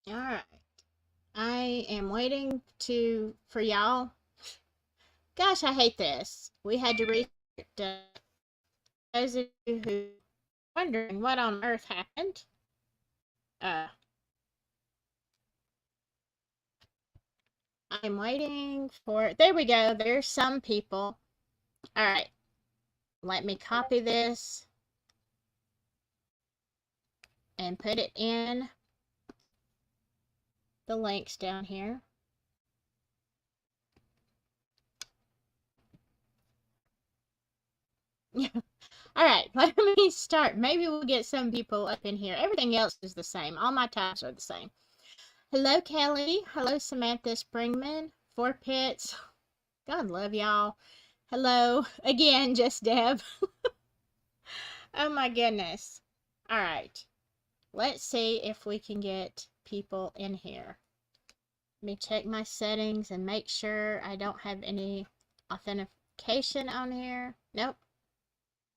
All right. I am waiting for y'all. Gosh, I hate this. We had to restart. Those of you who are wondering what on earth happened, uh, I'm waiting for. There we go. There's some people. All right. Let me copy this and put it in the links down here. All right, let me start. Maybe we'll get some people up in here. Everything else is the same. All my tabs are the same. Hello, Kelly. Hello, Samantha Springman. Four Pits. God love y'all. Hello. Again, just Deb. Oh my goodness. All right. Let's see if we can get people in here. Let me check my settings and make sure I don't have any authentication on here. Nope.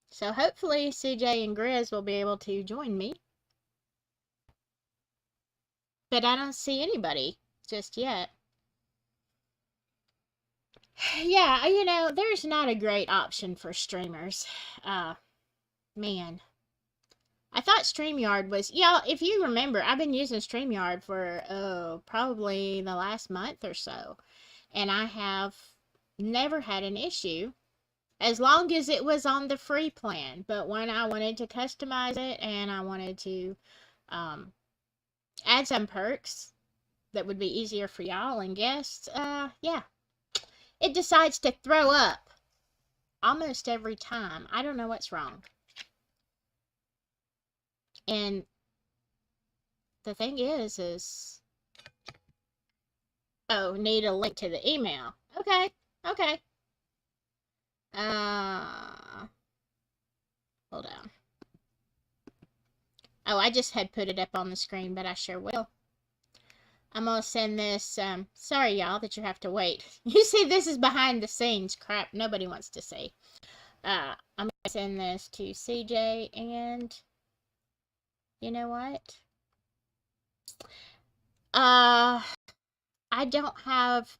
So hopefully CJ and Grizz will be able to join me. But I don't see anybody just yet. Yeah, there's not a great option for streamers. Man. I thought StreamYard was, if you remember, I've been using StreamYard for, probably the last month or so. And I have never had an issue as long as it was on the free plan. But when I wanted to customize it and I wanted to add some perks that would be easier for y'all and guests, yeah, it decides to throw up almost every time. I don't know what's wrong. And the thing is, oh, need a link to the email. Okay, okay. Hold on. Oh, I just had put it up on the screen, but I sure will. I'm gonna send this, sorry y'all that you have to wait. You see, this is behind the scenes crap nobody wants to see. I'm gonna send this to CJ, and you know what? I don't have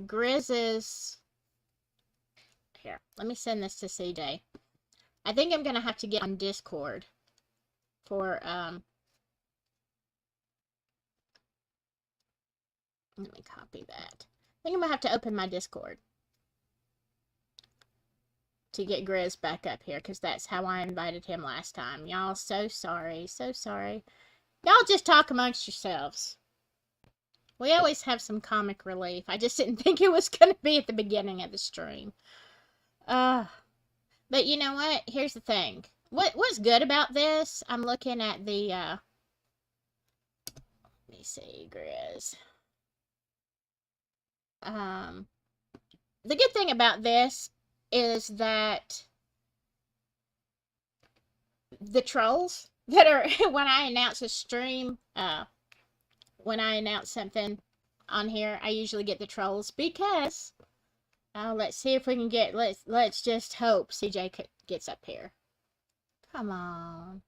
Grizz's. Here, let me send this to CJ. I think I'm gonna have to get on Discord for, let me copy that. I think I'm gonna have to open my Discord to get Grizz back up here, because that's how I invited him last time. Y'all, so sorry, so sorry. Y'all just talk amongst yourselves. We always have some comic relief. I just didn't think it was gonna be at the beginning of the stream. But you know what? Here's the thing. What's good about this? I'm looking at the, let me see, Grizz. The good thing about this is that the trolls that are, when I announce a stream, when I announce something on here, I usually get the trolls because, let's see if we can get, let's just hope CJ gets up here. Come on.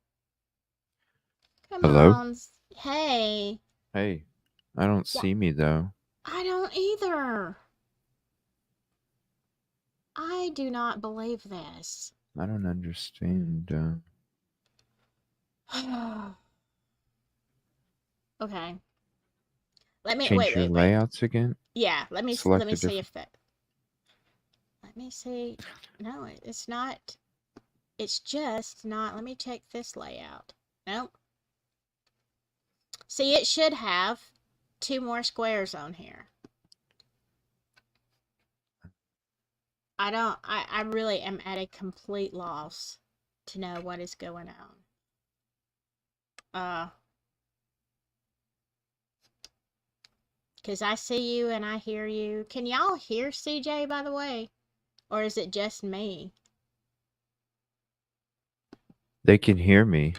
Come Hello? on. Hey. Hey, I don't see me though. I don't either. I do not believe this. I don't understand. Okay. Let me Change your wait. layouts again? Yeah, let me Select a see different. if that. Let me see. No, it's not. It's just not. Let me check this layout. Nope. See, it should have 2 more squares on here. I really am at a complete loss to know what is going on. Because I see you and I hear you. Can y'all hear CJ, by the way? Or is it just me? They can hear me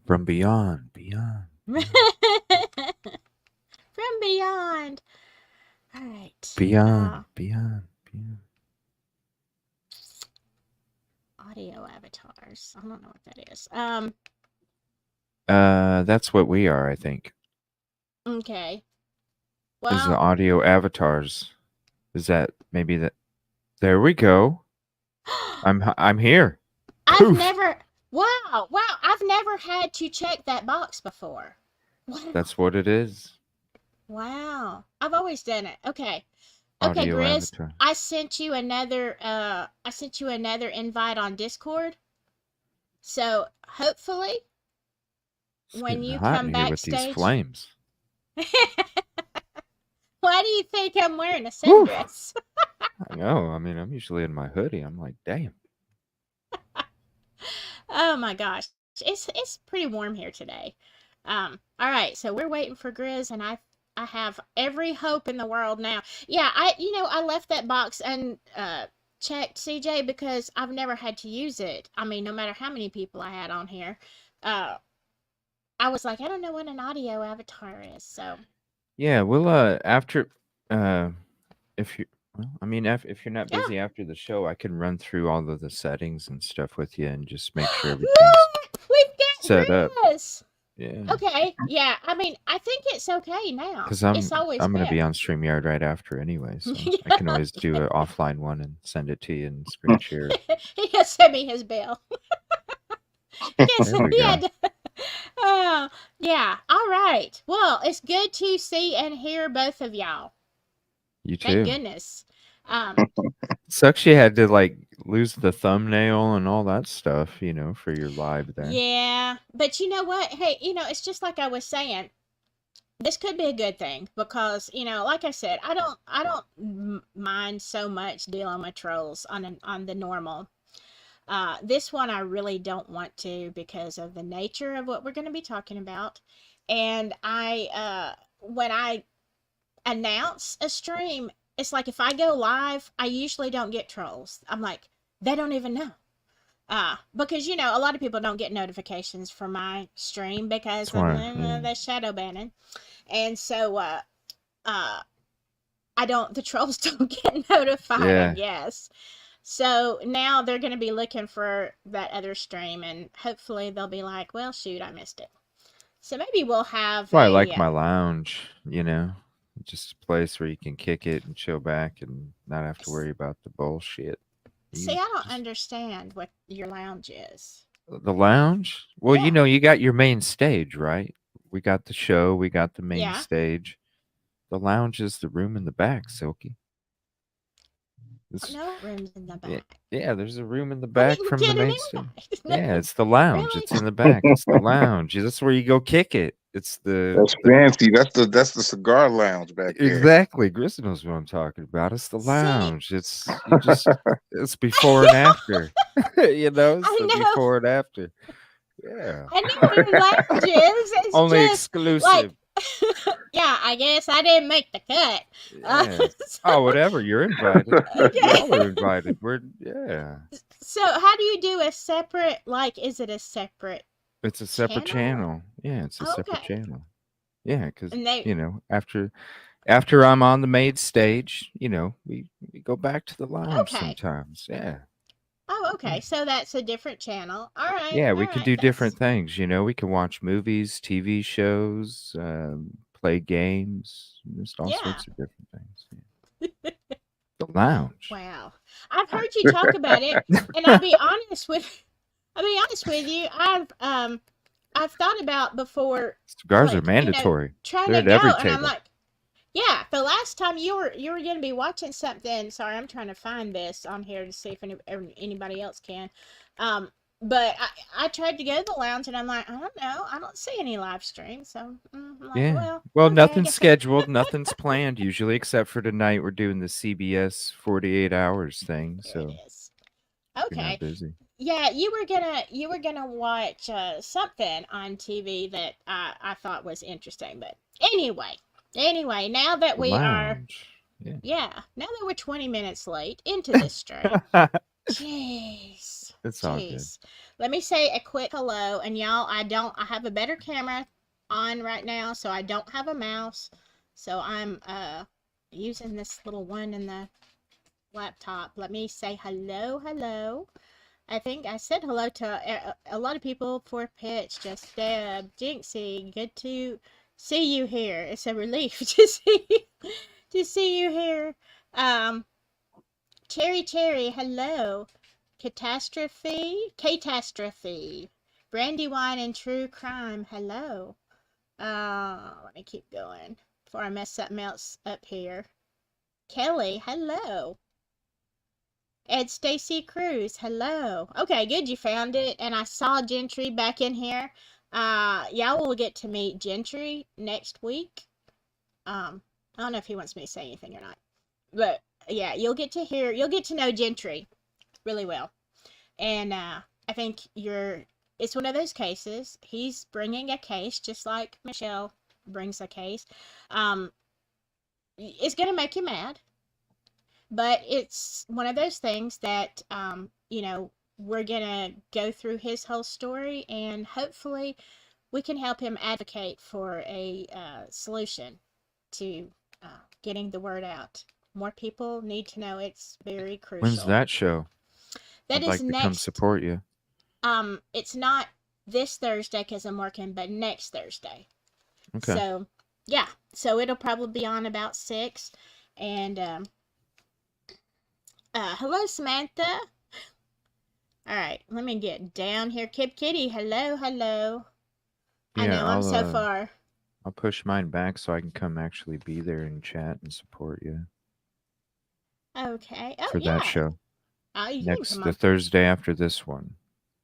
from beyond. From beyond. All right. Beyond. Audio avatars. I don't know what that is. That's what we are, I think. Okay. Is the Well, audio avatars. Is that maybe that? There we go. I'm here. I've Poof. never. Wow, wow! I've never had to check that box before. Wow, That's what it is. wow! I've always done it. Okay, okay, Audio Grizz. avatar. I sent you another. I sent you another invite on Discord. So hopefully, It's when getting you hot come in here with these backstage, flames. why do you think I'm wearing a Woo! sundress? I know. I mean, I'm usually in my hoodie. I'm like, damn. Oh my gosh, it's pretty warm here today. All right, so we're waiting for Grizz, and I have every hope in the world now. Yeah, I left that box and checked CJ because I've never had to use it. I mean, no matter how many people I had on here, uh, I was like, I don't know what an audio avatar is. So Yeah, we'll after uh if you well, I mean if you're not yeah, busy after the show, I can run through all of the settings and stuff with you and just make sure everything's look, we've got set up. Grizz. Yeah. Okay, yeah. I mean, I think it's okay now. Cuz It's always I'm going to be been. on StreamYard right after anyway, so I can always do an offline one and send it to you and screen share. He'll send me his bill. Yes, There we he had go. to. Oh, yeah. All right. Well, it's good to see and hear both of y'all. You Thank too. goodness. Um, Sucks you had to like lose the thumbnail and all that stuff, for your live there. yeah. But you know what? Hey, it's just like I was saying. This could be a good thing because, like I said, I don't mind so much dealing with trolls on the normal. This one I really don't want to because of the nature of what we're going to be talking about. And when I announce a stream, it's like if I go live, I usually don't get trolls. I'm like, they don't even know. Because a lot of people don't get notifications for my stream because of Smart. Yeah. the shadow banning, and so uh, I don't. The trolls don't get notified, I Yeah. guess. So now they're going to be looking for that other stream, and hopefully they'll be like, "Well, shoot, I missed it." So maybe we'll have Well, I a like my lounge, just a place where you can kick it and chill back and not have to worry about the bullshit. see. You I don't just understand what your lounge is. the lounge? Well, Yeah, you got your main stage, right? We got the show, we got the main yeah. stage. The lounge is the room in the back, Silky. It's No rooms in the yeah, back. yeah, there's a room in the I back didn't from the get an main stage. invite. Yeah, it's the lounge. Really? It's in the back. It's the lounge. That's where you go kick it. It's That's fancy. That's the cigar lounge back there. exactly. Grizz knows what I'm talking about. It's the See, lounge. It's before and after. It's I the know. before and after. Yeah. I know what a lounge is. It's Only just like, exclusive. yeah, I guess I didn't make the cut. Yeah. So, Oh, whatever. You're invited. Y'all okay. are invited. Yeah. So how do you do a separate, like, is it a separate It's a separate channel? channel. Yeah, it's a separate Okay. channel. Yeah, because And they, after I'm on the main stage, we go back to the lounge okay. sometimes. Yeah. Oh, Yeah. okay. So that's a different channel. All right. Yeah, All we can right. do That's, different things. We can watch movies, TV shows, play games, just all yeah. sorts of different things. Yeah. The lounge. Wow. I've heard you talk about it, and I'll be honest with you. I've thought about before, Cigars are like, mandatory. trying They're to at every go, and I'm table. like, yeah, the last time you were gonna be watching something. Sorry, I'm trying to find this on here to see if anybody else can. Um, but I tried to go to the lounge, and I'm like, I don't know, I don't see any live stream, so I'm like, Yeah. well, Well, okay, I nothing's guess I. scheduled, nothing's planned usually, except for tonight. We're doing the CBS 48 hours thing. Here it So is. if you're not Okay. busy. Yeah, you were gonna watch something on TV that I thought was interesting, but anyway, now that The we are, lounge. Yeah. yeah, now that we're 20 minutes late into this stream, jeez, It's all good. jeez, let me say a quick hello, and y'all, I have a better camera on right now, so I don't have a mouse, so I'm using this little one in the laptop. Let me say hello. I think I said hello to a lot of people. For Pitch, Just Deb, Jinxie. Good to see you here. It's a relief to see you here. Um, Cherry, hello. Catastrophe. Brandywine and True Crime, hello. Let me keep going before I mess something else up here. Kelly, hello. Ed Stacy Cruz, hello. Okay, good, you found it. And I saw Gentry back in here. Y'all will get to meet Gentry next week. I don't know if he wants me to say anything or not. But yeah, you'll get to know Gentry really well. And I think it's one of those cases. He's bringing a case just like Michelle brings a case. It's going to make you mad. But it's one of those things that, we're going to go through his whole story, and hopefully we can help him advocate for a solution to getting the word out. More people need to know. It's very crucial. When's that show? That I'd is like to come support you. It's not this Thursday because I'm working, but next Thursday. Okay. So, yeah. So it'll probably be on about 6. And, hello, Samantha. All right, let me get down here. Kip Kitty, hello. Yeah, I know I'm so far. I'll push mine back so I can come actually be there and chat and support you. Okay. For that show. The Thursday after this one.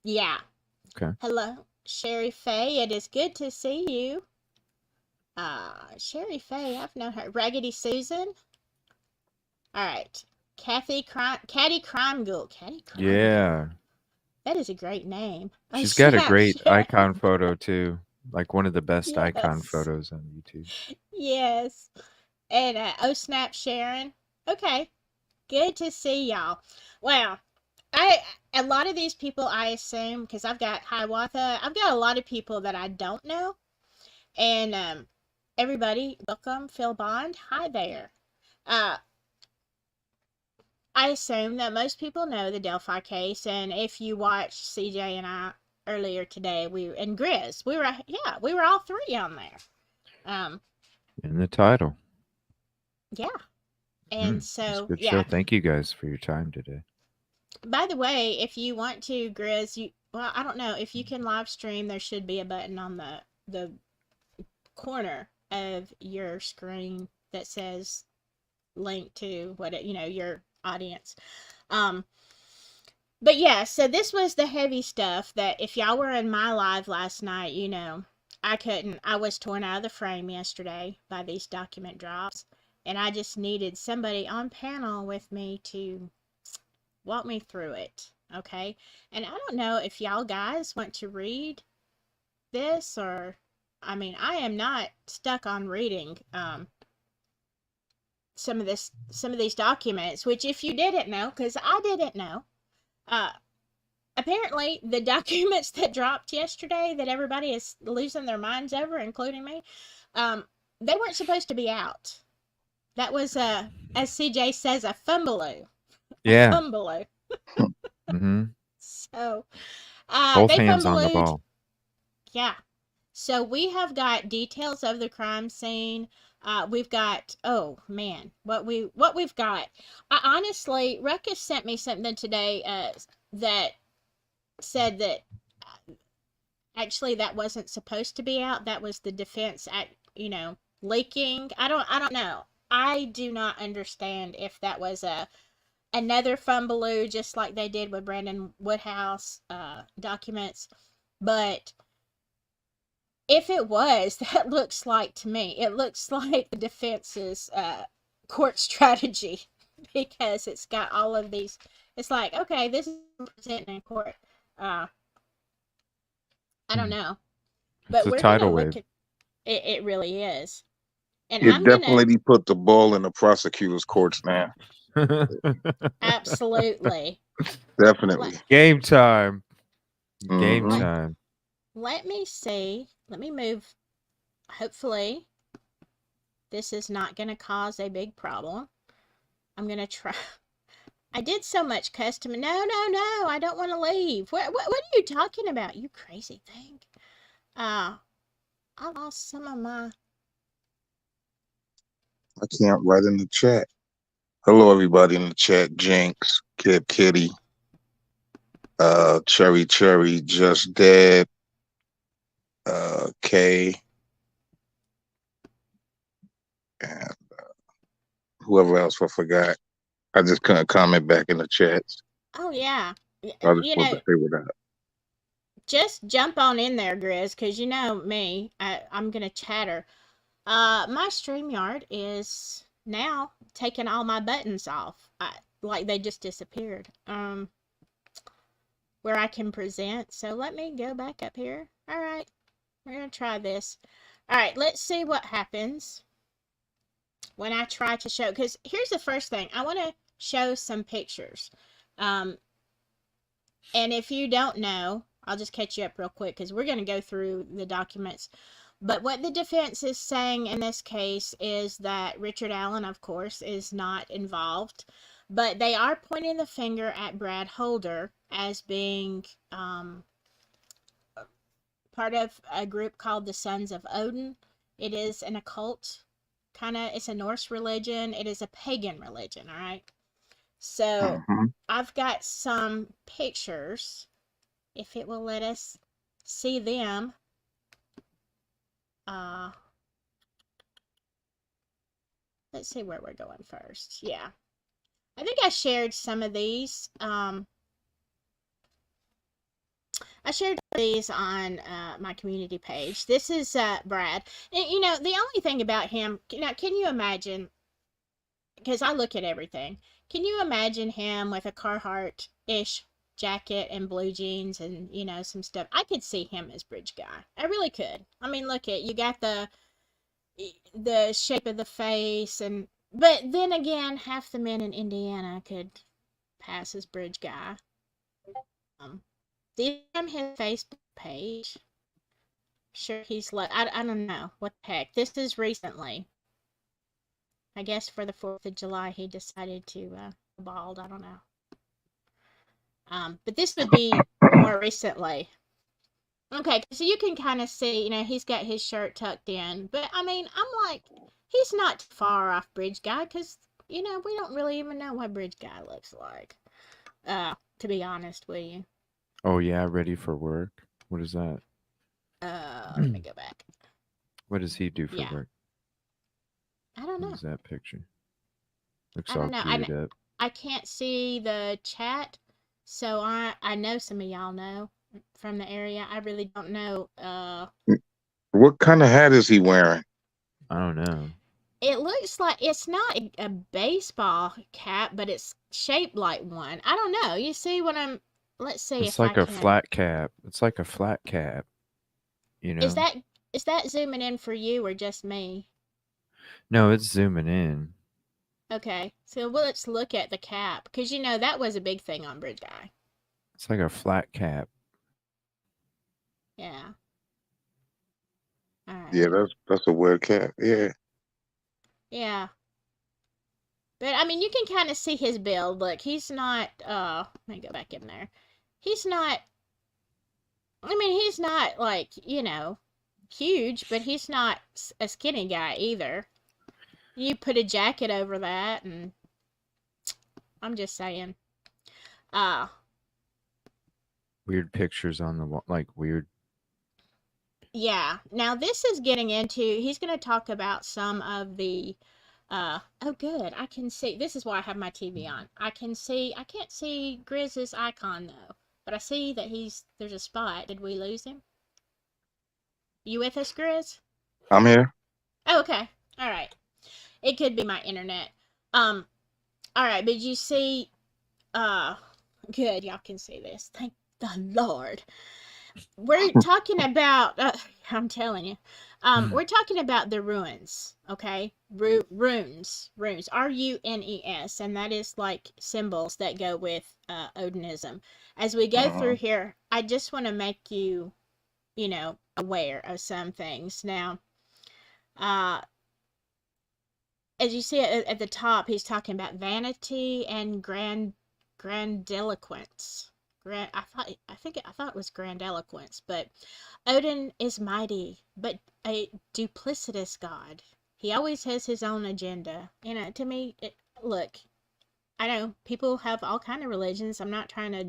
Yeah. Okay. Hello, Sherry Faye. It is good to see you. Sherry Faye, I've known her. Raggedy Susan. All right. Caddy Crime Ghoul. Yeah. That is a great name. She's got a great icon photo too. Like one of the best icon photos on YouTube. Yes. And oh snap, Sharon. Okay. Good to see y'all. Well, a lot of these people, I assume, because I've got Hiawatha, I've got a lot of people that I don't know. And everybody, welcome, Phil Bond. Hi there. I assume that most people know the Delphi case, and if you watched CJ and I earlier today, and Grizz, we were all 3 on there. In the title. Yeah. And so, good show. Thank you guys for your time today. By the way, if you want to, Grizz, I don't know, if you can live stream, there should be a button on the corner of your screen that says link to your audience. But yeah, so this was the heavy stuff that if y'all were in my live last night, I was torn out of the frame yesterday by these document drops, and I just needed somebody on panel with me to walk me through it, okay? And I don't know if y'all guys want to read this, or I am not stuck on reading some of these documents, which if you didn't know, because I didn't know, apparently the documents that dropped yesterday that everybody is losing their minds over, including me, they weren't supposed to be out. That was as CJ says, a fumbaloo. Yeah. A fumbaloo. Mm-hmm. So both hands on the ball. Yeah. So we have got details of the crime scene. We've got, oh man, what we've got. Honestly, Ruckus sent me something today that said that actually that wasn't supposed to be out. That was the defense leaking. I don't know. I do not understand if that was another fumbaloo, just like they did with Brandon Woodhouse documents. But if it was, that looks like, to me, it looks like the defense's court strategy, because it's got all of these. It's like, okay, this is presenting in court. I don't know, but it's we're a tidal gonna wave. look at it. Really is. And it definitely put the ball in the prosecutor's courts now. Absolutely. Definitely. Game time. Game time. Let me see. Let me move. Hopefully, this is not going to cause a big problem. I'm going to try. I did so much custom. No. I don't want to leave. What are you talking about? You crazy thing. I lost some of my I can't write in the chat. Hello, everybody in the chat. Jinx, Kid Kitty, Cherry Cherry, Just Dead, Kay, and whoever else I forgot. I just couldn't comment back in the chats. Oh, yeah. So I just You wanted know, to say what up. just jump on in there, Grizz, because you know me. I'm going to chatter. My StreamYard is now taking all my buttons off. Like they just disappeared. Where I can present. So let me go back up here. All right. We're going to try this. All right. Let's see what happens when I try to show. Because here's the first thing. I want to show some pictures. And if you don't know, I'll just catch you up real quick because we're going to go through the documents. But what the defense is saying in this case is that Richard Allen, of course, is not involved. But they are pointing the finger at Brad Holder as being part of a group called the Sons of Odin. It is an occult, it's a Norse religion. It is a pagan religion, all right? So I've got some pictures, if it will let us see them. Let's see where we're going first. Yeah. I think I shared some of these. I shared these on my community page. This is Brad. And, you know, the only thing about him, now, can you imagine, because I look at everything, can you imagine him with a Carhartt-ish jacket and blue jeans and, you know, some stuff? I could see him as Bridge Guy. I really could. I mean, look at, you got the shape of the face, and but then again, half the men in Indiana could pass as Bridge Guy. These from his Facebook page. Sure, he's like, I don't know what the heck. This is recently. I guess for the 4th of July, he decided to bald. I don't know. But this would be more recently. Okay, so you can kind of see, you know, he's got his shirt tucked in. But, I mean, I'm like, he's not far off Bridge Guy because, you know, we don't really even know what Bridge Guy looks like. To be honest with you. Oh, yeah, ready for work? What is that? Let me go back. What does he do for Yeah. work? I don't know. What is that picture? Looks I all don't know. geared up. I can't see the chat, so I know some of y'all know from the area. I really don't know. What kind of hat is he wearing? I don't know. It looks like it's not a baseball cap, but it's shaped like one. I don't know. You see what I'm? Let's see It's if like I a can. flat cap. It's like a flat cap. You know? Is that zooming in for you or just me? No, it's zooming in. Okay, so let's look at the cap because you know that was a big thing on Bridge Guy. It's like a flat cap. Yeah. All right. Yeah, that's a weird cap. Yeah. Yeah. But I mean, you can kind of see his build. Look, he's not. Let me go back in there. He's not. I mean, he's not like, you know, huge, but he's not a skinny guy either. You put a jacket over that, and I'm just saying. Weird pictures on the wall, like weird. Yeah. Now this is getting into. He's going to talk about some of the. Oh, good. I can see. This is why I have my TV on. I can't see Grizz's icon though. But I see that there's a spot. Did we lose him? You with us, Grizz? I'm here. Oh, okay. All right. It could be my internet. All right. But you see, good. Y'all can see this. Thank the Lord. We're talking about, I'm telling you, we're talking about the ruins, okay? Runes, Runes, and that is like symbols that go with Odinism. As we go through here, I just want to make you, you know, aware of some things. Now, as you see at the top, he's talking about vanity and grandiloquence. I thought it was grandiloquence, but Odin is mighty, but a duplicitous god. He always has his own agenda. To me, look, I know people have all kind of religions. I'm not trying to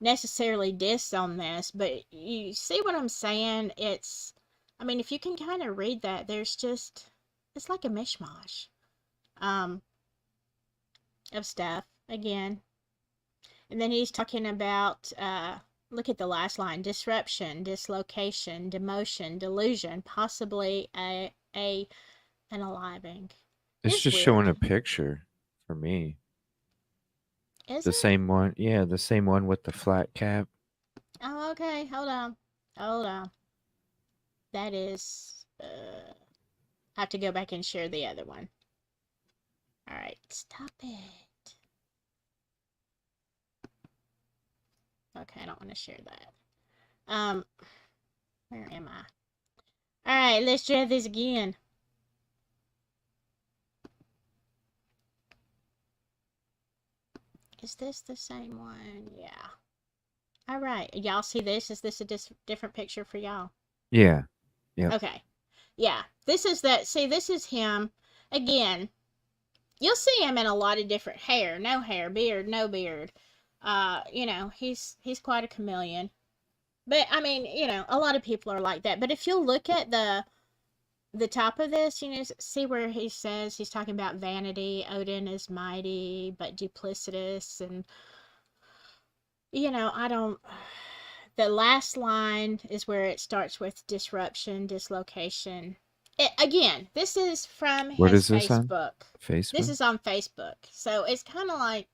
necessarily diss on this, but you see what I'm saying? I mean, if you can kind of read that, it's like a mishmash, um, of stuff again. And then he's talking about, look at the last line: disruption, dislocation, demotion, delusion, possibly an aliving. It's It's just showing weird, a picture for me. is The it? same one. Yeah, the same one with the flat cap. Oh, okay. Hold on. That is. I have to go back and share the other one. All right, stop it. Okay, I don't want to share that. Where am I? All right, let's try this again. Is this the same one? Yeah. All right, y'all see this? Is this a different picture for y'all? Yeah. Yep. Okay. Yeah, this is that. See, this is him. Again, you'll see him in a lot of different hair, no hair, beard, no beard. He's quite a chameleon. But I mean, a lot of people are like that. But if you look at the top of this, see where he says he's talking about vanity. Odin is mighty but duplicitous, and I don't. The last line is where it starts with disruption, dislocation. Again, this is from What his is this on? Facebook. This Facebook? is on Facebook. So it's kind of like,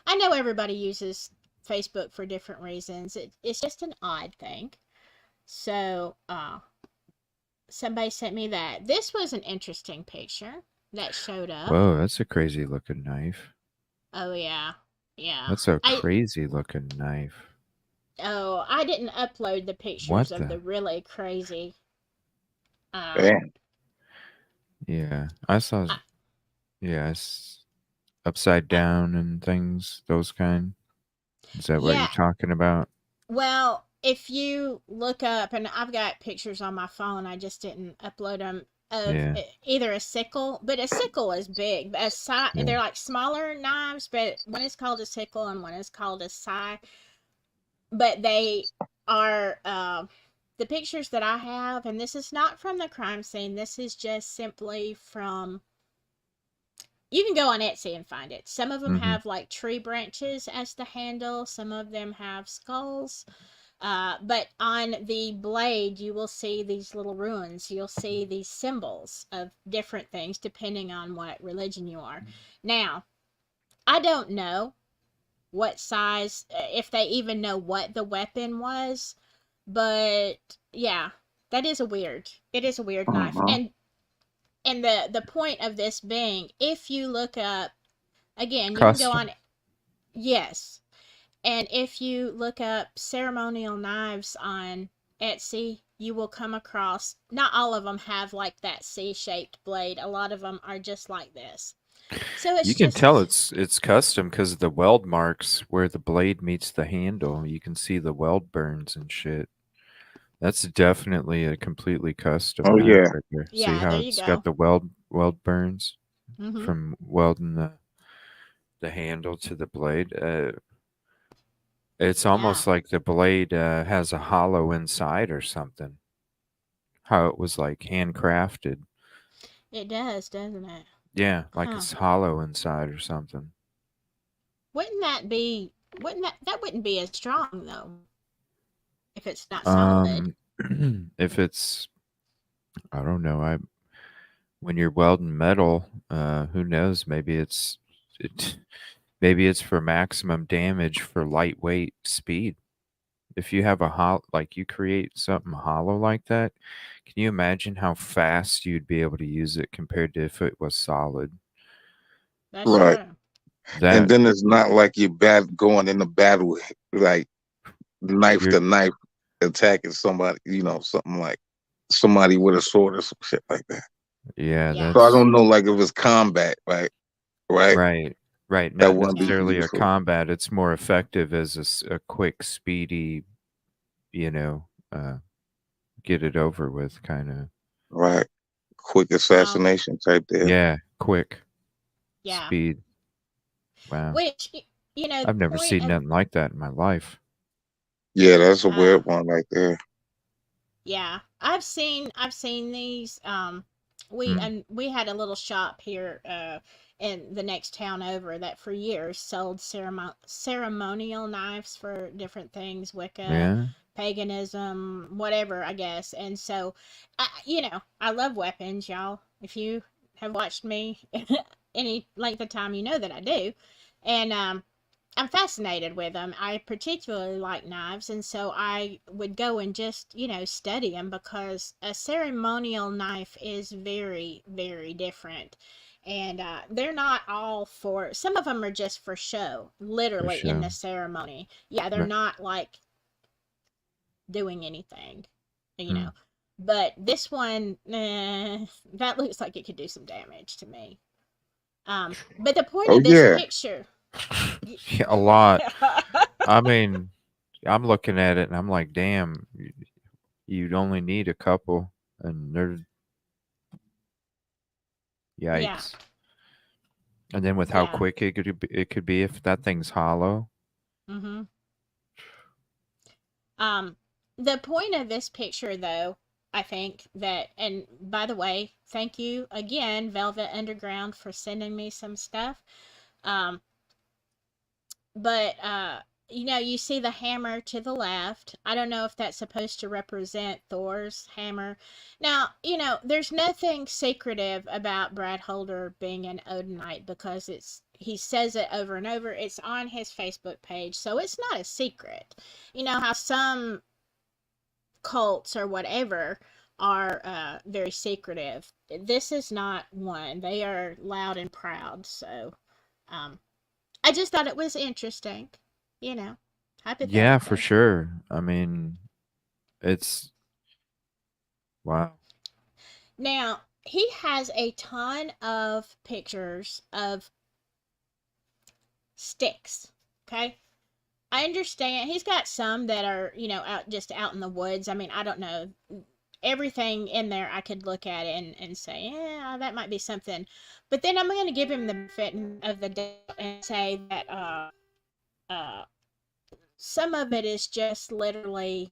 I know everybody uses Facebook for different reasons. It's just an odd thing. So, somebody sent me that. This was an interesting picture that showed up. Whoa, that's a crazy looking knife. Oh, yeah. Yeah. That's a crazy looking knife. Oh, I didn't upload the pictures of the really crazy. Damn. Yeah, I saw. Yeah, it's upside down and things, those kind. Is that what you're talking about? Well, if you look up, and I've got pictures on my phone, I just didn't upload them, of either a sickle, but a sickle is big. They're like smaller knives, but one is called a sickle and one is called a scythe. But they are the pictures that I have, and this is not from the crime scene. This is just simply from. You can go on Etsy and find it. Some of them have like tree branches as the handle. Some of them have skulls. But on the blade, you will see these little runes. You'll see these symbols of different things depending on what religion you are. Now, I don't know what size, if they even know what the weapon was, but yeah, it is a weird knife. And the point of this being, if you look up, again, you can go on, yes, and if you look up ceremonial knives on Etsy, you will come across, not all of them have like that C-shaped blade. A lot of them are just like this. So you can tell it's custom because of the weld marks where the blade meets the handle. You can see the weld burns and shit. That's definitely a completely custom knife right there. Yeah, see how there you it's go. got the weld burns from welding the handle to the blade. It's almost like the blade has a hollow inside or something. How it was like handcrafted. It does, doesn't it? Yeah, like it's hollow inside or something. Wouldn't that be? That wouldn't be as strong though, if it's not solid. If it's, I don't know. When you're welding metal, who knows? Maybe maybe it's for maximum damage for lightweight speed. If you have like you create something hollow like that, can you imagine how fast you'd be able to use it compared to if it was solid? That's true. And then it's not like you're going in the battle like knife to knife attacking somebody, something like somebody with a sword or some shit like that. Yeah. So I don't know, like if it's combat, right? Not necessarily a combat. It's more effective as a quick, speedy, get it over with kind of. Right. quick assassination type there. Yeah, quick Yeah. speed. Wow. Which, the I've never point seen of, nothing like that in my life. Yeah, that's a uh, weird one right there. yeah, I've seen these. We Hmm. and we had a little shop here, in the next town over that for years sold ceremonial knives for different things, Wicca, Yeah. paganism, whatever, I guess. And so, I love weapons, y'all. If you have watched me any length of time, you know that I do. And I'm fascinated with them. I particularly like knives, and so I would go and just, study them because a ceremonial knife is very, very different. And they're not all for, some of them are just for show, For literally in sure. the ceremony. Yeah, they're Right. not like doing anything, you Hmm. know. But this one, that looks like it could do some damage to me. But the point Oh of this yeah. picture, Yeah, a lot. I mean, I'm looking at it and I'm like, damn, you'd only need a couple, and they're yeah, yikes. And then with how yeah. quick it could be if that thing's hollow. Mm-hmm. Um, the point of this picture, though, I think that, and by the way, thank you again, Velvet Underground, for sending me some stuff. Um, but you see the hammer to the left. I don't know if that's supposed to represent Thor's hammer. Now, there's nothing secretive about Brad Holder being an Odinite because he says it over and over. It's on his Facebook page, so it's not a secret. You know how some cults or whatever are very secretive. This is not one. They are loud and proud. So, um, I just thought it was interesting, you know, Yeah, for hypothetically. sure. I mean, it's wow. Now, he has a ton of pictures of sticks. Okay. I understand he's got some that are, out in the woods. I mean, I don't know. Everything in there I could look at it and say, yeah, that might be something. But then I'm going to give him the benefit of the doubt and say that uh, some of it is just literally,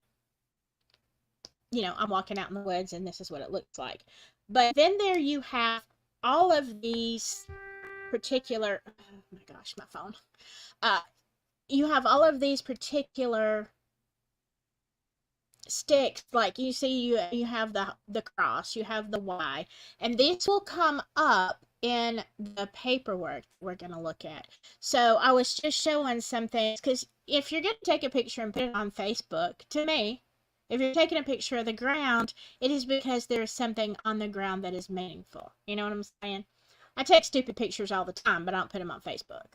I'm walking out in the woods and this is what it looks like. But then there you have all of these particular, oh my gosh, my phone. Uh, you have all of these particular sticks, like you see, you have the cross, you have the Y, and this will come up in the paperwork we're going to look at. So I was just showing some things, because if you're going to take a picture and put it on Facebook, to me, if you're taking a picture of the ground, it is because there is something on the ground that is meaningful. You know what I'm saying? I take stupid pictures all the time, but I don't put them on Facebook.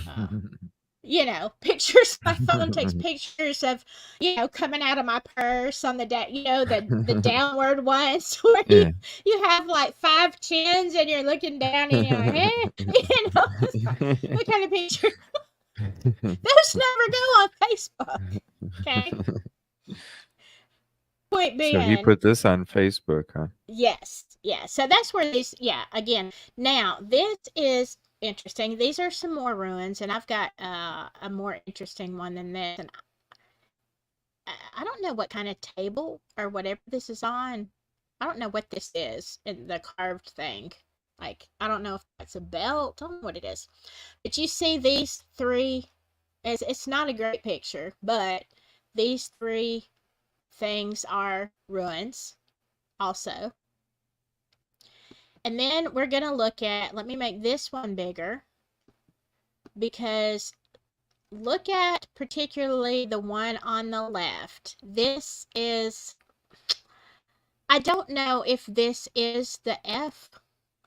uh, Pictures. My phone takes pictures of, coming out of my purse on the the downward ones where you Yeah. you have like five chins and you're looking down and you're like, hey, it's like, what kind of picture? Those never go on Facebook. Okay. Point So he being, put this on Facebook, huh? yes, yeah. So that's where these, yeah. Again, now this is interesting. These are some more ruins, and I've got a more interesting one than this. And I don't know what kind of table or whatever this is on. I don't know what this is in the carved thing. Like, I don't know if that's a belt. I don't know what it is. But you see these three, it's not a great picture, but these three things are ruins also. And then we're going to look at, let me make this one bigger, because look at particularly the one on the left. This is, I don't know if this is the F.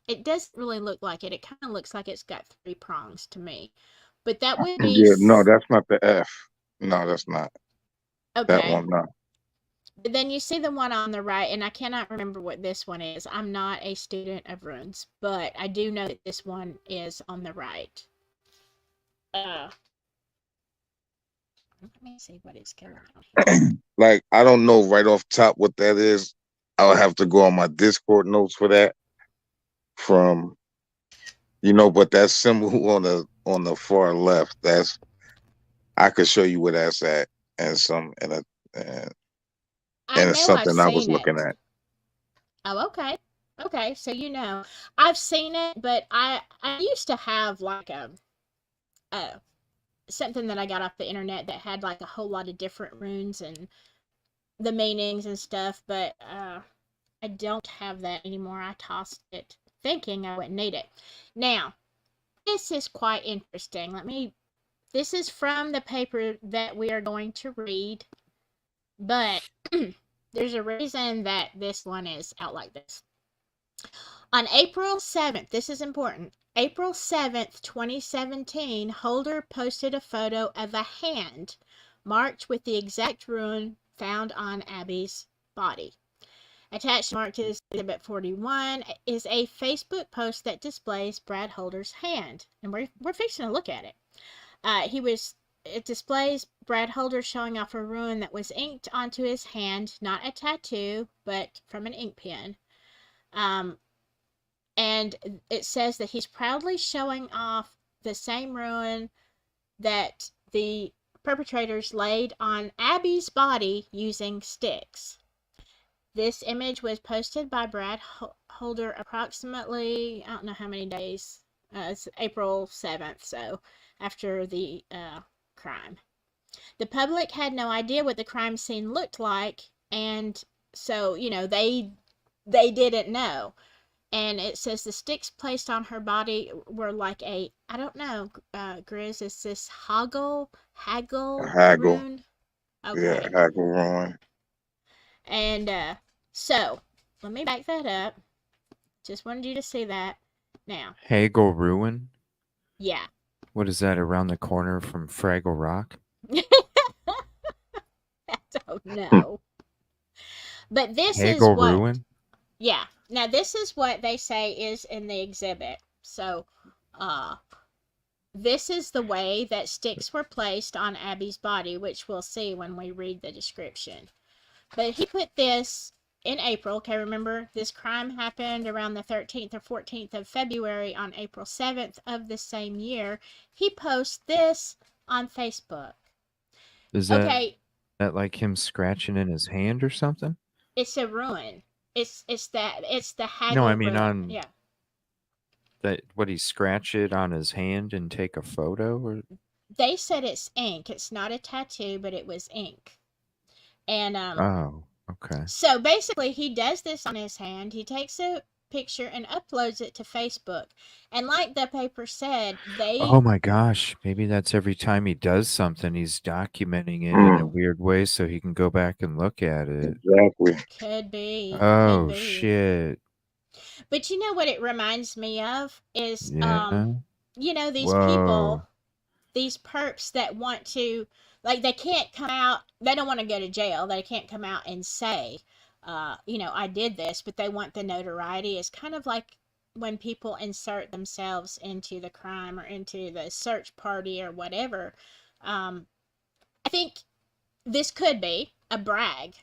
It doesn't really look like it. It kind of looks like it's got three prongs to me. But that would be, Yeah, no, that's not the F. No, that's not that okay. one. No. But then you see the one on the right, and I cannot remember what this one is. I'm not a student of runes, but I do know that this one is on the right. Let me see what is going on here. Like I don't know right off top what that is. I'll have to go on my Discord notes for that. From but that symbol on the far left, that's I could show you where that's at, and and, I and it's know I've something I was seen looking it. at. Oh, okay. Okay, so I've seen it, but I used to have like a something that I got off the internet that had like a whole lot of different runes and the meanings and stuff, but I don't have that anymore. I tossed it thinking I wouldn't need it. Now, this is quite interesting. This is from the paper that we are going to read, but there's a reason that this one is out like this. On April 7th, this is important. April 7th, 2017, Holder posted a photo of a hand marked with the exact rune found on Abby's body. Attached to marked as Exhibit 41 is a Facebook post that displays Brad Holder's hand, and we're fixing to look at it. It displays Brad Holder showing off a rune that was inked onto his hand, not a tattoo, but from an ink pen. And it says that he's proudly showing off the same rune that the perpetrators laid on Abby's body using sticks. This image was posted by Brad Holder approximately, I don't know how many days, it's April 7th, so after the crime. The public had no idea what the crime scene looked like, and so, they didn't know. And it says the sticks placed on her body were like I don't know, Grizz, is this Haggle Haggle, rune? yeah, Okay. Haggle Rowan. And so, let me back that up. Just wanted you to see that. Now. Hagel Ruin? Yeah. What is that, around the corner from Fraggle Rock? I don't know. But this is Hagel what... Ruin? Yeah. Now, this is what they say is in the exhibit. So, this is the way that sticks were placed on Abby's body, which we'll see when we read the description. But he put this in April. Okay, remember, this crime happened around the 13th or 14th of February. On April 7th of the same year, he posts this on Facebook. Is that like him scratching in his hand or something? It's a ruin. It's the No, I Haggle mean ruin. on Yeah. that. What, he scratch it on his hand and take a photo, or? They said it's ink. It's not a tattoo, but it was ink. And Oh, okay. so basically he does this on his hand. He takes a picture and uploads it to Facebook. And like the paper said, Oh my gosh, maybe that's every time he does something, he's documenting it in a weird way so he can go back and look at it. Exactly. Could be. Oh shit. But you know what it reminds me of is Yeah. These people, Whoa. these perps that want to, like, they can't come out, they don't want to go to jail, they can't come out and say, I did this, but they want the notoriety. It's kind of like when people insert themselves into the crime or into the search party or whatever. I think this could be a brag.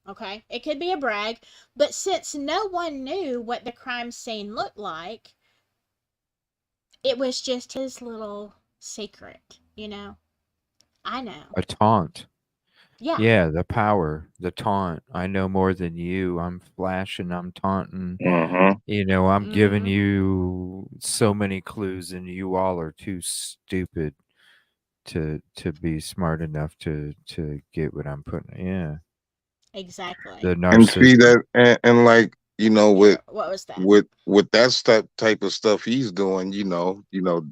Okay, it could be a brag, but since no one knew what the crime scene looked like, it was just his little secret, I know. A taunt. Yeah. Yeah, the power, the taunt. I know more than you. I'm flashing, I'm taunting. I'm giving you so many clues, and you all are too stupid to be smart enough to get what I'm putting. Yeah. Exactly. The And see narcissistic. that, and like with What was that? with that type of stuff he's doing,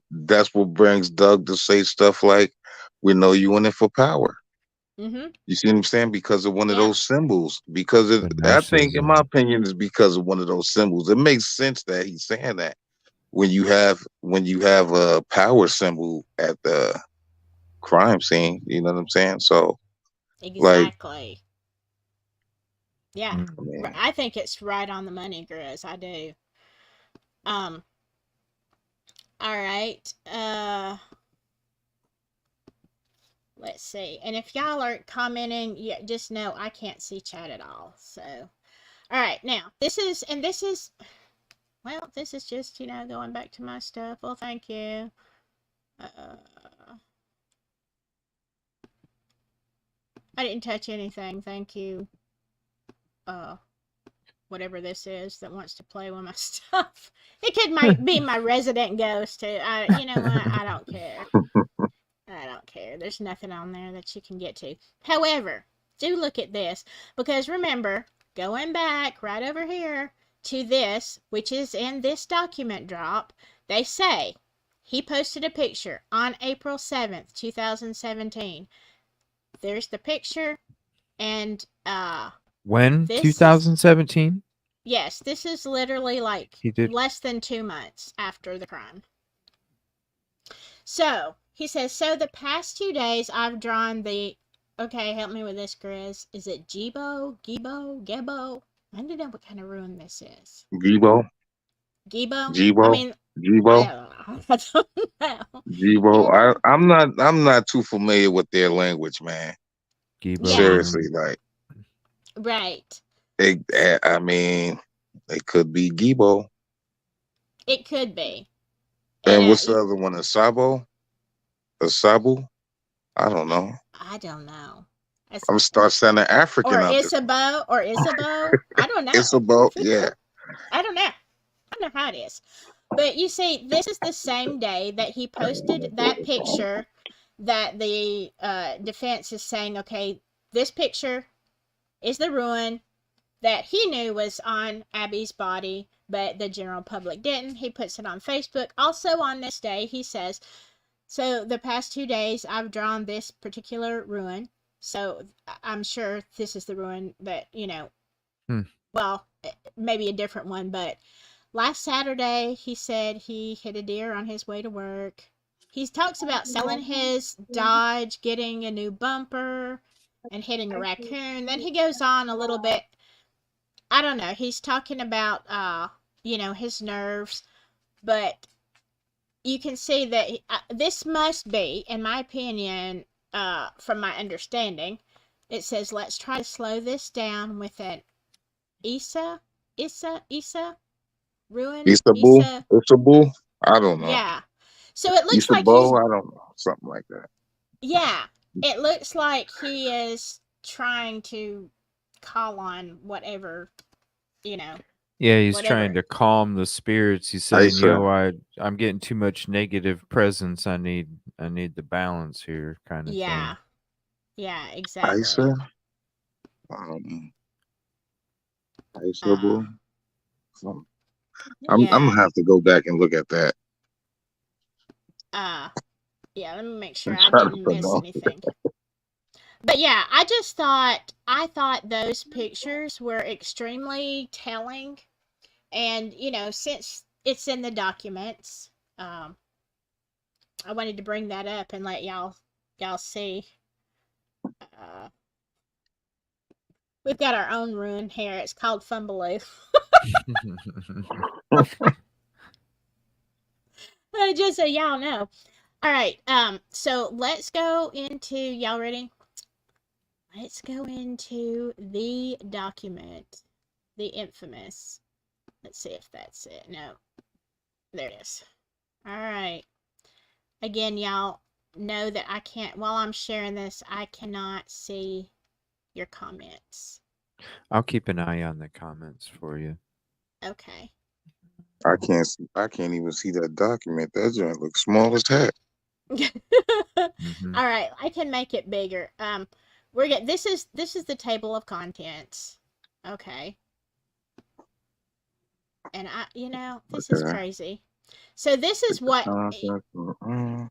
that's what brings Doug to say stuff like, "We know you in it for power." Mm-hmm. You see what I'm saying? Because of one of Yeah. those symbols. Because The I think, in my narcissism. opinion, is because of one of those symbols. It makes sense that he's saying that when you have a power symbol at the crime scene. You know what I'm saying? So, like, Exactly. Yeah. Mm. I mean, I think it's right on the money, Grizz. I do. Um. All right. Let's see. And if y'all aren't commenting, just know I can't see chat at all. So, All right, now this is, well, this is just, going back to my stuff. Well, thank you. Uh, I didn't touch anything. Thank you. Whatever this is that wants to play with my stuff. It could be my resident ghost too. You know what? I don't care. I don't care. There's nothing on there that you can get to. However, do look at this, because remember, going back right over here to this, which is in this document drop, they say he posted a picture on April 7th, 2017. There's the picture, and When? this is, 2017? yes, this is literally like He did. less than 2 months after the crime. So, he says, so the past 2 days I've drawn the, okay, help me with this, Grizz. Is it Gebo? I don't know what kind of ruin this is. Gibo, Gebo? I Gibo, mean, I Gibo, don't know. I don't know. Gibo. Gebo? I'm not too familiar with their language, man. Gibo Yeah, Seriously, ruined. like right. I mean, it could be Gibo. It could be. And And what's the other one? Asabo, Asabu. I don't know. I don't know. I'm start sounding African Or out this. Isabeau. I don't It's know. about yeah. I don't know. I don't know how it is. But you see, this is the same day that he posted that picture that the defense is saying, okay, this picture is the ruin that he knew was on Abby's body, but the general public didn't. He puts it on Facebook. Also on this day, he says, so the past 2 days, I've drawn this particular ruin. So I'm sure this is the ruin that, well, maybe a different one, but last Saturday, he said he hit a deer on his way to work. He talks about selling his Dodge, getting a new bumper, and hitting a raccoon. Then he goes on a little bit. I don't know. He's talking about, his nerves, but you can see that this must be, in my opinion, from my understanding, it says, let's try to slow this down with an Issa, ruin, Istanbul, Issa. Istanbul. I don't know. Yeah. So it looks like he's, Istanbul. I don't know. Something like that. yeah, it looks like he is trying to call on whatever, Yeah, he's trying whatever. to calm the spirits. He's I saying, said, "Yo, I'm getting too much negative presence. I need the balance here," kind of Yeah. thing. Yeah, I exactly. said, um, Uh, Istanbul. Something. I'm yeah. gonna have to go back and look at that Uh, yeah, let me make sure and I try to didn't miss pronounce. anything. But yeah, I thought those pictures were extremely telling. And, since it's in the documents, um, I wanted to bring that up and let y'all see. Uh, we've got our own ruin here. It's called Fumbaloo. Just so y'all know. All right. So let's go into, y'all ready? Let's go into the document, the infamous. Let's see if that's it. No, there it is. All right. Again, y'all know that I can't, while I'm sharing this, I cannot see your comments. I'll keep an eye on the comments for you. Okay. I can't see. I can't even see that document. That joint looks small as heck. Hmm. All right, I can make it bigger. We're get this is the table of contents. Okay. And this is Okay. crazy. So this is what, Mm.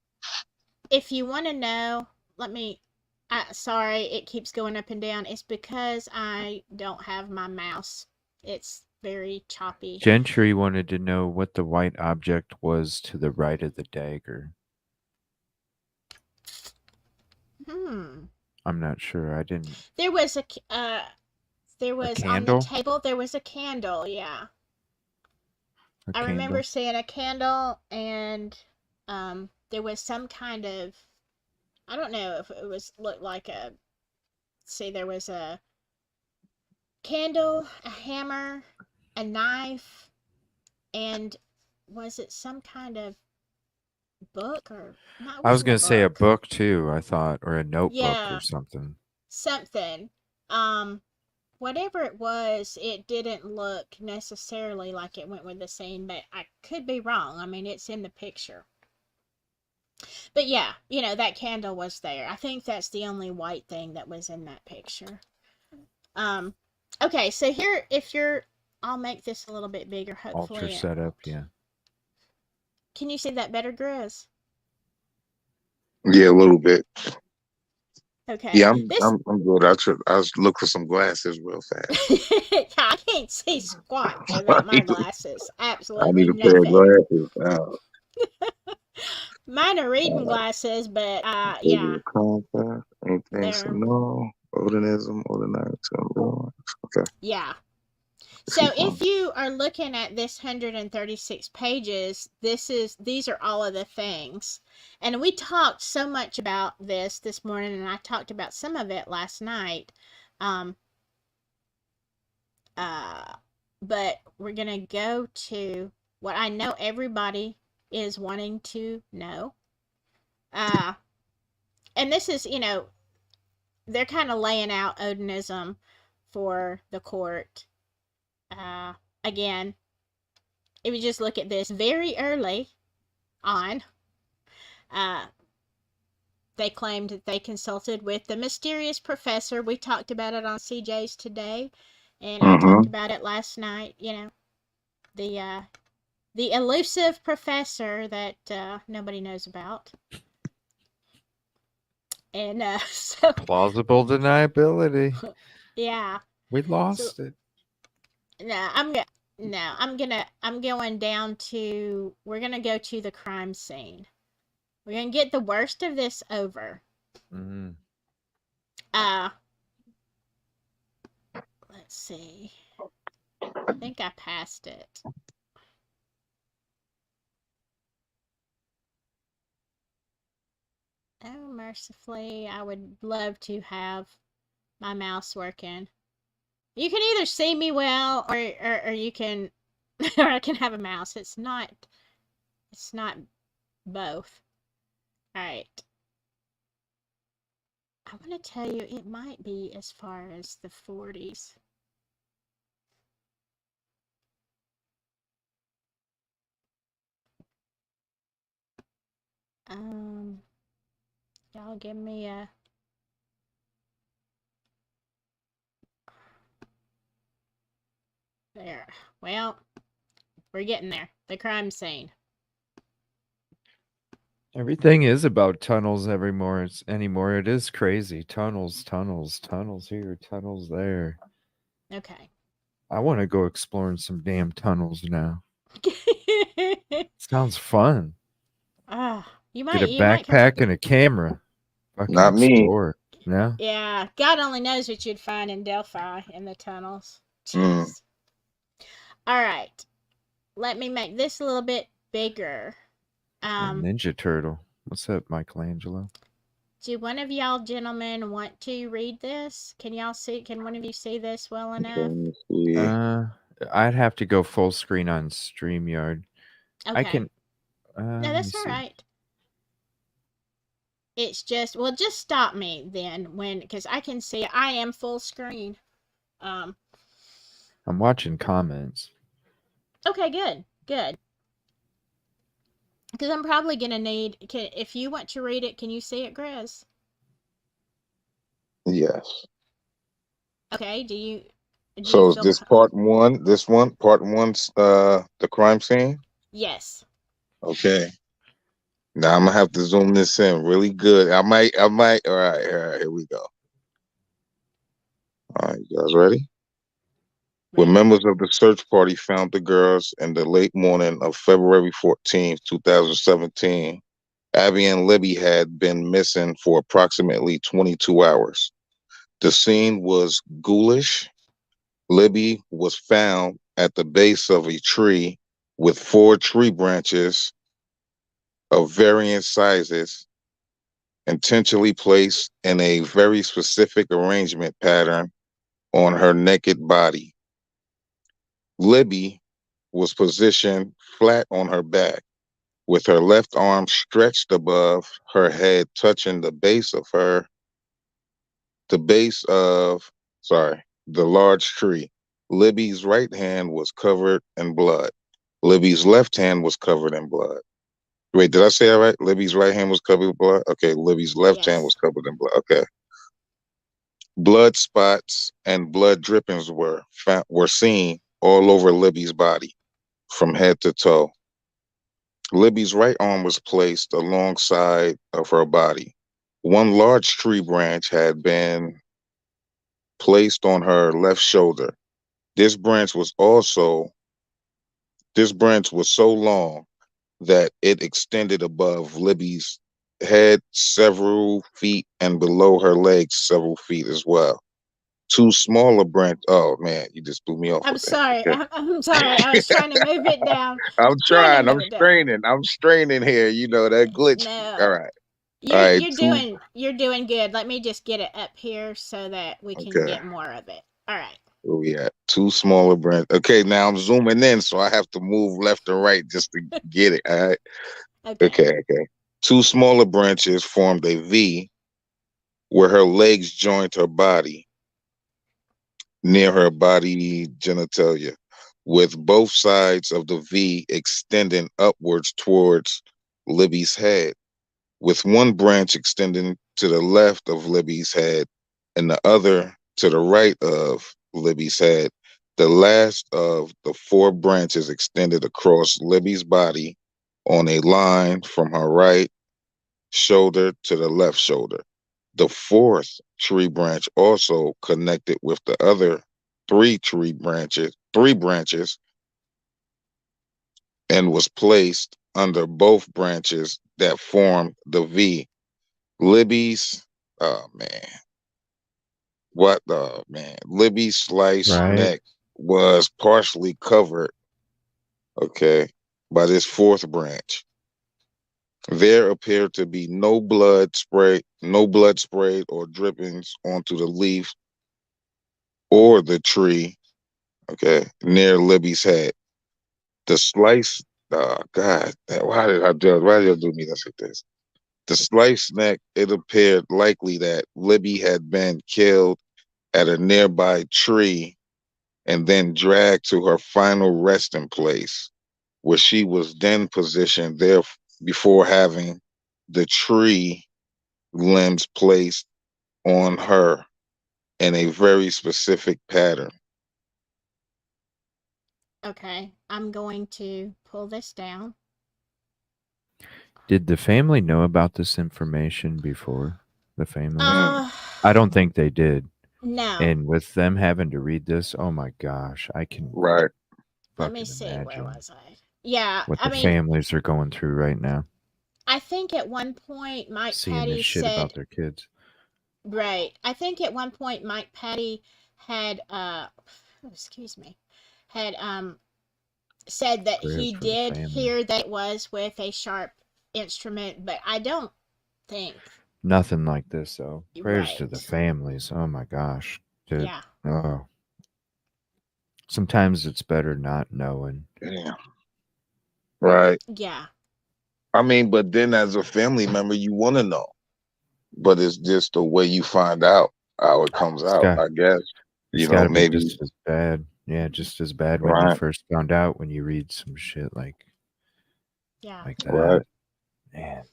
if you want to know, let me, sorry, it keeps going up and down. It's because I don't have my mouse. It's very choppy. Gentry wanted to know what the white object was to the right of the dagger. I'm not sure. I didn't. There was on the candle? table, there was a candle, yeah. A I remember candle? seeing a candle, and there was some kind of, I don't know if it was looked like a, see, there was candle, a hammer, a knife, and was it some kind of book or no? It I was wasn't a gonna say a book. book too, I thought, or a notebook or Yeah, something. something. Whatever it was, it didn't look necessarily like it went with the scene, but I could be wrong. I mean, it's in the picture. But yeah, that candle was there. I think that's the only white thing that was in that picture. Um, okay, so here, I'll make this a little bit bigger, Altar hopefully it setup, won't. yeah. Can you see that better, Grizz? Yeah, a little bit. Okay, Yeah, this I'm good. I was look for some glasses real fast. I can't see squat I without my need, glasses. I need Absolutely a pair of nothing. glasses. Mine are reading Uh, glasses, but yeah, Visual contact, anything so they're no. Organism, ordinary, okay. yeah. See So if fine. you are looking at this 136 pages, these are all of the things. And we talked so much about this morning, and I talked about some of it last night. Um, uh, but we're gonna go to what I know everybody is wanting to know. Uh, and this is, they're kind of laying out Odinism for the court. Uh, Again, if you just look at this very early on, uh, they claimed that they consulted with the mysterious professor. We talked about it on CJ's today, and I talked Mm-hmm. about it last night. The elusive professor that nobody knows about, and so Plausible deniability. yeah. We So lost it. no, I'm going down to. We're gonna go to the crime scene. We're gonna get the worst of this over. Mm. Uh, let's see. I think I passed it. Oh, mercifully, I would love to have my mouse working. You can either see me well, or you can, or I can have a mouse. It's not both. All right. I want to tell you, it might be as far as the 40s. Um, y'all give me a. There. Well, we're getting there. The crime scene. Everything is about tunnels anymore. It is crazy. Tunnels, tunnels, tunnels here, tunnels there. Okay. I want to go exploring some damn tunnels now. Sounds fun. You Get a might come. backpack and a camera. Fucking Not me. explore. No? Yeah, God only knows what you'd find in Delphi in the tunnels. Mm. Jeez. All right. Let me make this a little bit bigger. A Um, Ninja Turtle. What's up, Michelangelo? do one of y'all gentlemen want to read this? Can one of you see this well enough? See. I'd have to go full screen on StreamYard. I Okay. can. No, Let me that's all see. right. It's just stop me then because I can see I am full screen. Um, I'm watching comments. okay, good. Because I'm probably gonna need. If you want to read it, can you see it, Grizz? Yes. Okay. Do you So is feel? this part one? This one, part one's the crime scene. Yes. Okay. Now I'm gonna have to zoom this in really good. I might. All right. All right. Here we go. All right, you guys ready? When Ready. members of the search party found the girls in the late morning of February 14th, 2017, Abby and Libby had been missing for approximately 22 hours. The scene was ghoulish. Libby was found at the base of a tree with 4 tree branches of varying sizes intentionally placed in a very specific arrangement pattern on her naked body. Libby was positioned flat on her back, with her left arm stretched above her head, touching the base of, the large tree. Libby's right hand was covered in blood. Libby's left hand was covered in blood. Wait, did I say that right? Libby's right hand was covered in blood? Okay, Libby's left hand was Yes. covered in blood. Okay. Blood spots and blood drippings were seen all over Libby's body from head to toe. Libby's right arm was placed alongside of her body. One large tree branch had been placed on her left shoulder. This branch was also this branch was so long that it extended above Libby's head several feet and below her legs several feet as well. Two smaller branch. Oh man, you just threw me off I'm with that. sorry. Okay. I'm sorry. I was trying to move it down. I'm Trying to trying. I'm move it down. straining. I'm straining here. You know that glitch. All No. right. All You're right. you're Two. doing you're doing good. Let me just get it up here so that we can Okay. get more of it. All right. Where we at? Two smaller branch. Okay. Now I'm zooming in, so I have to move left and right just to get it. All right. Okay. Okay. Okay. Two smaller branches formed a V where her legs joined her body near her body genitalia, with both sides of the V extending upwards towards Libby's head, with one branch extending to the left of Libby's head and the other to the right of Libby's head. The last of the four branches extended across Libby's body on a line from her right shoulder to the left shoulder. The fourth tree branch also connected with the other three branches, and was placed under both branches that formed the V. Libby's, oh man, what the man? Libby's sliced Right. neck was partially covered, okay, by this fourth branch. There appeared to be no blood sprayed or drippings onto the leaf or the tree, okay, near Libby's head. The slice, oh God, why did I do me this like this? The sliced neck, it appeared likely that Libby had been killed at a nearby tree and then dragged to her final resting place, where she was then positioned there before having the tree limbs placed on her in a very specific pattern. Okay. I'm going to pull this down. Did the family know about this information before? The families? Mm, Uh I don't think they did. no. And with them having to read this, oh my gosh, I can right. Let me fucking see. Where imagine was I? Yeah. what I the mean, families are going through right now, I think at one point Mike seeing this Patty shit about said, their kids. right. I think at one point Mike Patty had excuse me, had said that Prayers he for the did family. hear that it was with a sharp instrument, but I don't think. Nothing like this, though. Prayers to the Right. families. Oh my gosh. Dude. Yeah. Oh. Sometimes it's better not knowing. Yeah. Right. Yeah. I mean, but then as a family member, you want to know, but it's just the way you find out how it comes It's out, got I guess. it's got to be Maybe, just as bad. Yeah, just as bad when you right, first found out when you read some shit Yeah. like right, that. Man.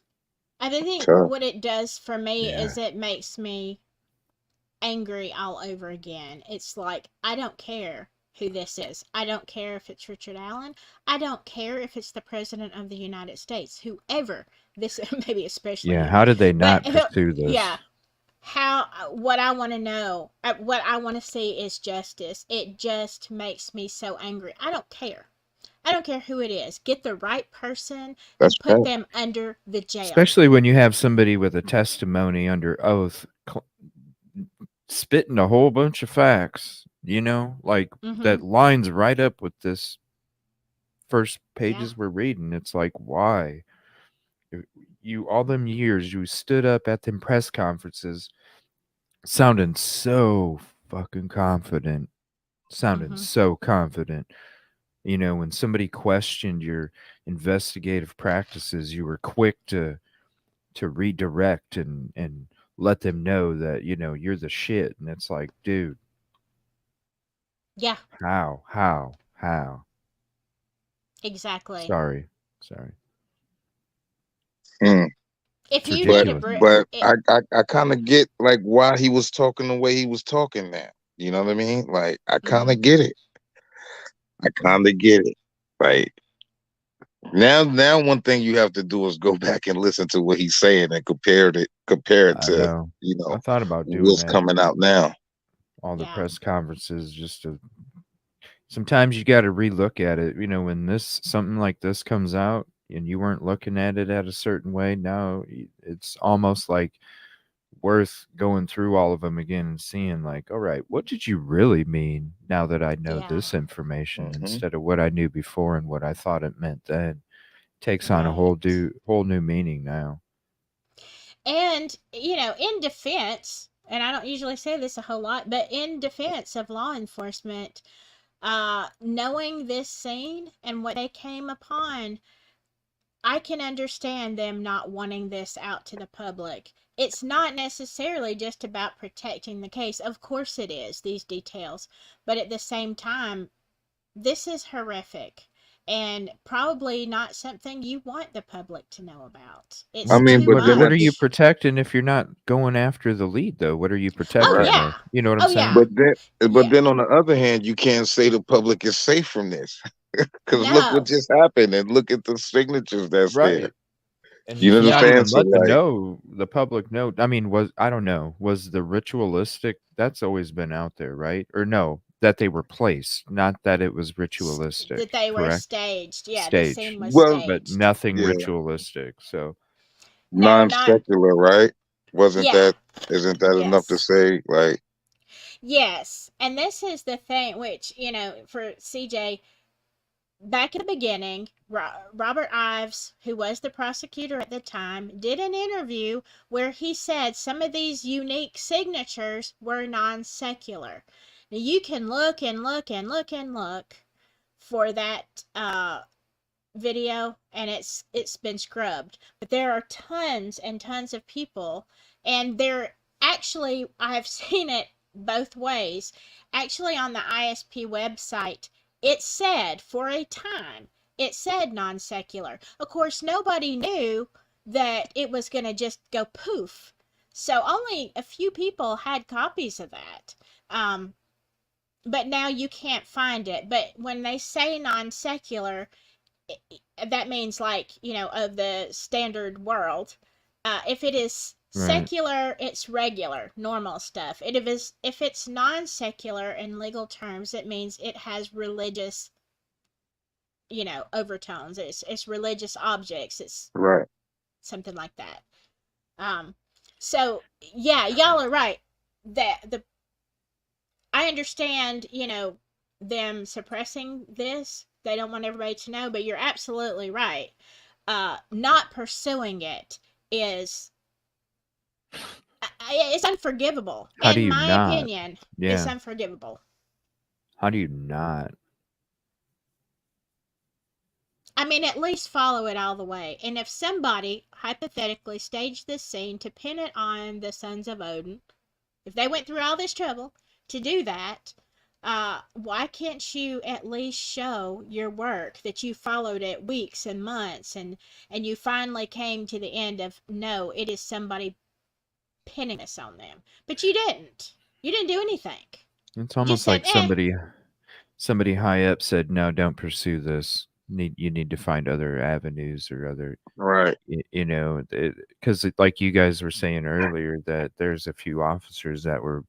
I think tough. what it does for me Yeah. is it makes me angry all over again. It's like, I don't care who this is. I don't care if it's Richard Allen. I don't care if it's the President of the United States. Whoever this, maybe especially Yeah, him. how did they But not pursue yeah, this? how, what I want to know, what I want to see is justice. It just makes me so angry. I don't care. I don't care who it is. Get the right person That's and put right. them under the jail. Especially when you have somebody with a testimony under oath spitting a whole bunch of facts, like Mm-hmm. that lines right up with this first Yeah. pages we're reading. It's like, why? You all them years you stood up at them press conferences sounding so fucking confident, sounding Mm-hmm. so confident. You know, when somebody questioned your investigative practices, you were quick to redirect and let them know that, you know, you're the shit. And it's like, dude, Yeah, how? exactly. Sorry. Mm. If It's you need a ridiculous. break, But I kind of get like why he was talking the way he was talking now. You know what I mean? Like I kind mm-hmm. of get it. I kind of get it. Like now one thing you have to do is go back and listen to what he's saying and compare it I to, know. you I know, thought about doing what's that. coming out now. All the Yeah, press conferences, just to sometimes you got to relook at it. You know, when this something like this comes out and you weren't looking at it at a certain way, now it's almost like worth going through all of them again and seeing like, all right, what did you really mean now that I know yeah, this information Hmm. instead of what I knew before and what I thought it meant then? Takes on a right. whole new meaning now. And, in defense, and I don't usually say this a whole lot, but in defense of law enforcement, knowing this scene and what they came upon, I can understand them not wanting this out to the public. It's not necessarily just about protecting the case. Of course it is, these details. But at the same time, this is horrific and probably not something you want the public to know about. I It's mean, too but then What at are the you much. protecting if you're not going after the lead though? What are you Oh, right, protecting yeah. there? You know what I'm Oh, saying? yeah. but Yeah. then on the other hand, you can't say the public is safe from this because look what No. just happened and look at the signatures that's there. Right. And You you know can what I'm not Yeah. saying? even So let like, the public know. I mean, was I don't know, was the ritualistic that's always been out there, right? Or no, that they were placed, not that it was ritualistic, That they were correct? staged. Yeah, the Staged, scene was well, but staged. nothing yeah, ritualistic. So, No, not. non-secular, right? Wasn't Yeah. that? Isn't that enough to Yes. say? Like, Yes. And this is the thing, which, for CJ, back in the beginning, Robert Ives, who was the prosecutor at the time, did an interview where he said some of these unique signatures were non secular. Now, you can look and look and look and look for that video, and it's been scrubbed, but there are tons and tons of people, and they're actually, I've seen it both ways. Actually, on the ISP website, it said for a time, it said non-secular. Of course, nobody knew that it was going to just go poof, so only a few people had copies of that. But now you can't find it. But when they say non-secular, that means, like, of the standard world. If it is right, secular, it's regular normal stuff. If it's non-secular in legal terms, it means it has religious, overtones. It's religious objects. It's right. something like that. So yeah, y'all are right. That the I understand, them suppressing this. They don't want everybody to know, but you're absolutely right. Not pursuing it is it's unforgivable. how do In you my not? opinion, it's Yeah, unforgivable. how do you not? I mean, at least follow it all the way. And if somebody hypothetically staged this scene to pin it on the Sons of Odin, if they went through all this trouble to do that, why can't you at least show your work that you followed it weeks and months, and you finally came to the end of, no, it is somebody pinning this on them. But you didn't. You didn't do anything. It's You just almost said, like somebody high up said, "No, don't pursue this. You need to find other avenues or other, Right. you know, because like you guys were saying earlier, that there's a few officers that were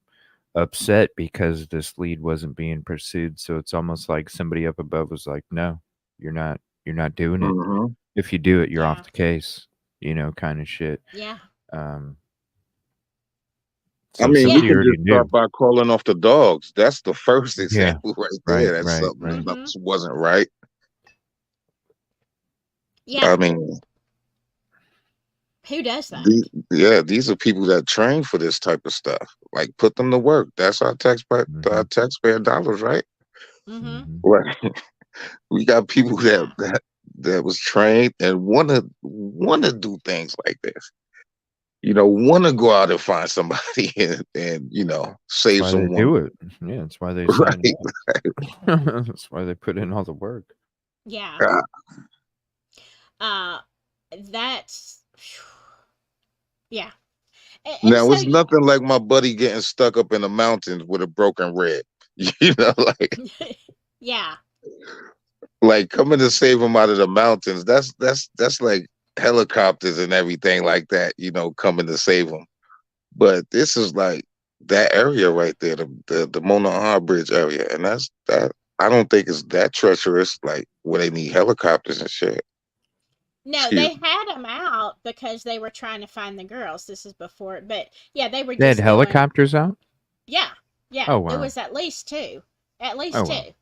upset because this lead wasn't being pursued. So it's almost like somebody up above was like, "No, you're not doing it. Hmm. If you do it, you're off yeah, the case." You know, kind of shit. yeah, Um, I so mean, yeah, we somebody can already just start knew. by calling off the dogs. That's the first Yeah. example right Right. there. That's Right. something Right. that mm-hmm, wasn't right. yeah. I mean, Who does that? yeah, these are people that train for this type of stuff. like put them to work. That's our Mm-hmm. taxpayer dollars, right? Mm-hmm. Mm-hmm. Right. We got people that Yeah. that was trained and wanna do things like this. Want to go out and find somebody and That's save why they someone. do it. Yeah, that's why they sign Right. up. That's why they put in all the work. Yeah. God. Uh, that's yeah. And Now so it's nothing like my buddy getting stuck up in the mountains with a broken rib. Like yeah. coming to save him out of the mountains. That's like helicopters and everything like that. Coming to save him. But this is like that area right there, the Mona Bridge area, and that's that. I don't think it's that treacherous, like where they need helicopters and shit. No, Excuse they me. had them out because they were trying to find the girls. This is before, but yeah, they were They had just going. helicopters out. Yeah, yeah. Oh There wow. was at Oh least wow. two.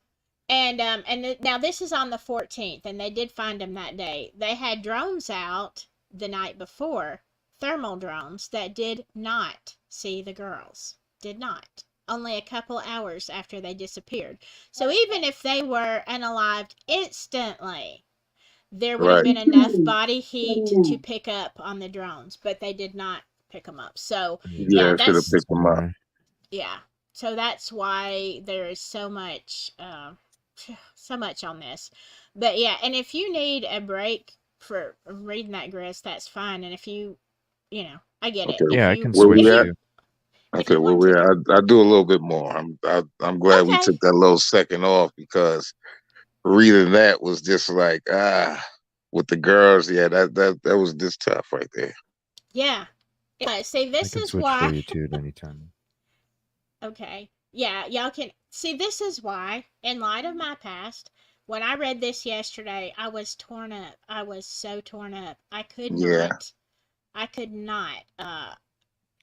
Now this is on the 14th, and they did find them that day. They had drones out the night before, thermal drones that did not see the girls. Did not. Only a couple hours after they disappeared. So even if they were unalived instantly, there would have Right. been enough body heat to pick up on the drones, but they did not pick them up. So, yeah, Yeah, I should have that's picked them up. Right. yeah. So that's why there is so much on this. But yeah, and if you need a break for reading that, Grizz, that's fine. And if I get it. Okay. Yeah, I can Where switch we If at? you you. if Okay, you where want we to, at? I do a little bit more. I'm glad we okay, took that little second off because reading that was just like with the girls. Yeah, that was just tough right there. yeah. See, I this can is switch for why. you too at any time. Okay. Yeah, y'all can see this is why, in light of my past, when I read this yesterday, I was torn up. I was so torn up. Yeah. I could not.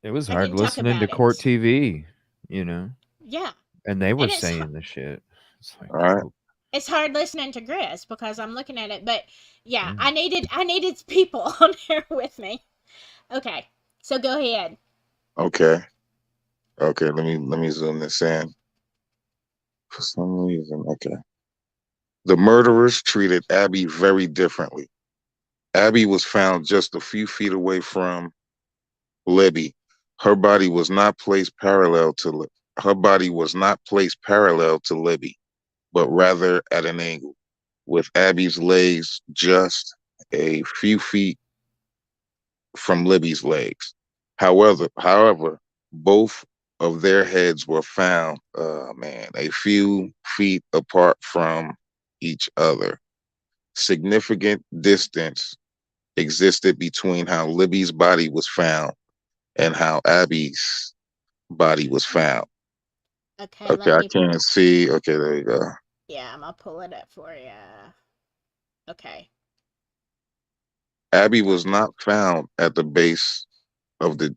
It was I hard didn't talk listening to about court it. TV, you know, Yeah. and they were And saying the shit. It's like, All right. oh, it's hard listening to Grizz because I'm looking at it, but yeah, yeah. I needed people on there with me. Okay. So go ahead. Okay. Okay. Let me zoom this in. For some reason, okay. The murderers treated Abby very differently. Abby was found just a few feet away from Libby. Her body was not placed parallel to her body was not placed parallel to Libby, but rather at an angle, with Abby's legs just a few feet from Libby's legs. However, both of their heads were found, a few feet apart from each other. Significant distance existed between how Libby's body was found and how Abby's body was found. Okay, Okay, let I me. can't see. Okay, there you go. Yeah, I'm gonna pull it up for you. Okay, Abby got was it. not found at the base of the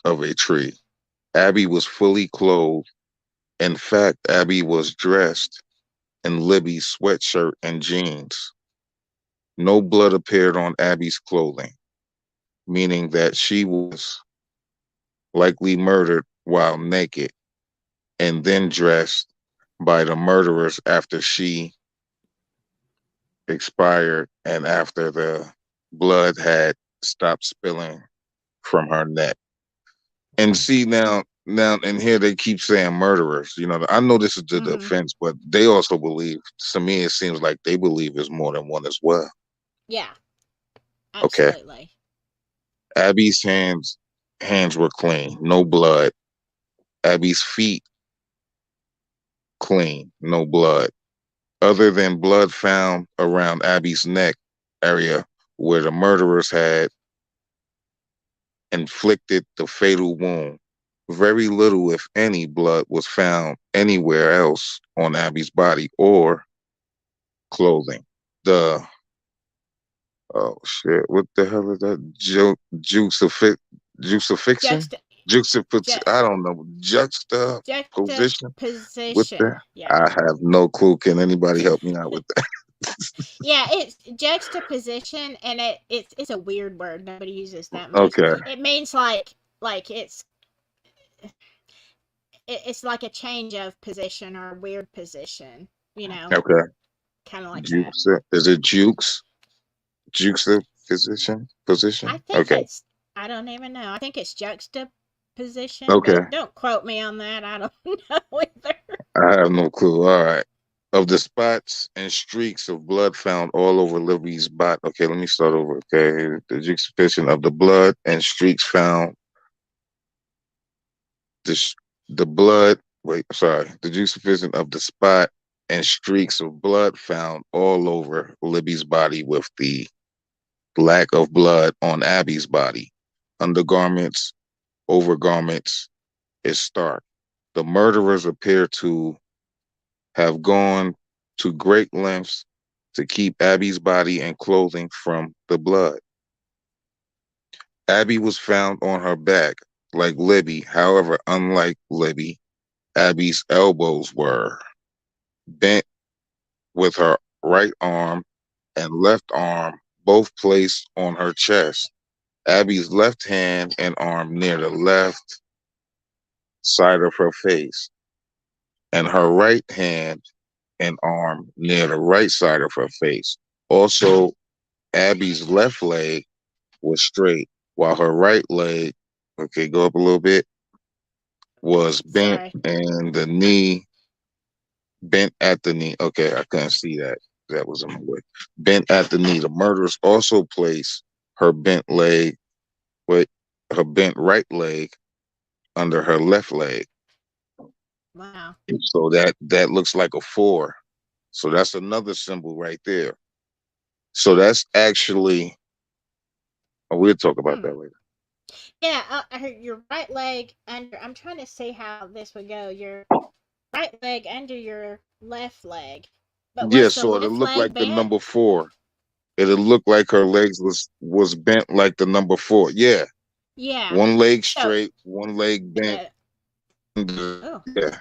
of a tree. Abby was fully clothed. In fact, Abby was dressed in Libby's sweatshirt and jeans. No blood appeared on Abby's clothing, meaning that she was likely murdered while naked and then dressed by the murderers after she expired and after the blood had stopped spilling from her neck. And Okay. see now, and here they keep saying murderers. I know this is the Mm-hmm. defense, but they also believe. To me, it seems like they believe there's more than one as well. Yeah, Okay, absolutely. Abby's hands were clean, no blood. Abby's feet clean, no blood. Other than blood found around Abby's neck area where the murderers had inflicted the fatal wound. Very little, if any, blood was found anywhere else on Abby's body or clothing. The oh shit, what the hell is that? Juxtafixion? Juxta, Juxtaposition? ju- I don't know. Juxtaposition? What juxtaposition. the? Yeah. I have no clue. Can anybody help me out with that? Yeah, it's juxtaposition, and it's a weird word. Nobody uses that much. Okay. It means like it's it's like a change of position or a weird position, Okay. kind of like that. Jukes. Is it Jukes? Jukes the position? I Position? think Okay. I don't even know. I think it's juxtaposition, Okay. but don't quote me on that. I don't know either. I have no clue. All right. Of the spots and streaks of blood found all over Libby's body. Okay, let me start over. Okay. The juxtaposition of the blood and streaks found the the blood. Wait, sorry. The juxtaposition of the spot and streaks of blood found all over Libby's body with the lack of blood on Abby's body. Undergarments, overgarments is stark. The murderers appear to have gone to great lengths to keep Abby's body and clothing from the blood. Abby was found on her back, like Libby. However, unlike Libby, Abby's elbows were bent with her right arm and left arm both placed on her chest. Abby's left hand and arm near the left side of her face, and her right hand and arm near the right side of her face. Also, Abby's left leg was straight, while her right leg, okay, go up a little bit, was bent Sorry. and the knee bent at the knee. Okay, I couldn't see that. That was in my way. Bent at the knee. The murderers also placed her bent leg, wait, her bent right leg under her left leg. Wow. So that looks like a 4. So that's another symbol right there. So that's actually, oh, we'll talk about Hmm. that later. Yeah, I heard your right leg under. I'm trying to see how this would go. Your right leg under your left leg. But Yeah, was the so it'll left look leg like the bent? number 4. It'll look like her legs was bent like the number 4. Yeah, Yeah. one leg So, straight, one leg bent. uh, oh, Yeah,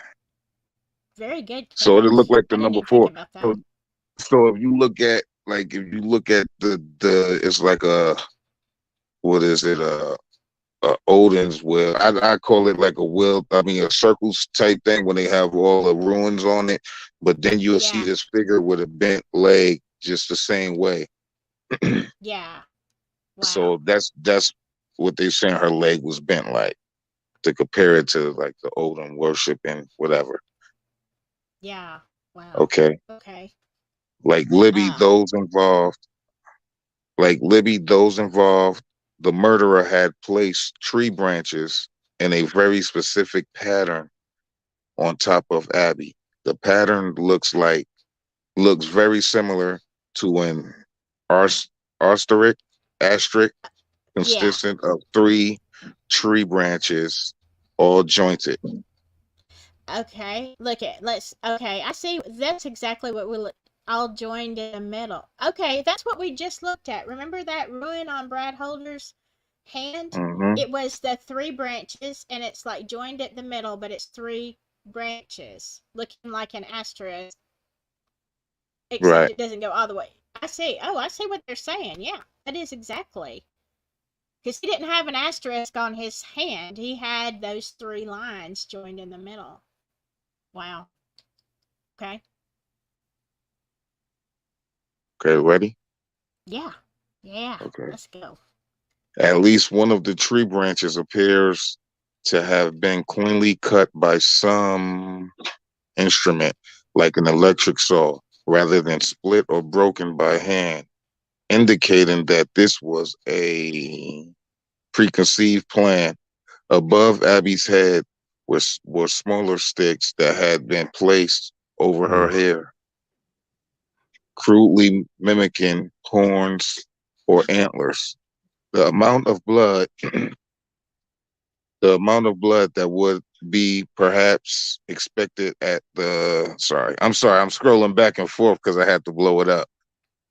very good so it'll look catch. like I the didn't number even think 4. about So that. so if you look at the it's like a, what is it, Odin's will. I call it like a will. I mean, a circles type thing when they have all the ruins on it. But then you'll see Yeah. this figure with a bent leg, just the same way. Yeah. Wow. So that's what they're saying. Her leg was bent, like, to compare it to like the Odin worship and whatever. Yeah. Wow. Okay, Okay. like Libby, Uh, those involved, the murderer had placed tree branches in a very specific pattern on top of Abby. The pattern looks very similar to an ars- asterisk yeah. consistent of 3 tree branches all jointed. Okay. Okay. I see. That's exactly what we look. All joined in the middle. Okay. That's what we just looked at. Remember that ruin on Brad Holder's hand? Hmm. It was the 3 branches and it's like joined at the middle, but it's 3 branches looking like an asterisk, except Right. it doesn't go all the way. I see. Oh, I see what they're saying. Yeah. That is exactly. Because he didn't have an asterisk on his hand. He had those 3 lines joined in the middle. Wow. Okay. Okay, ready? Yeah. Yeah. Okay. Let's go. At least one of the tree branches appears to have been cleanly cut by some instrument, like an electric saw, rather than split or broken by hand, indicating that this was a preconceived plan. Above Abby's head were smaller sticks that had been placed over her hair, crudely mimicking horns or antlers. The amount of blood, the amount of blood that would be perhaps expected at the, sorry, I'm scrolling back and forth because I had to blow it up.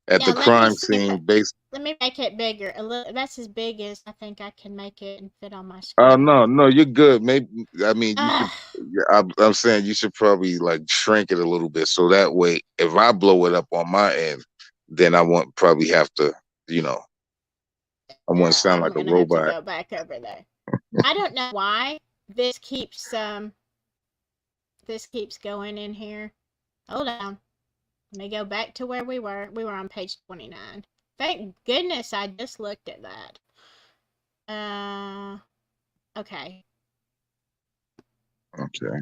At Now the let me crime see if scene, based. let me make it bigger. That's as big as I think I can make it and fit on my screen. No, no, you're good. Maybe, I mean, you should. Ah, Yeah, I'm saying you should probably like shrink it a little bit so that way, if I blow it up on my end, then I won't probably have to, you know, I won't sound I'm like a gonna have to robot. go back over there. I don't know why this keeps this keeps going in here. Hold on. Let me go back to where we were. We were on page 29. Thank goodness I just looked at that. Okay. Okay.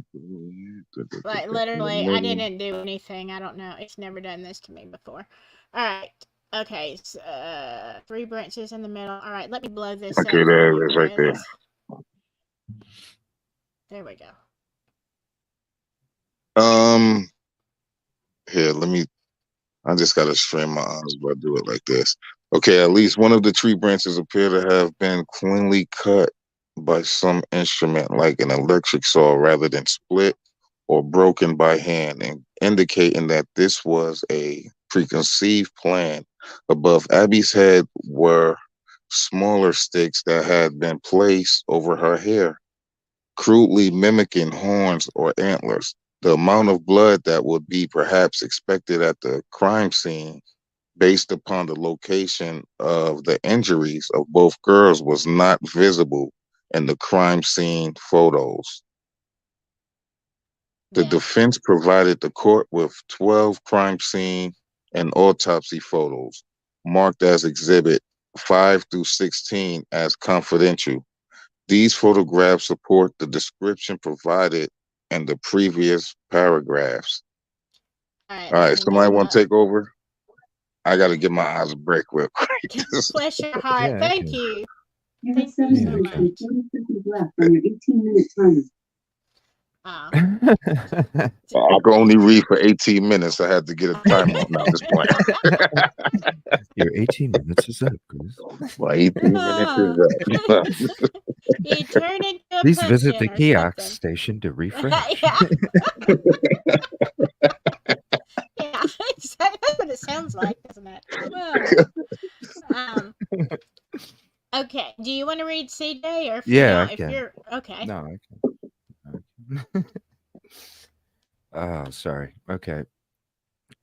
Like, literally, I didn't do anything. I don't know. It's never done this to me before. Alright. Okay. So, 3 branches in the middle. Alright, let me blow this up. Okay, there it is right there. There we go. Here, I just gotta strain my eyes, but I do it like this. Okay, at least one of the tree branches appear to have been cleanly cut by some instrument like an electric saw rather than split or broken by hand, and indicating that this was a preconceived plan. Above Abby's head were smaller sticks that had been placed over her hair, crudely mimicking horns or antlers. The amount of blood that would be perhaps expected at the crime scene, based upon the location of the injuries of both girls, was not visible in the crime scene photos. The defense provided the court with 12 crime scene and autopsy photos, marked as Exhibit 5 through 16 as confidential. These photographs support the description provided in the previous paragraphs. All right, somebody want to take over? I got to get my eyes a break real quick. Bless your heart. Thank you. You have 7 minutes and 40 seconds left on your 18-minute timer. I can only read for 18 minutes. I had to get a time on now this point. Your 18 minutes is up, Grizz. My 18 minutes is up. You turn into a Please visit the pumpkin or kiosk something. station to refresh. Yeah. Yeah, that's what it sounds like, doesn't it? Okay. Do you want to read CJ or if Yeah, not, I can. if you're okay? No, I can. Oh, sorry. Okay.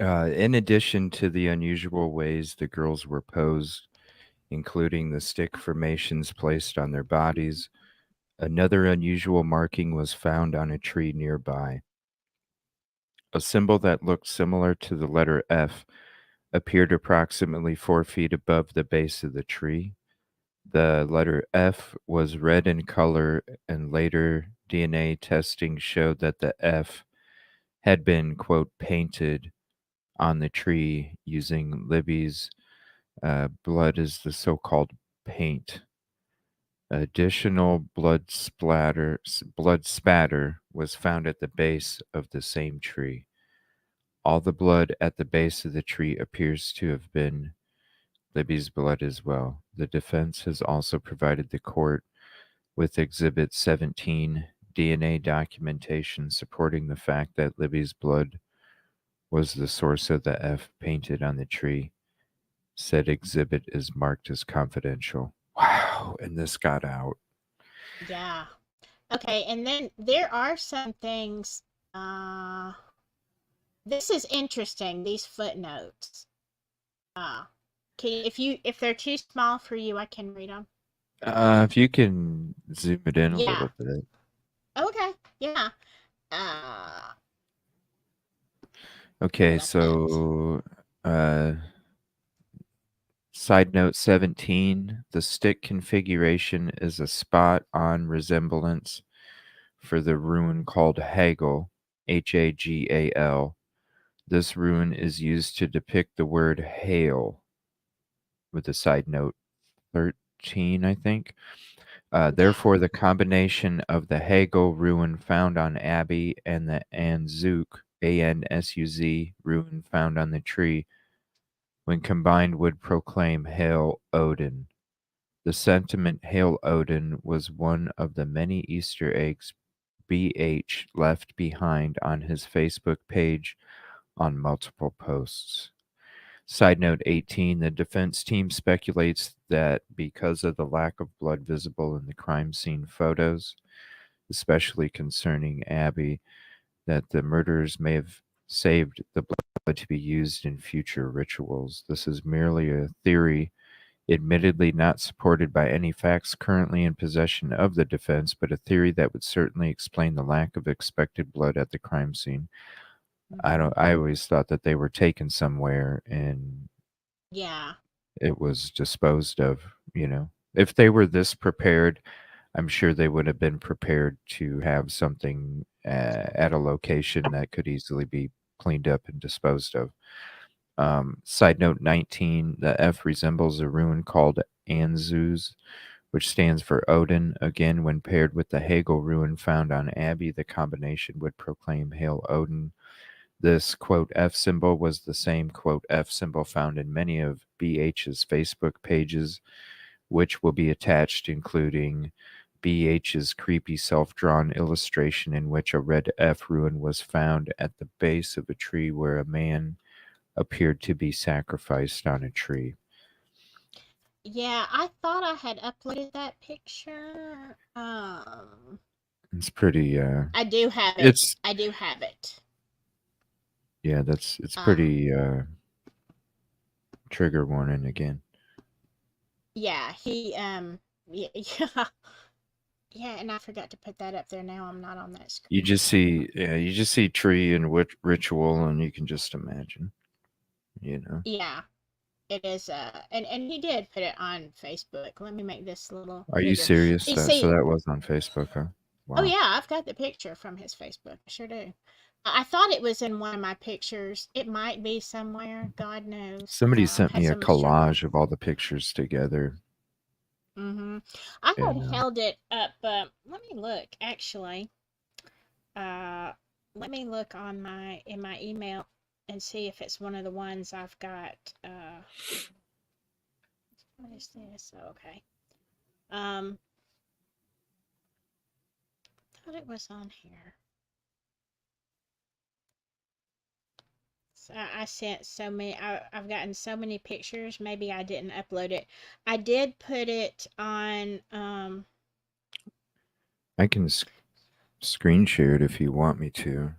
In addition to the unusual ways the girls were posed, including the stick formations placed on their bodies, another unusual marking was found on a tree nearby. A symbol that looked similar to the letter F appeared approximately 4 feet above the base of the tree. The letter F was red in color, and later DNA testing showed that the F had been, quote, painted on the tree using Libby's blood as the so-called paint. Additional blood spatter was found at the base of the same tree. All the blood at the base of the tree appears to have been Libby's blood as well. The defense has also provided the court with Exhibit 17 DNA documentation supporting the fact that Libby's blood was the source of the F painted on the tree. Said exhibit is marked as confidential. Wow, and this got out. Yeah. Okay, and then there are some things. This is interesting. These footnotes. If they're too small for you, I can read them. If you can zoom it in a little bit. Okay. Yeah. Okay, so side note 17, the stick configuration is a spot-on resemblance for the rune called Hagel, Hagal. This rune is used to depict the word hail, with a side note 13, I think. Therefore, the combination of the Hagel rune found on Abby and the Anzuk, Ansuz rune found on the tree, when combined, would proclaim Hail Odin. The sentiment Hail Odin was one of the many Easter eggs BH left behind on his Facebook page on multiple posts. Side note 18, the defense team speculates that because of the lack of blood visible in the crime scene photos, especially concerning Abby, that the murderers may have saved the blood to be used in future rituals. This is merely a theory admittedly not supported by any facts currently in possession of the defense, but a theory that would certainly explain the lack of expected blood at the crime scene. I always thought that they were taken somewhere and Yeah. it was disposed of, you know. If they were this prepared, I'm sure they would have been prepared to have something at a location that could easily be cleaned up and disposed of. Side note 19, the F resembles a rune called Anzuz, which stands for Odin. Again, when paired with the Hegel rune found on Abbey, the combination would proclaim Hail Odin. This, quote, F symbol was the same, quote, F symbol found in many of BH's Facebook pages, which will be attached, including BH's creepy self-drawn illustration in which a red F rune was found at the base of a tree where a man appeared to be sacrificed on a tree. Yeah, I thought I had uploaded that picture. It's pretty I do have it. it's I do have it. yeah, it's pretty trigger warning again. Yeah, he yeah, yeah, and I forgot to put that up there. Now I'm not on that screen. You just see tree and ritual, and you can just imagine, you know. Yeah, it is. And he did put it on Facebook. Let me make this a little. Are you bigger. serious? You So see, that was on Facebook, huh? Wow. oh yeah, I've got the picture from his Facebook. I sure do. I thought it was in one of my pictures. It might be somewhere. God knows. Somebody I've sent had me so a much trouble. collage of all the pictures together. I had held it up. Let me look. Actually, let me look on in my email and see if it's one of the ones I've got. What is this? Oh, okay. Thought it was on here. So I sent so many. I've gotten so many pictures. Maybe I didn't upload it. I did put it on. I can screen share it if you want me to.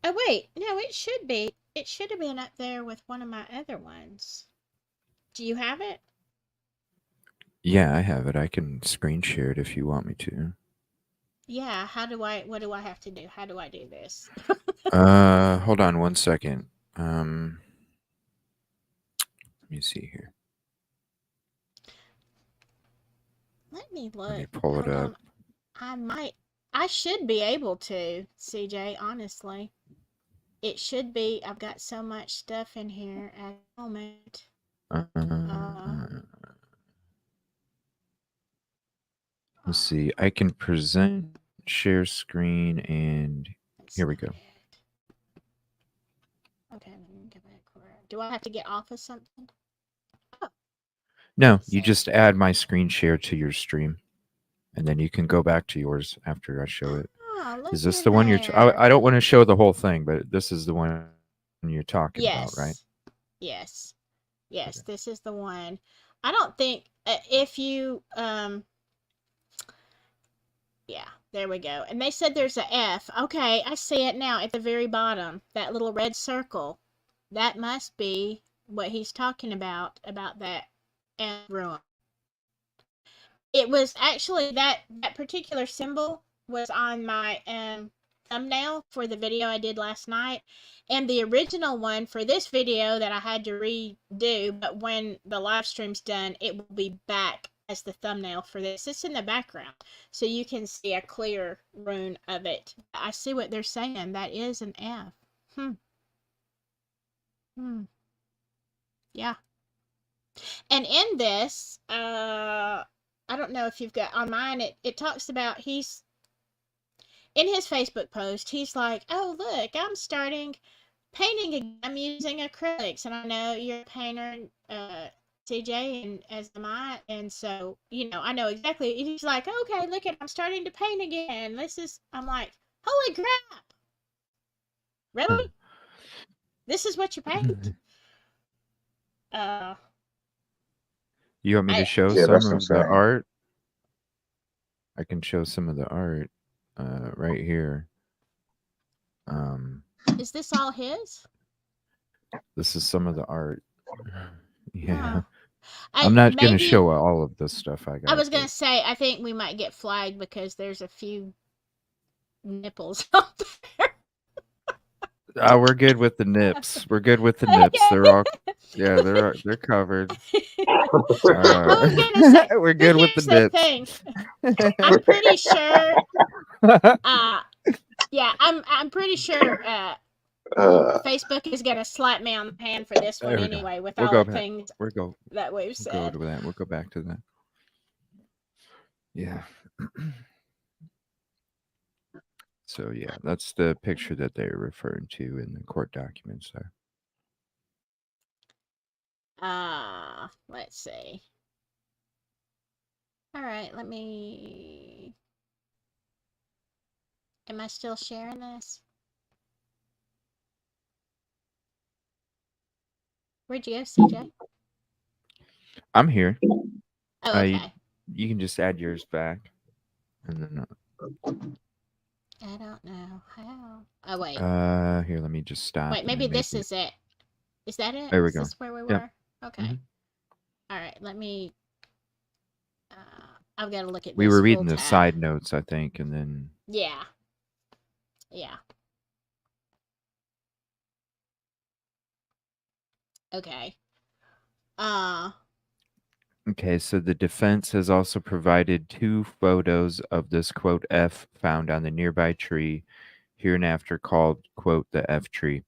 Oh wait, no, it should be. It should have been up there with one of my other ones. Do you have it? Yeah, I have it. I can screen share it if you want me to. Yeah, what do I have to do? How do I do this? Hold on one second. Let me see here. Let me look. Let me pull it up. I should be able to, CJ, honestly. It should be. I've got so much stuff in here at the moment. Let's see. I can present, share screen, and here we go. Okay, let me get back. Do I have to get off of something? Oh. No, you just add my screen share to your stream, and then you can go back to yours after I show it. Oh, is this the one you're? I don't want to show the whole thing, but this is the one you're talking about, right? Yes. Yes, okay. This is the one. I don't think if you yeah, there we go. And they said there's a F. Okay, I see it now at the very bottom. That little red circle. That must be what he's talking about that F ruin. It was actually that particular symbol was on my thumbnail for the video I did last night, and the original one for this video that I had to redo, but when the live stream's done, it will be back as the thumbnail for this. It's in the background, so you can see a clear rune of it. I see what they're saying. That is an F. Yeah. And in this, I don't know if you've got on mine, it talks about he's in his Facebook post, he's like, oh, look, I'm starting painting again. I'm using acrylics, and I know you're a painter, CJ, and as am I, and so, you know, I know exactly. He's like, okay, look at, I'm starting to paint again. I'm like, holy crap. Really? This is what you paint? You want me to show some of the art? I can show some of the art right here. Is this all his? This is some of the art. Yeah. I'm not going to maybe show all of the stuff I I got. was gonna say I think we might get flagged because there's a few nipples out We're good with the nips. We're good with the there. nips. They're all, yeah, they're covered. I was gonna say, We're but good with the here's the nips. thing. I'm pretty sure. Yeah, I'm pretty sure. Facebook is gonna slap me on the hand for this one There we go. anyway, with We'll all go the back. things We'll go. that we've We'll go said. to that. We'll go back to that. Yeah. So yeah, that's the picture that they're referring to in the court documents there. Let's see. All right, let me. Am I still sharing this? Where'd you go, CJ? I'm here. Oh, okay. You can just add yours back, and then. I don't know how. Oh wait. Here, let me just stop. Wait, maybe this is it. Is that it? There we Is go. this where we were? Yep. Okay. All right. Let me. I've got to look at. We this were reading full the tab. side notes, I think, and then. Yeah. Yeah. Okay. Okay, so the defense has also provided 2 photos of this quote F found on the nearby tree, hereinafter called quote the F tree.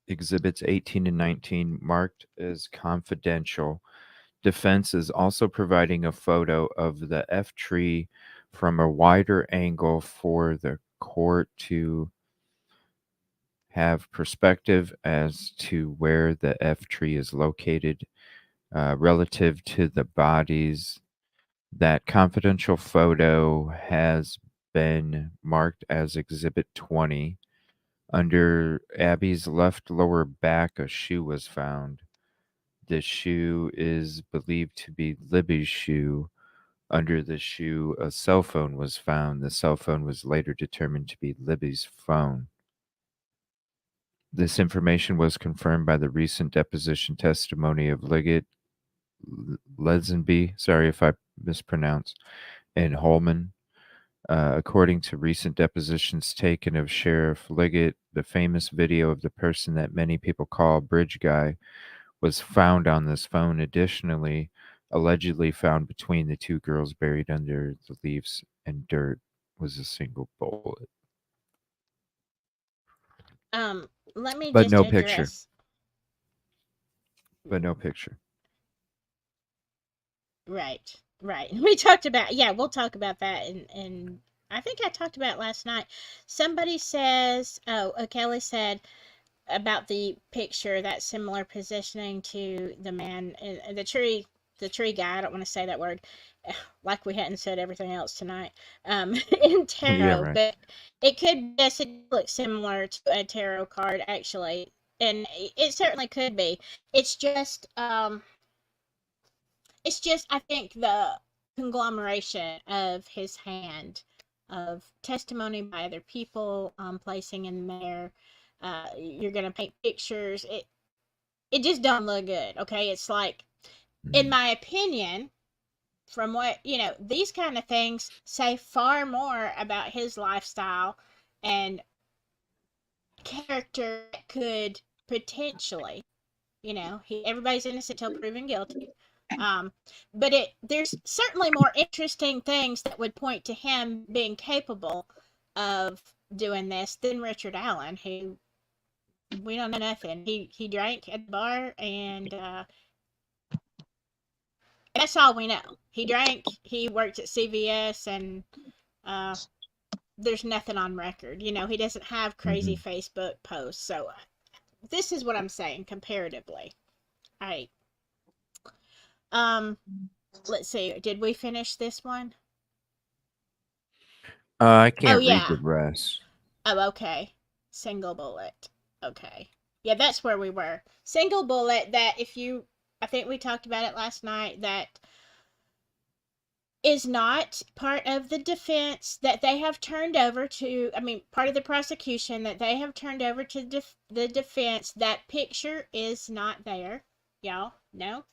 Exhibits 18 and 19 marked as confidential. Defense is also providing a photo of the F tree from a wider angle for the court to have perspective as to where the F tree is located relative to the bodies. That confidential photo has been marked as Exhibit 20. Under Abby's left lower back, a shoe was found. The shoe is believed to be Libby's shoe. Under the shoe, a cell phone was found. The cell phone was later determined to be Libby's phone. This information was confirmed by the recent deposition testimony of Liggett, Lesenby, sorry if I mispronounce, and Holman. According to recent depositions taken of Sheriff Liggett, the famous video of the person that many people call Bridge Guy was found on this phone. Additionally, allegedly found between the 2 girls buried under the leaves and dirt was a single bullet. Let me But just no address. picture. But no picture. Right. We talked about, yeah, we'll talk about that, and I think I talked about it last night. Somebody says, Kelly said about the picture, that similar positioning to the man, the tree guy, I don't want to say that word, like we hadn't said everything else tonight, in tarot, Yeah, right. but it could, yes, it looks similar to a tarot card, actually, and it certainly could be. It's just, I think, the conglomeration of his hand, of testimony by other people, placing in there. You're gonna paint pictures. It just don't look good. Okay, it's like, in my opinion, from what these kind of things say far more about his lifestyle and character that could potentially, everybody's innocent till proven guilty. But there's certainly more interesting things that would point to him being capable of doing this than Richard Allen, who we don't know nothing. He drank at the bar, and that's all we know. He drank. He worked at CVS, and there's nothing on record. He doesn't have crazy Facebook posts. So this is what I'm saying comparatively. All right. Let's see. Did we finish this one? I can't read yeah. the rest. Oh, okay. Single bullet. Okay. Yeah, that's where we were. Single bullet, that I think we talked about it last night, that is not part of the defense that they have turned over to, part of the prosecution that they have turned over to the defense. That picture is not there. Y'all know?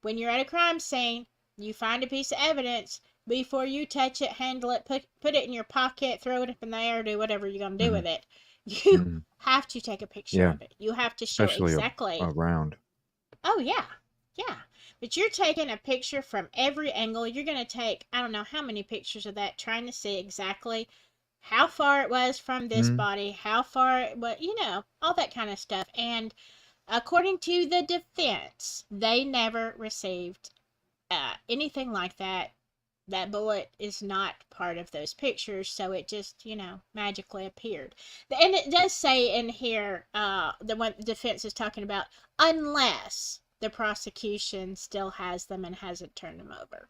when you're at a crime scene, you find a piece of evidence, before you touch it, handle it, put it in your pocket, throw it up in the air, do whatever you're going to do with it, you have to take a picture Yeah, of it. You have to show especially exactly. around. Oh, yeah. Yeah. But you're taking a picture from every angle. You're going to take, I don't know how many pictures of that, trying to see exactly how far it was from this body, how far it was, all that kind of stuff. And according to the defense, they never received anything like that. That bullet is not part of those pictures, so it just, magically appeared. And it does say in here, the one the defense is talking about, unless the prosecution still has them and hasn't turned them over.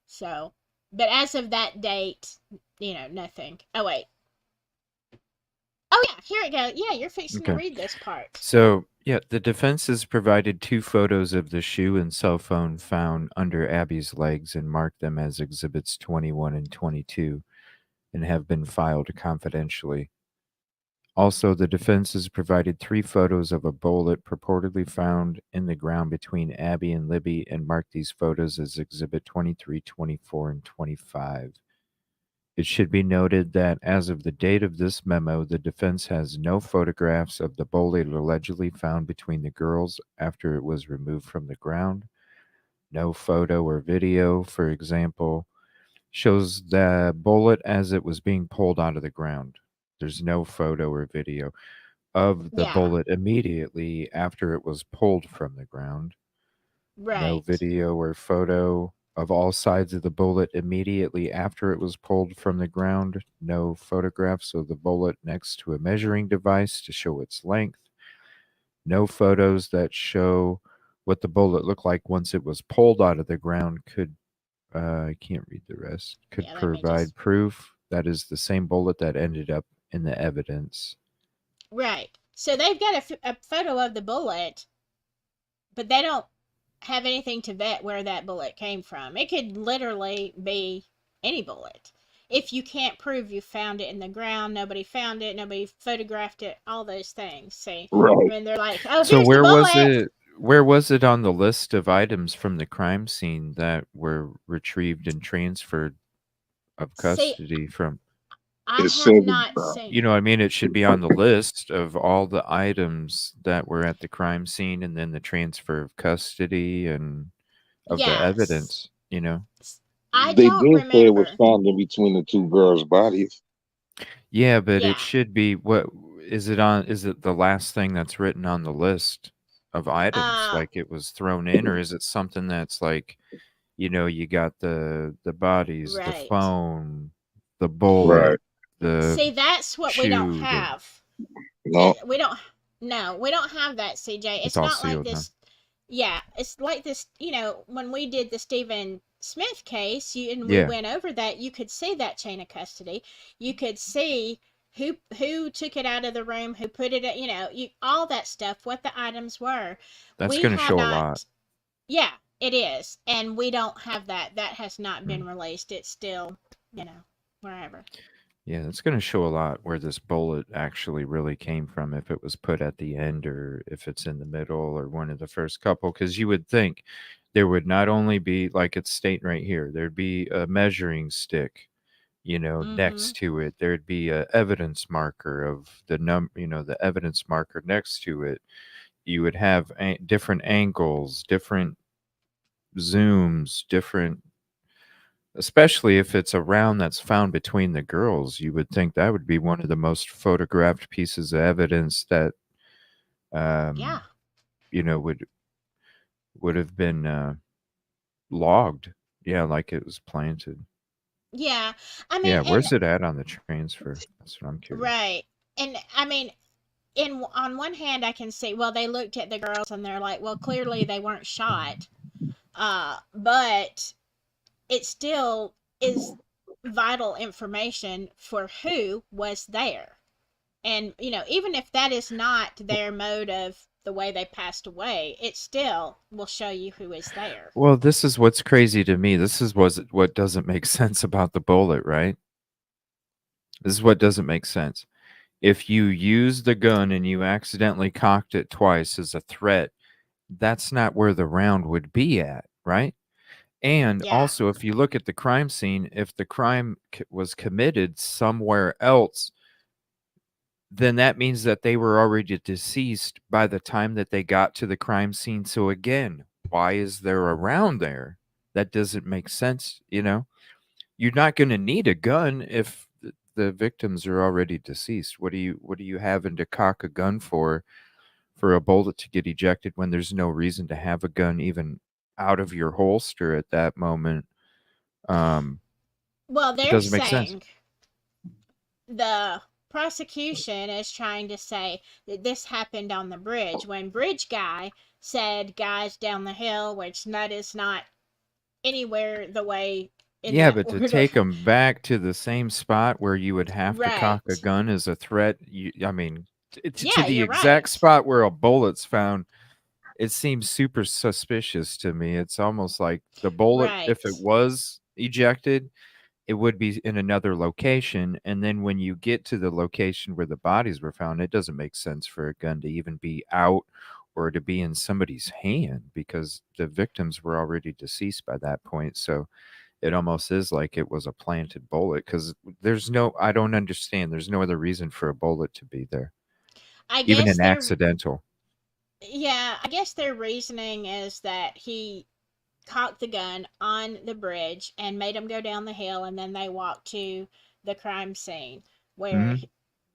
So, but as of that date, nothing. Oh, wait. Oh, yeah, here it goes. Yeah, you're fixing to read this part. So, yeah, the defense has provided 2 photos of the shoe and cell phone found under Abby's legs and marked them as Exhibits 21 and 22 and have been filed confidentially. Also, the defense has provided 3 photos of a bullet purportedly found in the ground between Abby and Libby and marked these photos as Exhibit 23, 24, and 25. It should be noted that as of the date of this memo, the defense has no photographs of the bullet allegedly found between the girls after it was removed from the ground. No photo or video, for example, shows the bullet as it was being pulled out of the ground. There's no photo or video of the bullet immediately after it was pulled from the ground. Right. No video or photo of all sides of the bullet immediately after it was pulled from the ground. No photographs of the bullet next to a measuring device to show its length. No photos that show what the bullet looked like once it was pulled out of the ground could, I can't read the rest, could provide proof that is the same bullet that ended up in the evidence. Right. So they've got a photo of the bullet, but they don't have anything to vet where that bullet came from. It could literally be any bullet. If you can't prove you found it in the ground, nobody found it, nobody photographed it, all those things. See, right. When they're like, "Oh, so here's where the bullet." was it? Where was it on the list of items from the crime scene that were retrieved and transferred of custody from? I have not seen. You know what I mean? It should be on the list of all the items that were at the crime scene and then the transfer of custody and of the evidence, I they don't did remember. say it was found in between the 2 girls' bodies. Yeah, but it should be, what is it on? Is it the last thing that's written on the list of items? Like it was thrown in, or is it something that's like, you got the bodies, the phone, the bullet, the See, that's what we don't have. No. We don't. No, we don't have that, CJ. It's not like this. Yeah, it's like this. When we did the Stephen Smith case, we went over that. You could see that chain of custody. You could see who took it out of the room, who put it. All that stuff. What the items were. That's going to show a lot. Yeah, it is, and we don't have that. That has not been released. It's still, wherever. Yeah, that's going to show a lot where this bullet actually really came from, if it was put at the end or if it's in the middle or one of the first couple, because you would think there would not only be, like it's stating right here, there'd be a measuring stick, next to it. There'd be a evidence marker of the the evidence marker next to it. You would have different angles, different zooms, different. Especially if it's a round that's found between the girls, you would think that would be one of the most photographed pieces of evidence that, would have been logged. Yeah, like it was planted. Yeah, I mean, where's it at on the transfer? That's what I'm curious. Right, and I mean, on one hand, I can see, well, they looked at the girls and they're like, well, clearly they weren't shot, but it still is vital information for who was there. And, even if that is not their mode of the way they passed away, it still will show you who is there. Well, this is what's crazy to me. This is what doesn't make sense about the bullet, right? This is what doesn't make sense. If you use the gun and you accidentally cocked it twice as a threat, that's not where the round would be at, right? And Yeah. also, if you look at the crime scene, if the crime was committed somewhere else, then that means that they were already deceased by the time that they got to the crime scene. So again, why is there around there? That doesn't make sense, you know? You're not going to need a gun if the victims are already deceased. What are you having to cock a gun for a bullet to get ejected when there's no reason to have a gun even out of your holster at that moment? Well, It they're doesn't make sense. saying the prosecution is trying to say that this happened on the bridge when bridge guy said guys down the hill, which that is not anywhere the way in Yeah, that but to order. take them back to the same spot where you would have to cock a Right. gun as a threat, I mean, to Yeah, the you're exact right. spot where a bullet's found, it seems super suspicious to me. It's almost like the bullet, if it Right. was ejected, it would be in another location. And then when you get to the location where the bodies were found, it doesn't make sense for a gun to even be out or to be in somebody's hand because the victims were already deceased by that point. So it almost is like it was a planted bullet because I don't understand. There's no other reason for a bullet to be there, I even guess an their accidental. yeah, I guess their reasoning is that he cocked the gun on the bridge and made them go down the hill, and then they walked to the crime scene where Hmm.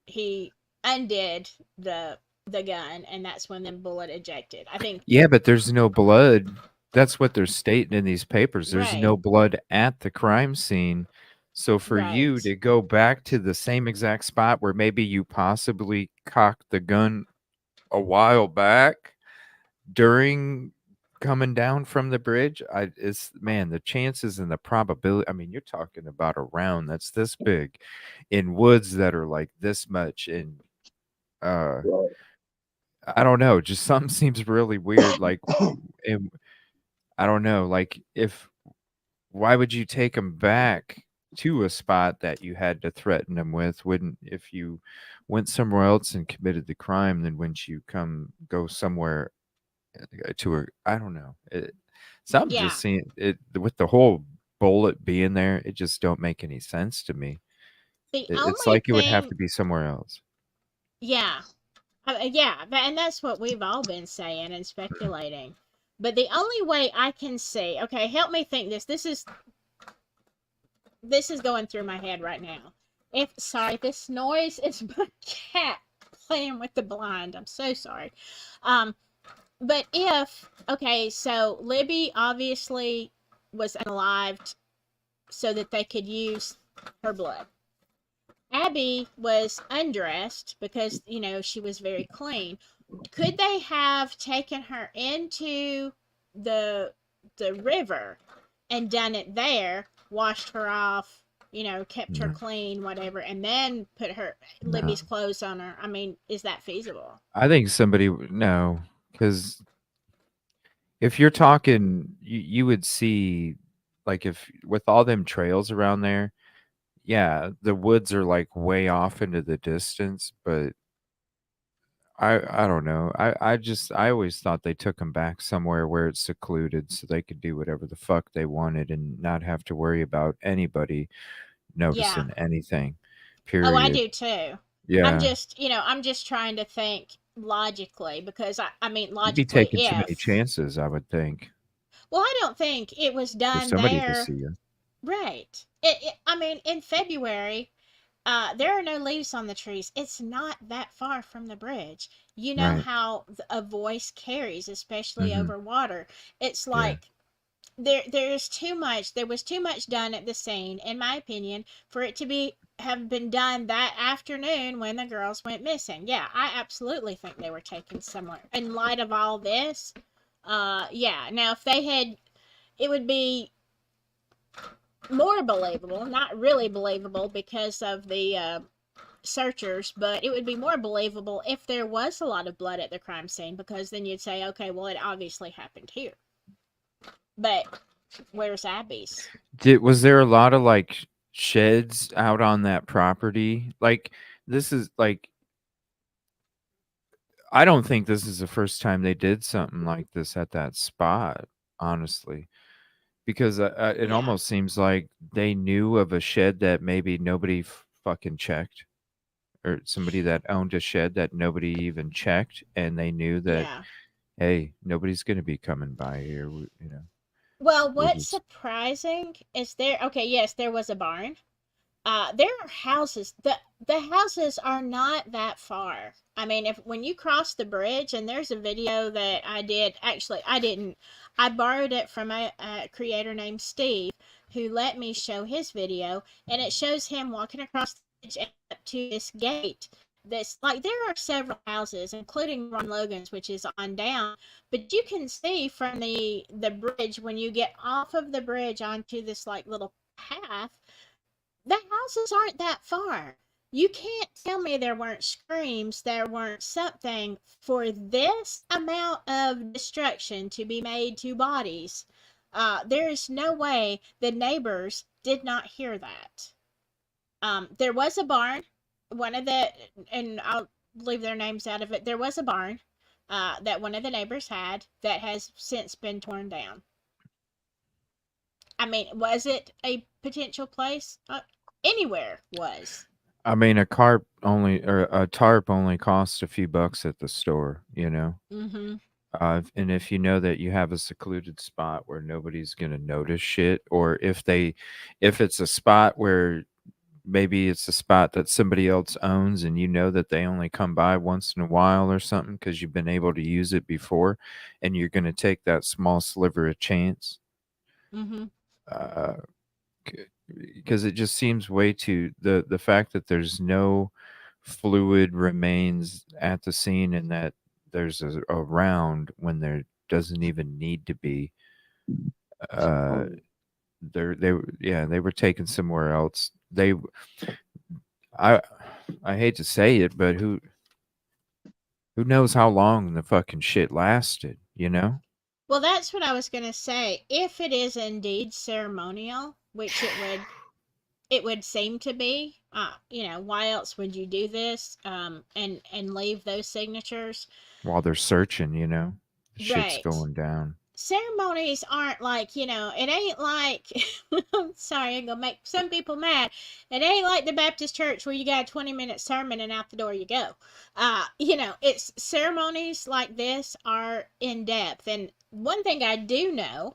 he undid the gun, and that's when the bullet ejected. I think. Yeah, but there's no blood. That's what they're stating in these papers. There's Right. no blood at the crime scene. So for you Right. to go back to the same exact spot where maybe you possibly cocked the gun a while back during coming down from the bridge, it's man, the chances and the probability. I mean, you're talking about a round that's this big in woods that are like this much, and uh, I don't know, just something seems really weird. Like, and I don't know, like if why would you take them back to a spot that you had to threaten them with? Wouldn't if you went somewhere else and committed the crime, then wouldn't you go somewhere to a I don't know. Some Yeah. just seem it with the whole bullet being there, it just don't make any sense to me. The It's only like it would have thing, to be somewhere else. yeah, yeah, and that's what we've all been saying and speculating. But the only way I can see, okay, help me think this. This is going through my head right now. If sorry, this noise is my cat playing with the blind. I'm so sorry. Um, but if okay, so Libby obviously was unalived so that they could use her blood. Abby was undressed because she was very clean. Could they have taken her into the river and done it there, washed her off, kept her No, clean, whatever, and then put her no. Libby's clothes on her? I mean, is that feasible? I think no, because if you're talking, you would see, like if with all them trails around there, yeah, the woods are like way off into the distance, but I don't know. I always thought they took them back somewhere where it's secluded so they could do whatever the fuck they wanted and not have to worry about anybody Yeah. noticing anything. Oh, I Period. do too. Yeah. I'm just trying to think logically because I mean You'd be logically taking too many if chances, I would think, well, I don't think it was for done somebody to there. see you. Right. I mean, in February, there are no leaves on the trees. It's not that far from the bridge. You know Right. how a voice carries, especially Hmm. over water. It's Yeah. like there was too much done at the scene, in my opinion, for it to be have been done that afternoon when the girls went missing. Yeah, I absolutely think they were taken somewhere. In light of all this, yeah. Now if they had, it would be more believable, not really believable because of the searchers, but it would be more believable if there was a lot of blood at the crime scene because then you'd say, okay, well, it obviously happened here. But where's Abby's? Was there a lot of like sheds out on that property? Like this is like I don't think this is the first time they did something like this at that spot, honestly. Because it Yeah. almost seems like they knew of a shed that maybe nobody fucking checked, or somebody that owned a shed that nobody even checked, and they knew that, Yeah. hey, nobody's going to be coming by here. Well, We'll what's just. surprising is okay, yes, there was a barn. There are houses. The houses are not that far. I mean, if when you cross the bridge, and there's a video that I did. Actually, I didn't. I borrowed it from a creator named Steve, who let me show his video, and it shows him walking across the bridge and up to this gate. This like there are several houses, including Ron Logan's, which is on down. But you can see from the bridge when you get off of the bridge onto this like little path, the houses aren't that far. You can't tell me there weren't screams, there weren't something for this amount of destruction to be made to bodies. There is no way the neighbors did not hear that. There was a barn, one of the, and I'll leave their names out of it. There was a barn that one of the neighbors had that has since been torn down. I mean, was it a potential place? Anywhere was. I mean, a tarp only costs a few bucks at the store, you know. Mm-hmm. And if you know that you have a secluded spot where nobody's gonna notice shit, or if it's a spot where maybe it's a spot that somebody else owns, and you know that they only come by once in a while or something because you've been able to use it before, and you're gonna take that small sliver of chance. Mm-hmm. Uh, because it just seems way too the fact that there's no fluid remains at the scene, and that there's a round when there doesn't even need to be. uh they were taken somewhere else. I I hate to say it, but who knows how long the fucking shit lasted, you know? Well, that's what I was gonna say. If it is indeed ceremonial, which it would seem to be, why else would you do this? And leave those signatures, While they're searching, you know, shit's right? going down. Ceremonies aren't like, it ain't like, I'm sorry, I'm gonna make some people mad. It ain't like the Baptist church where you got a 20-minute sermon and out the door you go. It's ceremonies like this are in depth. And one thing I do know,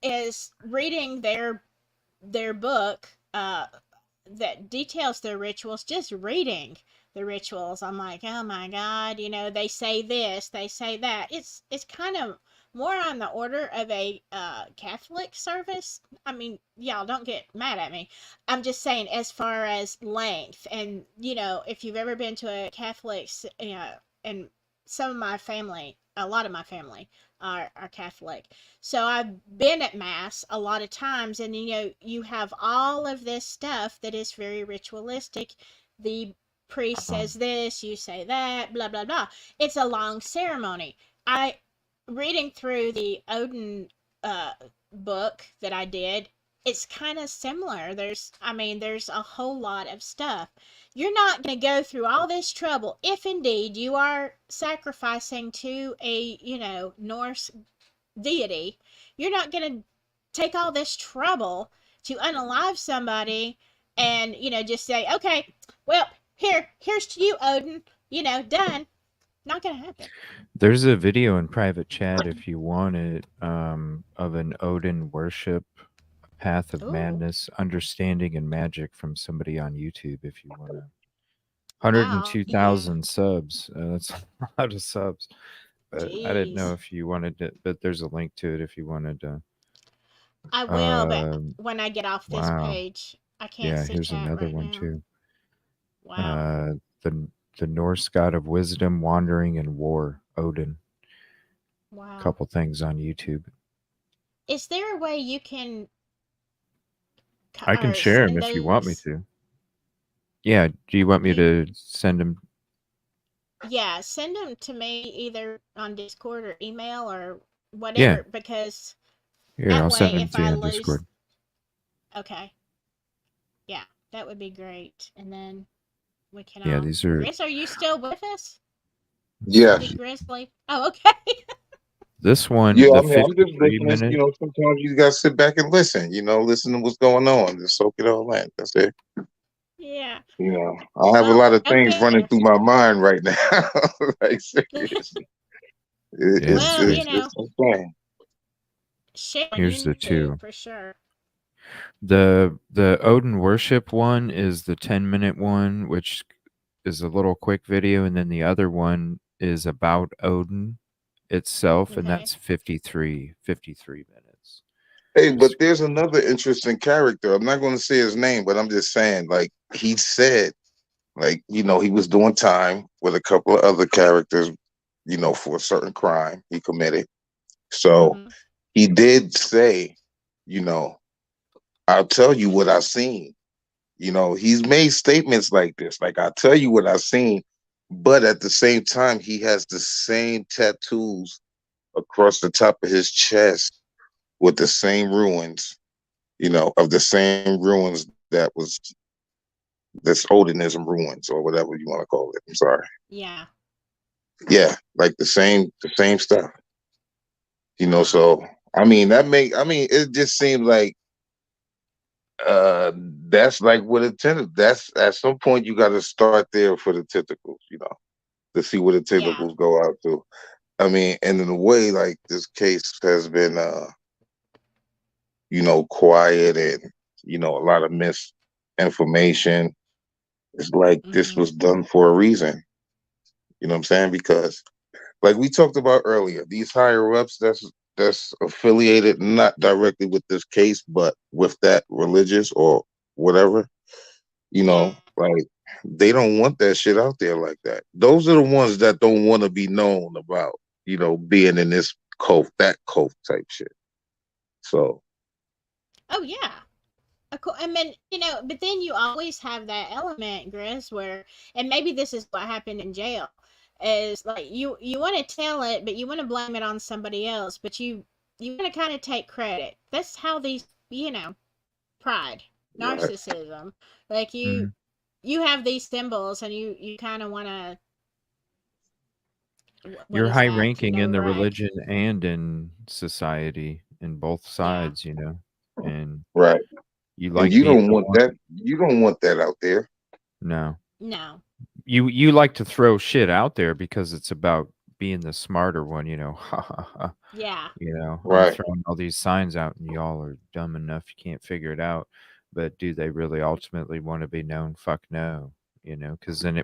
is reading their book, that details their rituals, just reading the rituals, I'm like, oh my god, they say this, they say that. It's kind of more on the order of a Catholic service. I mean, y'all don't get mad at me. I'm just saying, as far as length, and if you've ever been to a Catholic, and some of my family, a lot of my family are Catholic. So I've been at mass a lot of times, and you have all of this stuff that is very ritualistic. The priest says this, you say that, blah blah blah. It's a long ceremony. I Reading through the Odin uh book that I did, it's kind of similar. There's a whole lot of stuff. You're not going to go through all this trouble if indeed you are sacrificing to a, Norse deity. You're not going to take all this trouble to unalive somebody and, just say, okay, well, here's to you, Odin, done. Not going to happen. There's a video in private chat if you want it, of an Odin worship, Path of Ooh, Madness, Understanding and Magic, from somebody on YouTube if you want to. wow. Yeah. 102,000 subs. That's a lot of subs. But I didn't know Jeez. if you wanted to, but there's a link to it if you wanted to. I will, but Um, when I get off this wow. page, I can't Yeah, see here's chat another right one now. too. Wow. Uh, the the Norse god of wisdom, wandering, and war, Odin. Wow. Couple things on YouTube. Is there a way you can I can or share them send if you want me those? to. Yeah, do you want me You, to send them? yeah, send them to me either on Discord or email or Yeah, whatever, because here, that I'll send way them if to you I on lose, Discord. okay, yeah, that would be great. And then we can Yeah, all. these are. Grizz, are you still with us? Or Yes. did Grizzly? Oh, okay. This one, Yeah, the I mean, I'm just 53 listening. minute. Sometimes you gotta sit back and listen. Listen to what's going on, just soak it all in. That's it. Yeah. I have a Well, lot of things running okay. through my mind right now. Like seriously, Yeah, it's Well, it's it's insane. sharing here's the you do two. for sure. The Odin worship one is the 10-minute one, which is a little quick video, and then the other one is about Odin itself, and Okay. that's 53 minutes. Hey, but It's there's another interesting character. I'm not going to say his name, but I'm just saying, like he said, like he was doing time with a couple of other characters, for a certain crime he committed. So Mm-hmm. he did say, you know, I'll tell you what I seen. He's made statements like this, like I'll tell you what I seen, but at the same time, he has the same tattoos across the top of his chest with the same ruins, of the same ruins that's Odinism ruins or whatever you want to call it. I'm sorry. Yeah. Yeah, like the same stuff. Wow. So I mean it just seems like uh that's like what a tentacle. That's at some point you got to start there for the tentacles, to see where the Yeah. tentacles go out to. I mean, and in a way, like this case has been quiet and a lot of misinformation. It's like this Mm-hmm. was done for a reason. You know what I'm saying? Because like we talked about earlier, these higher ups that's affiliated not directly with this case, but with that religious or whatever, Yeah. like they don't want that shit out there like that. Those are the ones that don't want to be known about, being in this cult, that cult type shit. So Oh yeah. Of course. I mean, but then you always have that element, Grizz, where, and maybe this is what happened in jail, is like you want to tell it, but you want to blame it on somebody else, but you want to kind of take credit. That's how these, pride, right, narcissism, like mhm. you have these symbols, and you kind of want to, what You're is high that? ranking in the Brag. religion and in society in both Yeah. sides, and right. you And like you being don't the want one. that. You don't want that out there. No. No. You like to throw shit out there because it's about being the smarter one, ha ha ha. Yeah. I'm Right. throwing all these signs out and y'all are dumb enough you can't figure it out. But do they really ultimately want to be known? Fuck no. Because then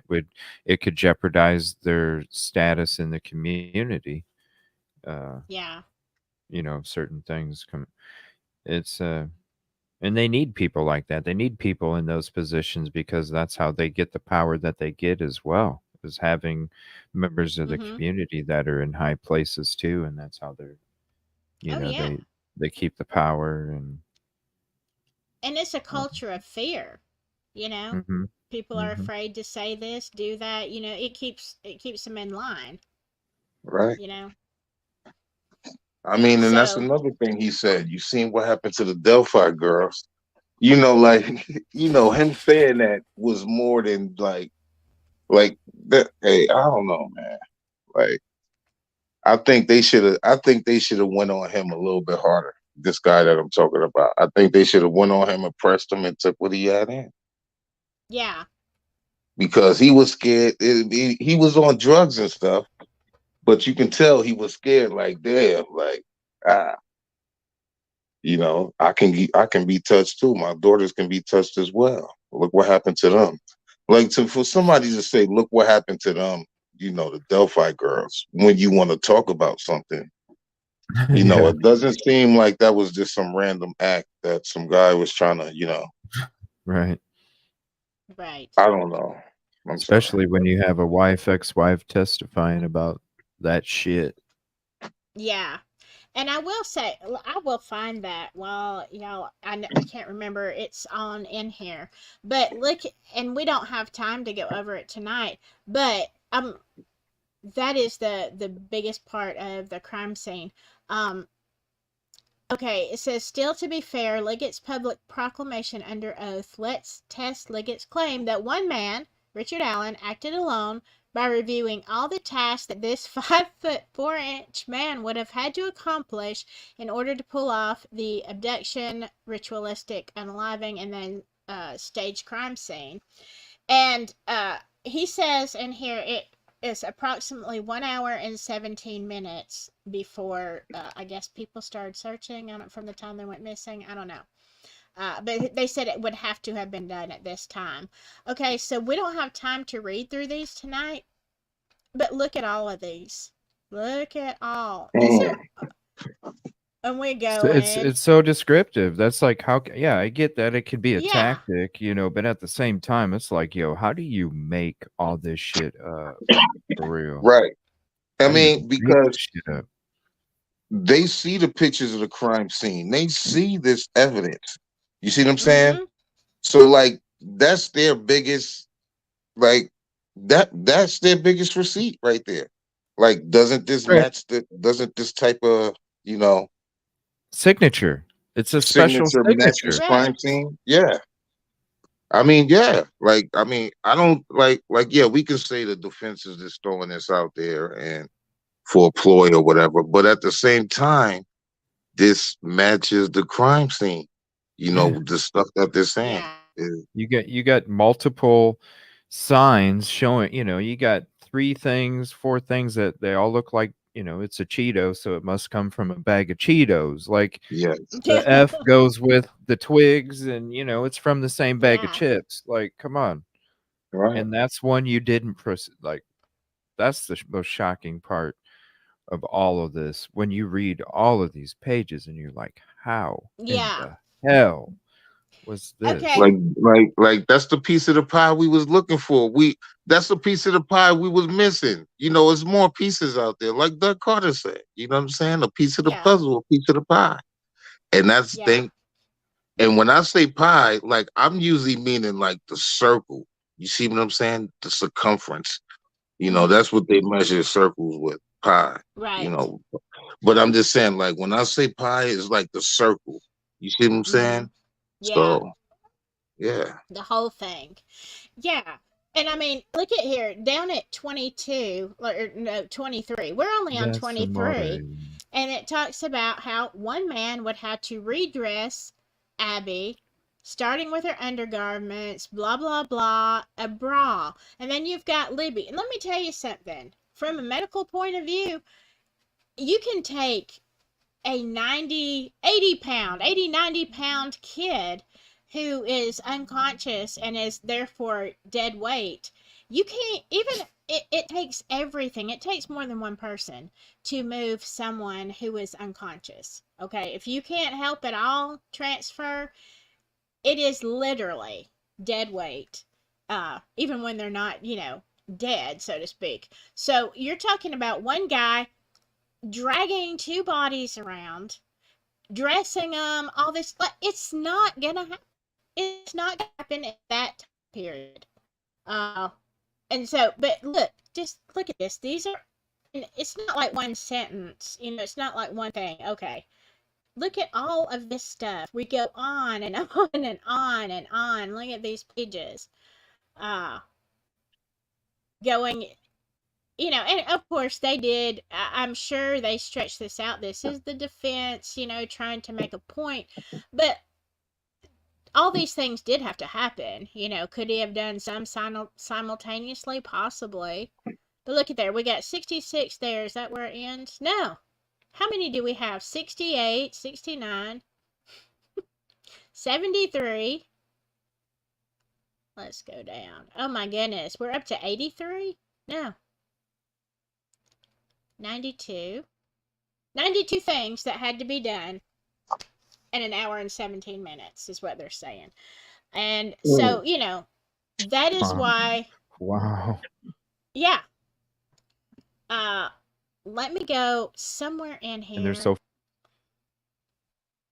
it could jeopardize their status in the community. Uh, Yeah. certain things come. It's And they need people like that. They need people in those positions because that's how they get the power that they get as well, is having members of the Mm-hmm. community that are in high places too, and that's how they're, Oh yeah. they keep the power and And it's a culture of fear, you know hmm people are hmm afraid to say this, do that, it keeps them in line, Right. you know I mean, and that's so. another thing he said. You seen what happened to the Delphi girls. Like him saying that was more than like that. Hey, I don't know, man. Like I think they should have went on him a little bit harder. This guy that I'm talking about. I think they should have went on him and pressed him and took what he had in. Yeah. Because he was scared. He was on drugs and stuff, but you can tell he was scared. Like, damn, like, ah, I can be touched too. My daughters can be touched as well. Look what happened to them. Like for somebody to say, look what happened to them. The Delphi girls. When you want to talk about something, yeah, it doesn't seem like that was just some random act that some guy was trying to. right. Right. I don't know. I'm sorry. Especially when you have a ex-wife testifying about that shit. Yeah. And I will say, I will find that while, I can't remember, it's on in here. But look, and we don't have time to go over it tonight, but that is the biggest part of the crime scene. Um, Okay, it says, still to be fair, Liggett's public proclamation under oath lets test Liggett's claim that one man, Richard Allen, acted alone, by reviewing all the tasks that this 5'4" man would have had to accomplish in order to pull off the abduction, ritualistic unaliving, and then staged crime scene. And he says in here it is approximately 1 hour and 17 minutes before I guess people started searching from the time they went missing. I don't know. But they said it would have to have been done at this time. Okay, so we don't have time to read through these tonight, but look at all of these. Look at all. These are, and we go It's so descriptive. That's like yeah, I get that it could be a Yeah. tactic, but at the same time, it's like, yo, how do you make all this shit up for real? Right. I How do you mean, make because this shit up? they see the pictures of the crime scene. They see this evidence. You see what I'm saying? Mhm. So like that's their biggest that's their biggest receipt right there. Like doesn't this Right. match doesn't this type of, Signature. It's a special signature match this signature. crime Right. scene? Yeah. I mean, yeah. I don't yeah, we can say the defense is just throwing this out there and for a ploy or whatever, but at the same time, this matches the crime scene. Yeah. The stuff that they're saying. Yeah. You got multiple signs showing, you got 3 things, 4 things that they all look like, it's a Cheeto, so it must come from a bag of Cheetos. Like Yes. the F goes with the twigs and, it's from the same bag of Yeah. chips. Like, come on. Right. And that's one you didn't like, that's the most shocking part of all of this. When you read all of these pages and you're like, how in Yeah. the hell was this? Okay. Like that's the piece of the pie we was looking for. That's the piece of the pie we was missing. There's more pieces out there. Like Doug Carter said, you know what I'm saying? A piece of the Yeah. puzzle, a piece of the pie. And that's the Yeah. thing. And when I say pie, like I'm usually meaning like the circle. You see what I'm saying? The circumference. Mhm. That's what they measure circles with, pie. Right. But I'm just saying, like when I say pie, it's like the circle. You see what I'm saying? Yeah. So yeah. The whole thing. Yeah. And I mean, look at here, down at 22, or no, 23. We're only on That's 23. And it talks about how one man would have to redress Abby, starting with her undergarments, blah, blah, blah, a bra. And then you've got Libby. And let me tell you something. From a medical point of view, you can take a 90, 90 pound kid who is unconscious and is therefore dead weight. You can't even, it takes everything. It takes more than one person to move someone who is unconscious. Okay, if you can't help at all transfer, it is literally dead weight, even when they're not, dead, so to speak. So you're talking about one guy dragging 2 bodies around, dressing them, all this. Like, it's not gonna happen. It's not gonna happen in that time period. And so, but look, just look at this. These are, and it's not like one sentence. It's not like one thing. Okay, look at all of this stuff. We go on and on and on and on. Look at these pages. Going. And of course they did. I'm sure they stretched this out. This is the defense, trying to make a point. But all these things did have to happen. Could he have done some simultaneously? Possibly. But look at there. We got 66 there. Is that where it ends? No. How many do we have? 68, 69, 73. Let's go down. Oh my goodness. We're up to 83? No. 92 things that had to be done in an hour and 17 minutes is what they're saying. And so, that is why. Wow. Yeah. Let me go somewhere in here. And they're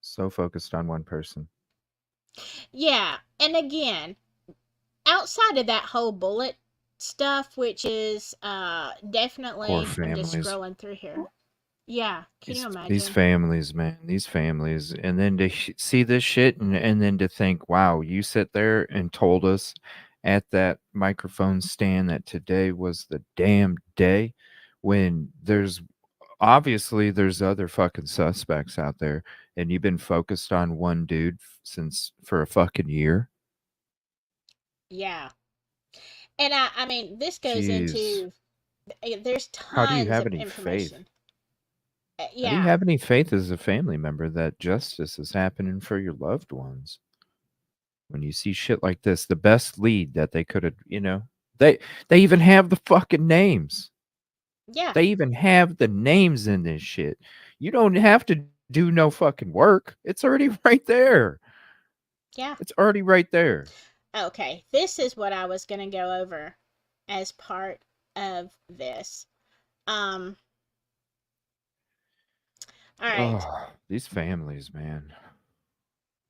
so focused on one person. Yeah. And again, outside of that whole bullet stuff, which is definitely, I'm just scrolling through here. Yeah, can you imagine? These families, man, these families. And then to see this shit and then to think, wow, you sit there and told us at that microphone stand that today was the damn day, when there's obviously there's other fucking suspects out there, and you've been focused on one dude since for a fucking year. Yeah. And I mean, this goes Jeez. into, there's How do you tons have of any faith? information. How do you Yeah. have any faith as a family member that justice is happening for your loved ones? When you see shit like this, the best lead that they could have, they even have the fucking names. Yeah. They even have the names in this shit. You don't have to do no fucking work. It's already right there. Yeah. It's already right there. Okay. This is what I was going to go over as part of this. All right. Oh, these families, man.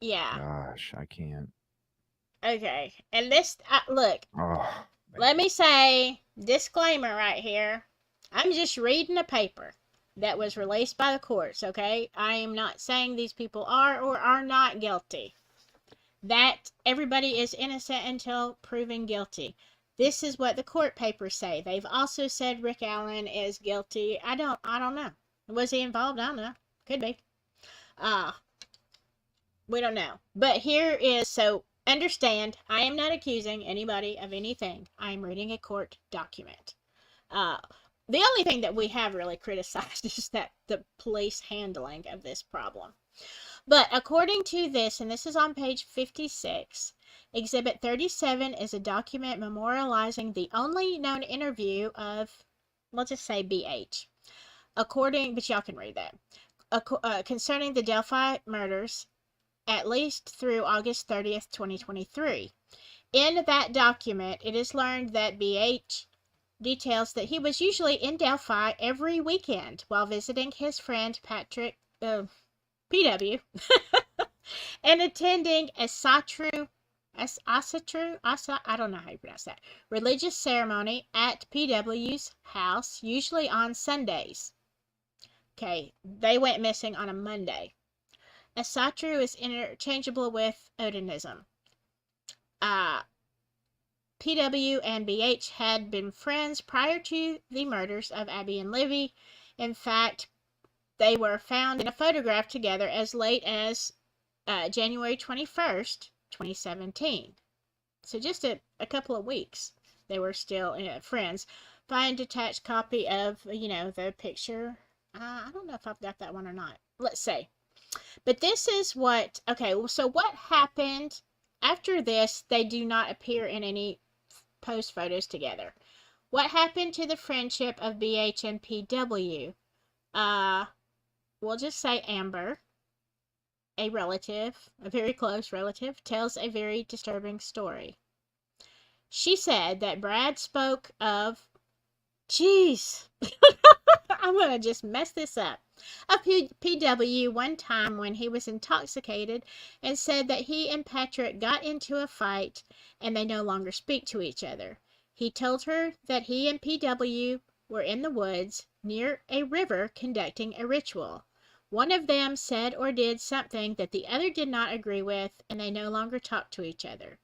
Yeah. Gosh, I can't. Okay. And this, look, Oh, let man. me say, disclaimer right here. I'm just reading a paper that was released by the courts, okay? I am not saying these people are or are not guilty. That everybody is innocent until proven guilty. This is what the court papers say. They've also said Rick Allen is guilty. I don't know. Was he involved? I don't know. Could be. We don't know. But here is, so understand, I am not accusing anybody of anything. I am reading a court document. The only thing that we have really criticized is that the police handling of this problem. But according to this, and this is on page 56, Exhibit 37 is a document memorializing the only known interview of, let's just say BH. But y'all can read that. Concerning the Delphi murders, at least through August 30th, 2023. In that document, it is learned that BH details that he was usually in Delphi every weekend while visiting his friend Patrick, PW, and attending a I don't know how you pronounce that, religious ceremony at PW's house, usually on Sundays. Okay, they went missing on a Monday. Asatru is interchangeable with Odinism. PW and BH had been friends prior to the murders of Abby and Livy. In fact, they were found in a photograph together as late as January 21st, 2017. So just a couple of weeks, they were still friends. Find detached copy of, the picture. I don't know if I've got that one or not. Let's see. But this is what, okay, so what happened after this? They do not appear in any post photos together. What happened to the friendship of BH and PW? We'll just say Amber, a relative, a very close relative, tells a very disturbing story. She said that Brad spoke of, jeez, I'm going to just mess this up, of PW one time when he was intoxicated, and said that he and Patrick got into a fight and they no longer speak to each other. He told her that he and PW were in the woods near a river conducting a ritual. One of them said or did something that the other did not agree with, and they no longer talked to each other.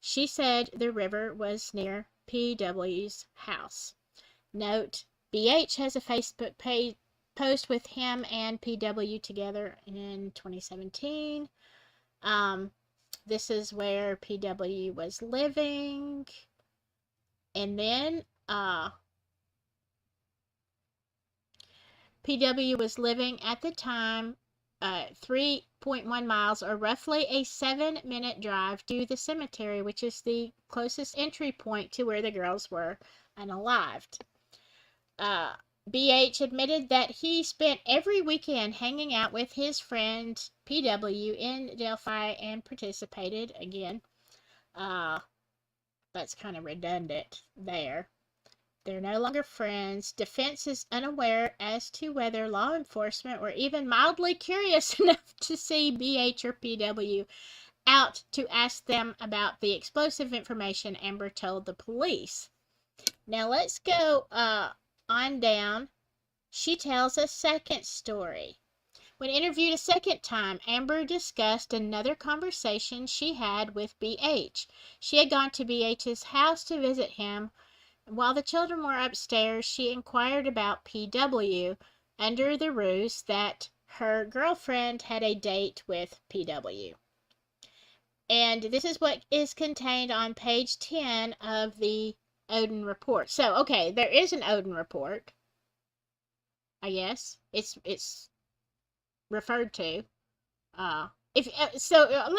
She said the river was near PW's house. Note, BH has a Facebook post with him and PW together in 2017. This is where PW was living. And then PW was living at the time 3.1 miles, or roughly a 7-minute drive to the cemetery, which is the closest entry point to where the girls were unalived. BH admitted that he spent every weekend hanging out with his friend PW in Delphi and participated again. That's kind of redundant there. They're no longer friends. Defense is unaware as to whether law enforcement were even mildly curious enough to see BH or PW out to ask them about the explosive information Amber told the police. Now let's go on down. She tells a second story. When interviewed a second time, Amber discussed another conversation she had with BH. She had gone to BH's house to visit him. While the children were upstairs, she inquired about PW under the ruse that her girlfriend had a date with PW. And this is what is contained on page 10 of the Odin report. So, okay, there is an Odin report. I guess it's referred to. Let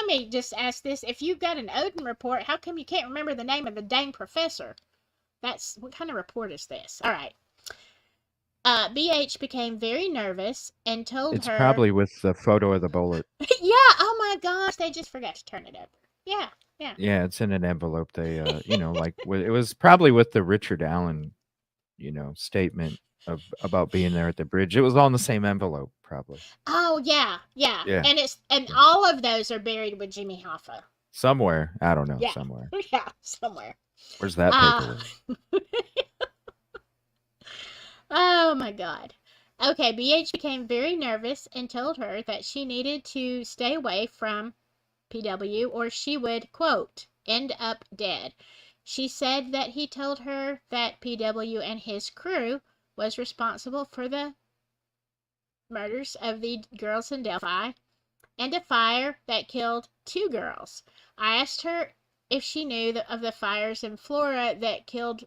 me just ask this: if you've got an Odin report, how come you can't remember the name of the dang professor? What kind of report is this? All right. BH became very nervous and told It's her. probably with the photo of the bullet. Yeah. Oh my gosh, they just forgot to turn it over. Yeah. Yeah. Yeah, it's in an envelope. They, like it was probably with the Richard Allen, statement about being there at the bridge. It was all in the same envelope, probably. Oh yeah, yeah. Yeah. And all of those are buried with Jimmy Hoffa. Somewhere, I don't know, Yeah. somewhere. Yeah, somewhere. Where's that paperwork? Oh my God. Okay, BH became very nervous and told her that she needed to stay away from PW or she would, quote, end up dead. She said that he told her that PW and his crew was responsible for the murders of the girls in Delphi and a fire that killed 2 girls. I asked her if she knew of the fires in Florida that killed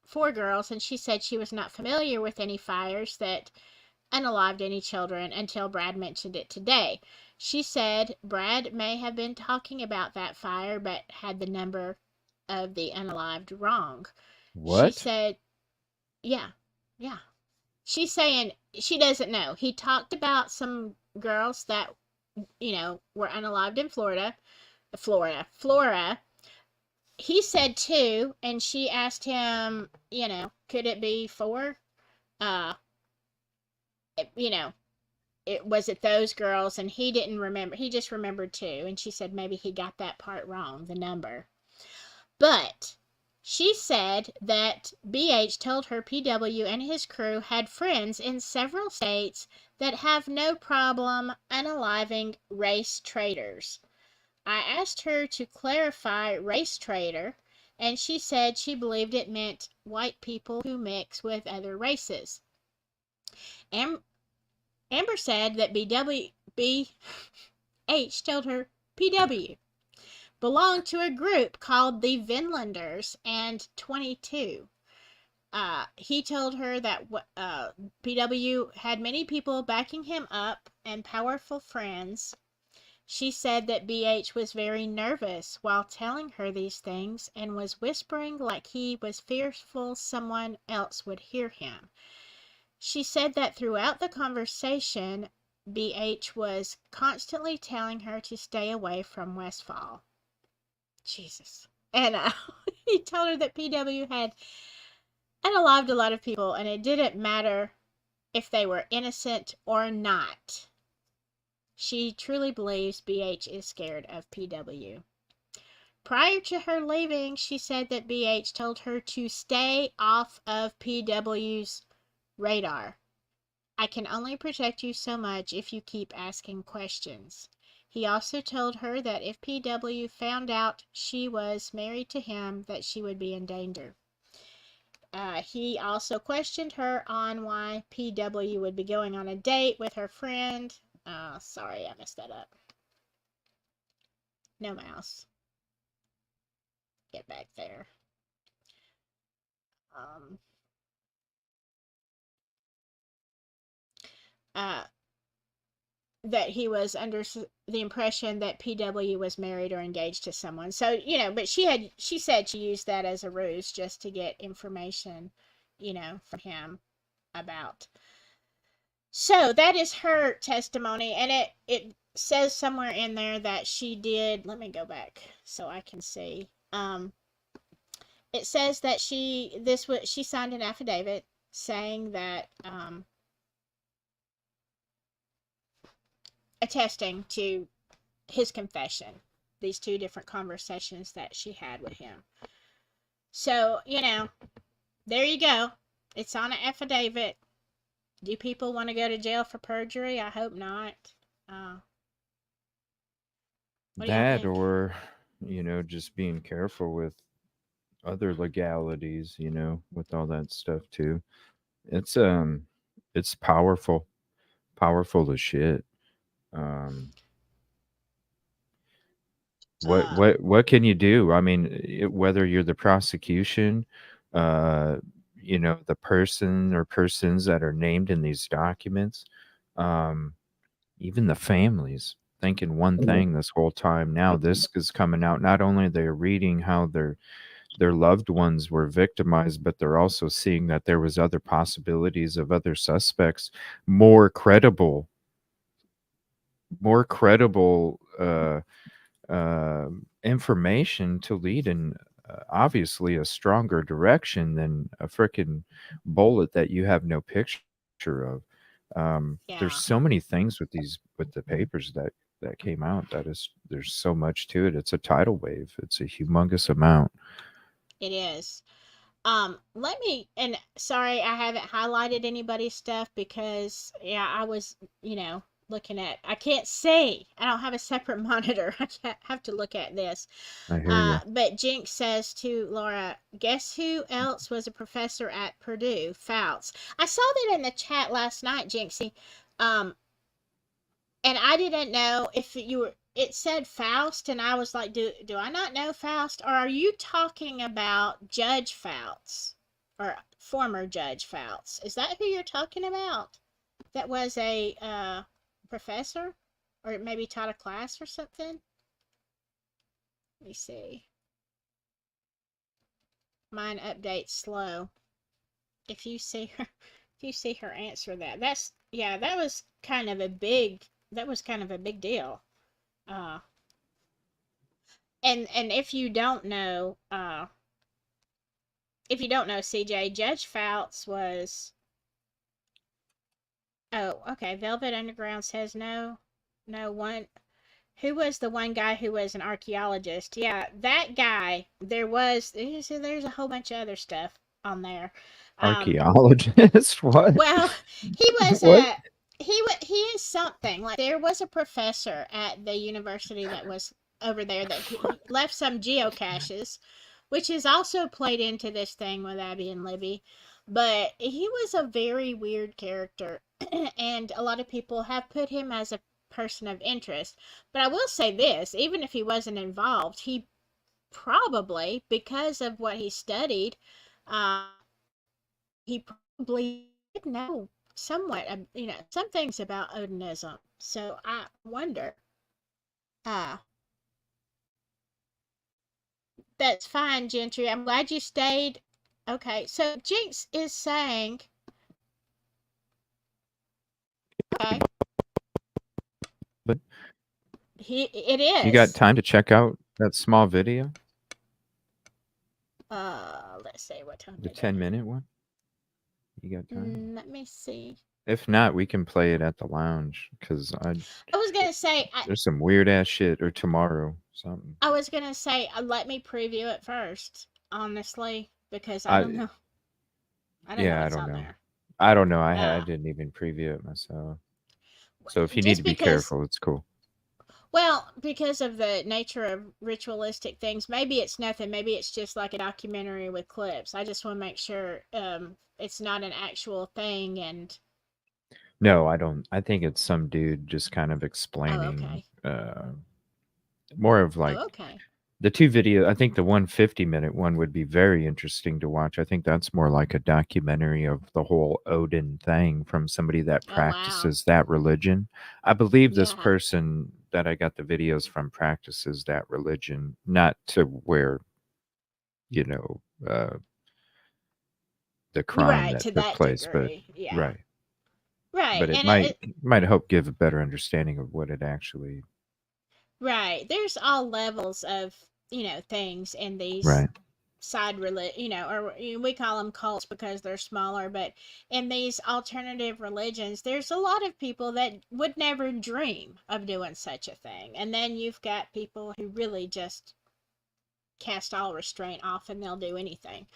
4 girls, and she said she was not familiar with any fires that unalived any children until Brad mentioned it today. She said Brad may have been talking about that fire but had the number of the unalived wrong. What? She said, yeah. She's saying she doesn't know. He talked about some girls that, were unalived in Florida. He said 2, and she asked him, could it be 4? Was it those girls? And he didn't remember. He just remembered 2. And she said maybe he got that part wrong, the number. But she said that BH told her PW and his crew had friends in several states that have no problem unaliving race traitors. I asked her to clarify race traitor, and she said she believed it meant white people who mix with other races. Amber said that BH told her PW belonged to a group called the Vinlanders and 22. He told her that PW had many people backing him up and powerful friends. She said that BH was very nervous while telling her these things and was whispering like he was fearful someone else would hear him. She said that throughout the conversation, BH was constantly telling her to stay away from Westfall. Jesus. And he told her that PW had unalived a lot of people, and it didn't matter if they were innocent or not. She truly believes BH is scared of PW. Prior to her leaving, she said that BH told her to stay off of PW's radar. I can only protect you so much if you keep asking questions. He also told her that if PW found out she was married to him, that she would be in danger. He also questioned her on why PW would be going on a date with her friend. Sorry, I messed that up. No mouse. Get back there. That he was under the impression that PW was married or engaged to someone. So, but she said she used that as a ruse just to get information, from him about. So that is her testimony, and it says somewhere in there that she did, let me go back so I can see. It says that she signed an affidavit saying that, attesting to his confession, these 2 different conversations that she had with him. So, there you go. It's on an affidavit. Do people want to go to jail for perjury? I hope not. Uh, what do y'all That, think? or, just being careful with other legalities, with all that stuff too. It's it's powerful as shit. Um what Uh, what what can you do? I mean, whether you're the prosecution, uh the person or persons that are named in these documents, um even the families thinking one thing this whole time. Now this is coming out. Not only they're reading how their loved ones were victimized, but they're also seeing that there was other possibilities of other suspects, more credible, more credible information to lead in obviously a stronger direction than a freaking bullet that you have no picture of. There's yeah, so many things with the papers that came out, that is, there's so much to it. It's a tidal wave. It's a humongous amount. it is. Let me, and sorry, I haven't highlighted anybody's stuff because, yeah, I was, looking at, I can't see. I don't have a separate monitor. I can't, have to look at this. I hear you. But Jinx says to Laura, guess who else was a professor at Purdue? Fouts. I saw that in the chat last night, Jinxie. Um, and I didn't know if you were. It said Faust, and I was like, do I not know Faust, or are you talking about Judge Fouts, or former Judge Fouts? Is that who you're talking about? That was a professor, or maybe taught a class or something. Let me see. Mine updates slow. If you see her, if you see her answer that, that's, yeah, that was kind of a big. That was kind of a big deal. Uh, and if you don't know, CJ, Judge Fouts was, oh, okay, Velvet Underground says no. No one, who was the one guy who was an archaeologist? Yeah, that guy. There's a whole bunch of other stuff on there. Um, Archaeologist? What? well, he was What? a he is something. Like, there was a professor at the university that was over there that he left some geocaches, which is also played into this thing with Abby and Libby. But he was a very weird character, and a lot of people have put him as a person of interest. But I will say this, even if he wasn't involved, he probably, because of what he studied, uh, he probably did know somewhat, some things about Odinism. So I wonder. Uh, that's fine, Gentry. I'm glad you stayed. Okay, so Jinx is saying, okay, But it you got is. time to check out that small video, Let's see what time the is it. 10-minute one? You got time? Let me see. If not, we can play it at the lounge, because I was gonna say, there's some weird ass shit, or tomorrow something. let me preview it first, honestly, because I don't I know. I don't know Yeah, I what's don't on know. there. I don't know. I Uh, didn't even preview it myself. So if you need to just be because, careful, it's cool. well, because of the nature of ritualistic things, maybe it's nothing. Maybe it's just like a documentary with clips. I just want to make sure it's not an actual thing. And No, I don't. I think it's some dude just kind of oh, explaining, okay. more of like Oh, okay. the two video. I think the 150-minute one would be very interesting to watch. I think that's more like a documentary of the whole Odin thing from somebody that Oh, wow. practices that religion. I believe this Yeah. person that I got the videos from practices that religion, not to where, you know, uh, the crime Right, that to took that place, but degree. Yeah. right. Right. But it And might help give a better understanding of what it actually. right. There's all levels of, things in these Right. side or we call them cults because they're smaller, but in these alternative religions, there's a lot of people that would never dream of doing such a thing. And then you've got people who really just cast all restraint off and they'll do anything.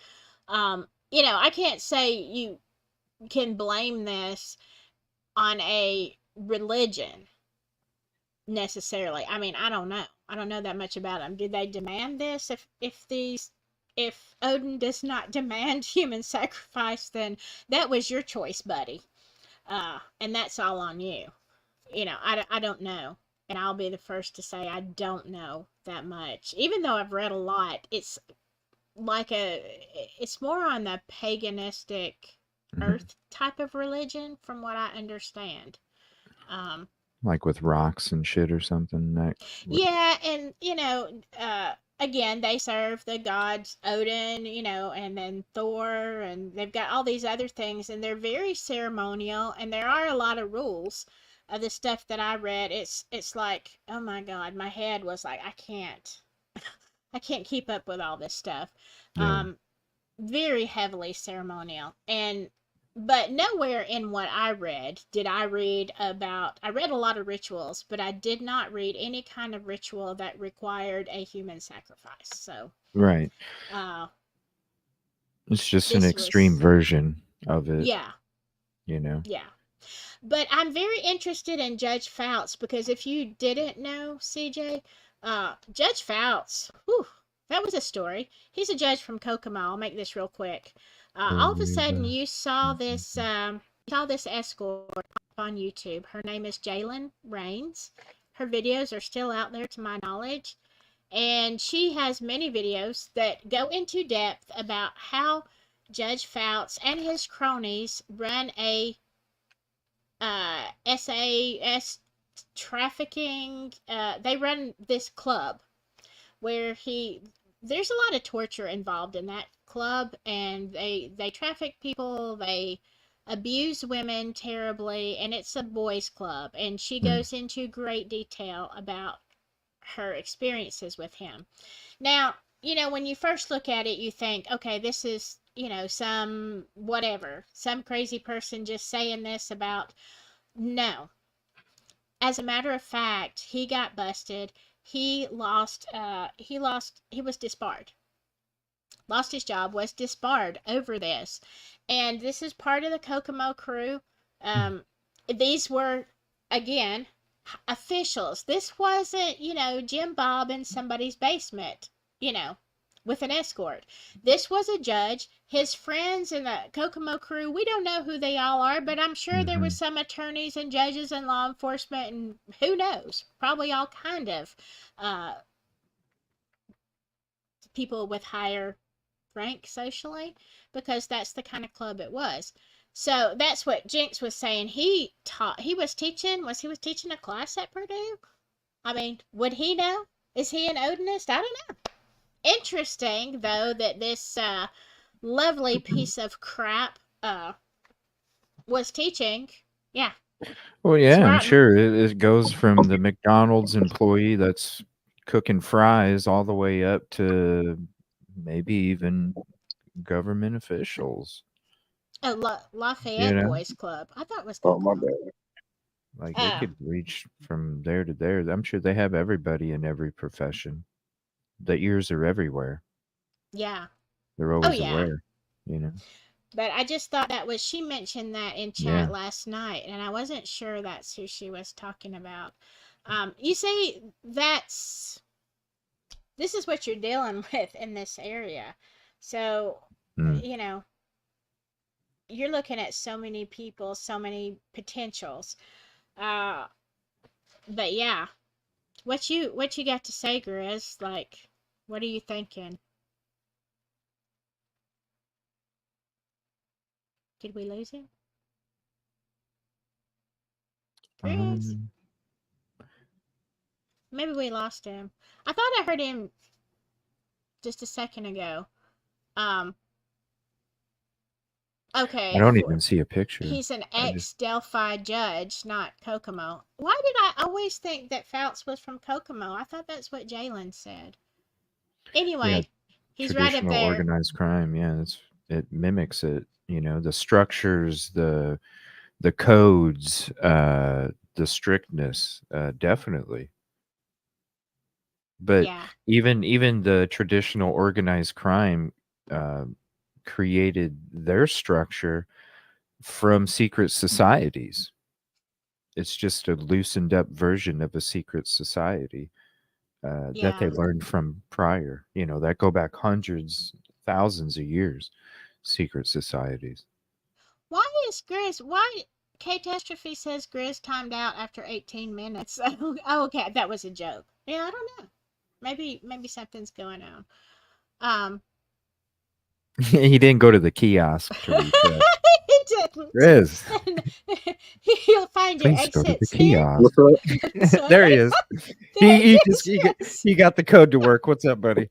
I can't say can blame this on a religion necessarily. I mean, I don't know. I don't know that much about them. Did they demand this? If Odin does not demand human sacrifice, then that was your choice, buddy. And that's all on you. I don't know. And I'll be the first to say I don't know that much. Even though I've read a lot, it's more on the paganistic earth type of religion from what I understand. Like with rocks and shit or something. Yeah, and again, they serve the gods Odin, and then Thor, and they've got all these other things, and they're very ceremonial, and there are a lot of rules of the stuff that I read. It's like, oh my God, my head was like, I can't keep up with all this stuff. Yeah. Very heavily ceremonial, but nowhere in what I read did I read about. I read a lot of rituals, but I did not read any kind of ritual that required a human sacrifice. So, Right. It's just an this extreme was, version of it, yeah, yeah. But I'm very interested in Judge Fouts because if you didn't know, CJ, Judge Fouts, whew, that was a story. He's a judge from Kokomo. I'll make this real quick. All of a sudden, you saw this escort on YouTube. Her name is Jalen Rains. Her videos are still out there, to my knowledge, and she has many videos that go into depth about how Judge Fouts and his cronies run a SAS trafficking. They run this club where there's a lot of torture involved in that club, and they traffic people, they abuse women terribly, and it's a boys club, and she goes into great detail about her experiences with him. Now, when you first look at it, you think, okay, this is, some crazy person just saying this about. No. As a matter of fact, he got busted. He was disbarred. Lost his job, was disbarred over this. And this is part of the Kokomo crew. These were, again, officials. This wasn't, Jim Bob in somebody's basement, with an escort. This was a judge. His friends in the Kokomo crew, we don't know who they all are, but I'm sure there was some attorneys and judges and law enforcement, and who knows, probably all kind of people with higher rank socially, because that's the kind of club it was. So that's what Jinx was saying. He was teaching a class at Purdue? I mean, would he know? Is he an Odinist? I don't know. Interesting, though, that this lovely piece of crap was teaching. Yeah. Well, yeah, I'm Smart. sure it goes from the McDonald's employee that's cooking fries all the way up to maybe even government officials. Oh, Lafayette Boys Club. I thought it was Oh, my Kokomo. bad. Like it could reach from there to there. I'm sure they have everybody in every profession. The ears are everywhere. Yeah. They're always aware, But I just thought she mentioned that in chat last night, and I wasn't sure that's who she was talking about. You see, this is what you're dealing with in this area. So, you're looking at so many people, so many potentials. But yeah, what you got to say, Grizz? Like, what are you thinking? Did we lose him? Grizz? Maybe we lost him. I thought I heard him just a second ago. Okay. I don't even see a picture. He's an ex-Delphi judge, not Kokomo. Why did I always think that Fouts was from Kokomo? I thought that's what Jalen said. Anyway, he's right up there. Organized crime, yeah, it mimics it. The structures, the codes, the strictness, definitely. But even the traditional organized crime created their structure from secret societies. It's just a loosened up version of a secret society that they Yeah. learned from prior, that go back hundreds, thousands of years, secret societies. Why is Grizz? Why Catastrophe says Grizz timed out after 18 minutes? Oh, okay, that was a joke. Yeah, I don't know. Maybe something's going on. He didn't go to the kiosk to reset. He didn't. Grizz, You'll find your please go to the exits here. kiosk. What's up? There he is. There He is Grizz. he got the code to work. What's up, buddy?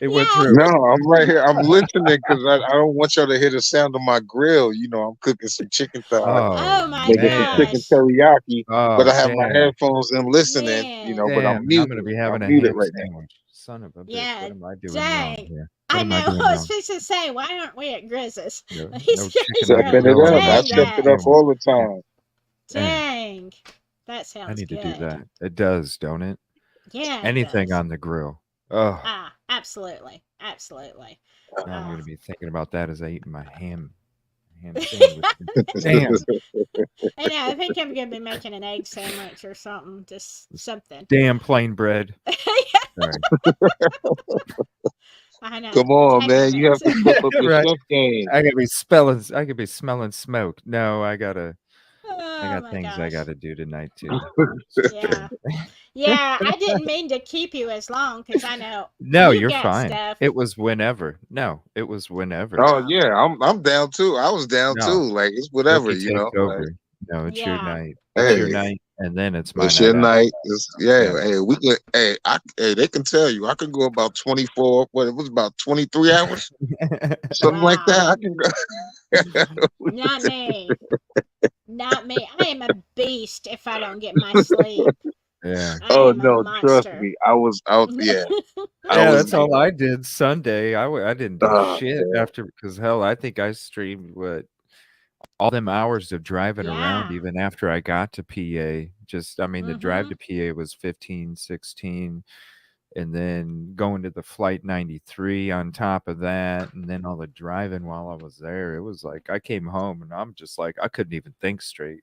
It went Yeah. through. No, I'm right here. I'm listening because I don't want y'all to hear the sound of my grill. I'm cooking some chicken thighs, Oh my making some chicken gosh. teriyaki, but I Oh, have my damn. headphones in listening, Man. but Damn, I'm and I'm muted. gonna be having a I'm muted ham right now. sandwich. Son of a bitch. Yeah, What am I doing dang. wrong here? I What am I know. doing I was wrong? fixing to say, why aren't we at Grizz's? No, He's, no he's chicken Stepping grilling. it no, up. I Dang step it that. up all the time. Dang. That I sounds need good. to do that. It does, don't it? Yeah, it Anything does. on the grill. Oh, Absolutely. Absolutely. now I'm Uh, gonna be thinking about that as I eat my ham sandwich. Damn, I know. I think I'm going to be making an egg sandwich or something. Just something. damn plain bread. Sorry. I know. Come on, Heck man. of You have it. to step up your Right. chef game. I could be smelling smoke. No, I got Oh my things I gosh. gotta do tonight too. Yeah. Yeah, I didn't mean to keep you as long because I know No, you you're got fine. stuff. It was whenever. No, it was whenever. Oh yeah, I'm down too. I was down No, too. Like it's whatever, Ricky takes Like, over. No, it's your Yeah. night. It's your hey, night, and then it's my it's night your out. night. Yeah. Hey, we can. Hey, they can tell you. I can go about 24. What it was about 23 hours, something like that. Wow. I can go. Not me. Not me. I am a beast if I don't get my sleep. Yeah. I Oh am a no, trust monster. me. I was out. Yeah, I Yeah, was. that's all I did Sunday. I didn't do shit Man. after because hell, I think I streamed all them hours of driving around Yeah. even after I got to PA. Just I mean the drive Mhm. to PA was 15, 16, and then going to the flight 93 on top of that, and then all the driving while I was there. It was like I came home and I'm just like I couldn't even think straight.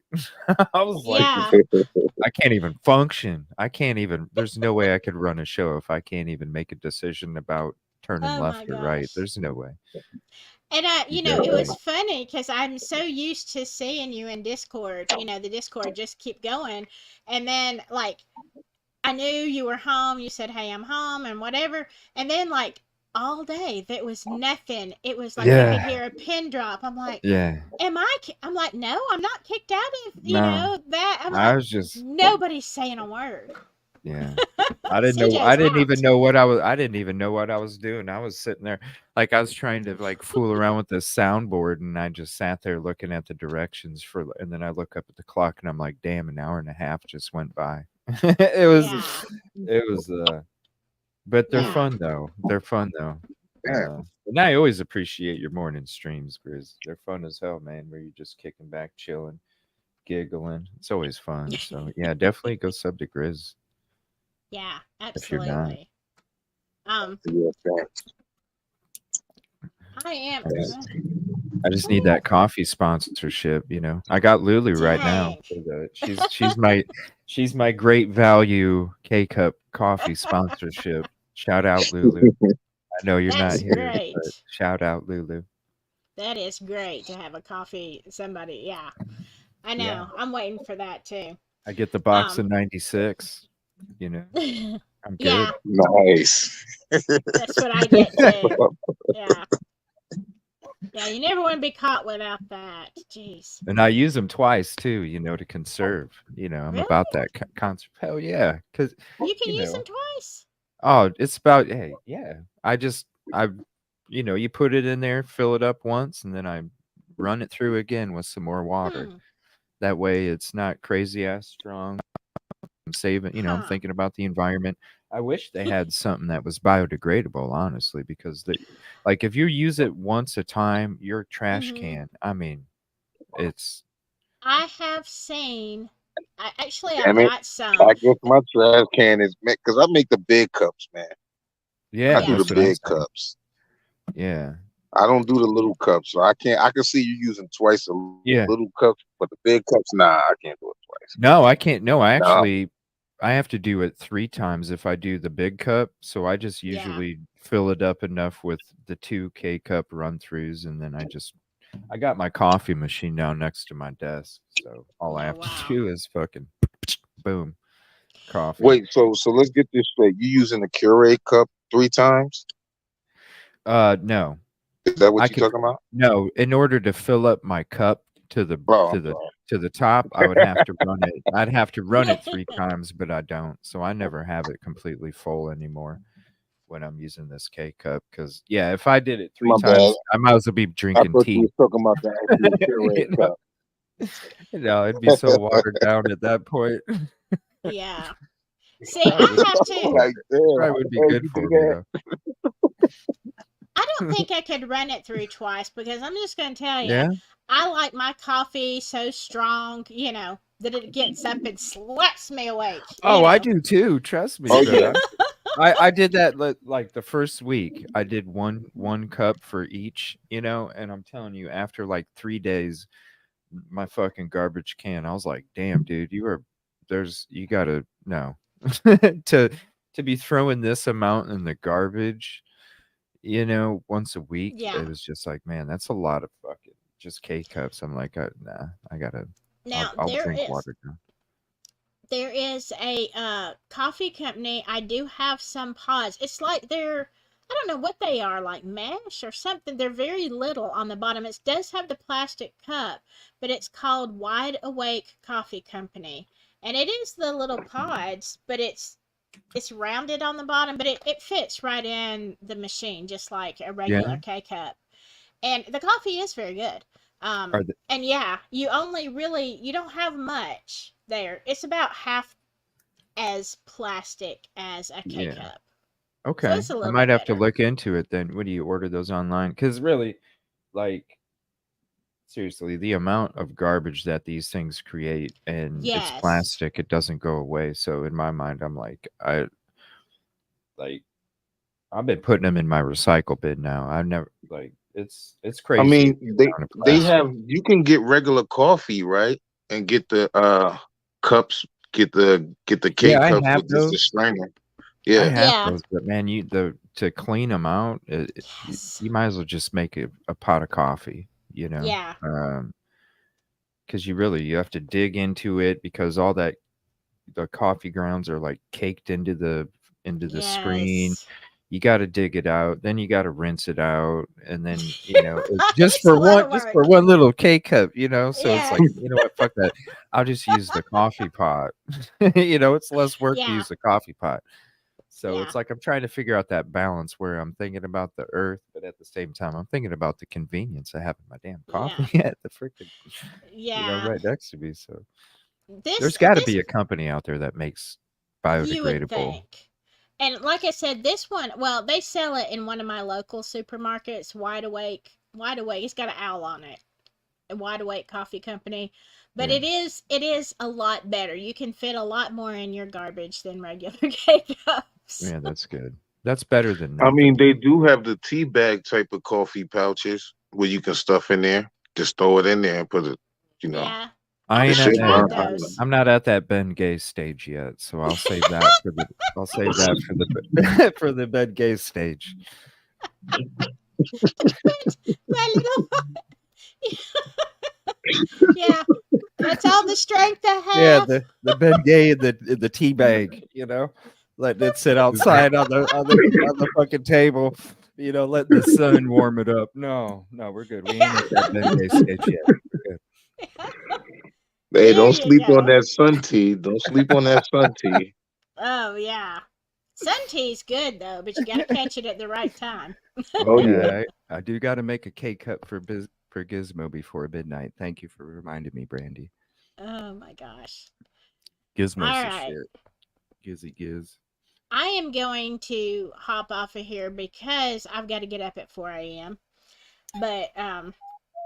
I was like Yeah. I can't even function. I can't even there's no way I could run a show if I can't even make a decision about turning Oh my left or right. gosh. There's no way. And You it definitely was funny because I'm so used to seeing you in Discord. The Discord just keep going, and then like I knew you were home. You said, "Hey, I'm home," and whatever. And then like all day there was nothing. It was like I could Yeah. hear a pin drop. I'm like, Yeah. I'm like, no, I'm not kicked out of No. that. I'm I like, was just nobody's saying a word. yeah. I didn't know CJ's out. know what I didn't even know what I was doing. I was sitting there like I was trying to like fool around with the soundboard and I just sat there looking at the directions and then I look up at the clock and I'm like, damn, an hour and a half just went by. Yeah. It was but they're Yeah. fun though. They're fun though. Yeah. And I always appreciate your morning streams, Grizz. They're fun as hell, man, where you're just kicking back, chilling, giggling. It's always fun. So yeah, definitely go sub to Grizz. Yeah, If you're not. absolutely. Yeah, thanks. I am. I just need that coffee sponsorship, I got Lulu right now. Dang. She's my great value K-Cup coffee sponsorship. Shout out Lulu. I know you're That's not here, great. but shout out Lulu. That is great to have a coffee. Somebody, yeah. I know. Yeah. I'm waiting for that too. I get the box in 96. I'm good. Yeah, Nice. that's what I get too. Yeah. Yeah, you never want to be caught without that. Jeez. And I use them twice too, to conserve. I'm Really? about that concept. Hell yeah, because You can use them twice. oh, it's about hey, yeah. You put it in there, fill it up once, and then I run it through again with some more water. That way, it's not crazy ass strong. I'm saving, I'm Huh. thinking about the environment. I wish they had something that was biodegradable, honestly, because like if you use it once a time, your trash Mhm. can. I mean, it's I have seen. I've Damn it. got some. I guess my trash can is because I make the big cups, man. yeah, I do that's the what I'm big saying. cups. Yeah. I don't do the little cups, so I can't. I can see you using twice the Yeah. little cups, but the big cups, nah, I can't do it twice. No, I can't. No, No. I have to do it 3 times if I do the big cup, so I just Yeah. usually fill it up enough with the 2 K-cup run-throughs, and then I got my coffee machine down next to my desk, so all I Oh, have to wow. do is fucking boom, coffee. Wait, so let's get this straight. You using the Keurig cup 3 times? No. Is that what I you're could talking about? No, in order to fill up my cup to the Oh, to I'm the sorry. to the top, I would have to run it. I'd have to run it 3 times, but I don't. So I never have it completely full anymore when I'm using this K cup. Because yeah, if I did it 3 My bad. times, I might as well be I drinking thought you tea. was talking about the actual You Keurig know? cup. It'd be so watered down at that point. Yeah. See, I have to. Like, damn, Probably how would the be hell good you for do me that? though. I don't think I could run it through twice because I'm just going to tell you, Yeah. I like my coffee so strong, that it gets up and slaps me awake, Oh, I do too. Trust me, Oh bro. yeah. I did that like the first week. I did one cup for each, and I'm telling you, after like 3 days, my fucking garbage can. I was like, damn, dude, you gotta no to be throwing this amount in the garbage, once a week. Yeah. It was just like, man, that's a lot of fucking just K cups. I'm like, nah, I gotta. Now, I'll drink water now. there is a coffee company. I do have some pods. It's like I don't know what they are, like mesh or something. They're very little on the bottom. It does have the plastic cup, but it's called Wide Awake Coffee Company. And it is the little pods, but it's rounded on the bottom, but it fits right in the machine, just like a regular Yeah. K cup. And the coffee is very good. Are the, And yeah, you don't have much there. It's about half as plastic as a K yeah. cup. So Okay. it's a I little might bit have to better. look into it then. When do you order those online? Because really, like, seriously, the amount of garbage that these things create, and it's Yes. plastic, it doesn't go away. So in my mind, I'm like, I've been putting them in my recycle bin now. I've never it's I crazy mean, the amount of they Yeah. plastic. have you can get regular coffee, right? And get the cups, get the K Yeah, I cups have with just the those. strainer. I Yeah. have Yeah. those, but man, to clean them out, Yes. you might as well just make a pot of coffee, you know. Yeah. Because you have to dig into it because all that the coffee grounds are like caked into the screen. Yes. You got to dig it out, then you got to rinse it out, and then It's a lot of just work. for one little K cup, so it's like, Yes. you know what, fuck that. I'll just use the coffee pot. It's less work to Yeah. use the coffee pot. So Yeah. it's like I'm trying to figure out that balance where I'm thinking about the earth, but at the same time I'm thinking about the convenience of having my damn Yeah. coffee at the freaking Yeah. right next to me. So This there's got to this be a company out there that makes You would biodegradable. think. And like I said, this one, well, they sell it in one of my local supermarkets, Wide Awake. Wide Awake. It's got an owl on it. A Wide Awake Coffee Company. But Yeah. it is a lot better. You can fit a lot more in your garbage than regular K cups. Yeah, that's good. That's better than I mean, nothing. they do have the tea bag type of coffee pouches where you can stuff in there. Just throw it in there and put it, you know, Yeah. I I've the ain't not at shit tried burn. those. I'm not at that Ben Gay stage yet, so I'll save that for the for the Ben Gay stage. My little yeah. That's all the strength I Yeah, have. the Ben Gay in the tea bag, letting it sit outside on the fucking table, letting the sun warm it up. No, no, we're good. We ain't Yeah. at that Ben Gay stage yet. We're good. Hey, There don't you sleep on go. that sun tea. Don't sleep on that sun tea. Oh yeah. Sun tea's good though, but you gotta catch it at the right time. Oh yeah. Yeah, I do got to make a K cup for Gizmo before midnight. Thank you for reminding me, Brandy. Oh my gosh. Gizmo's All the right. shit. Gizzy Giz. I am going to hop off of here because I've got to get up at 4 a.m. But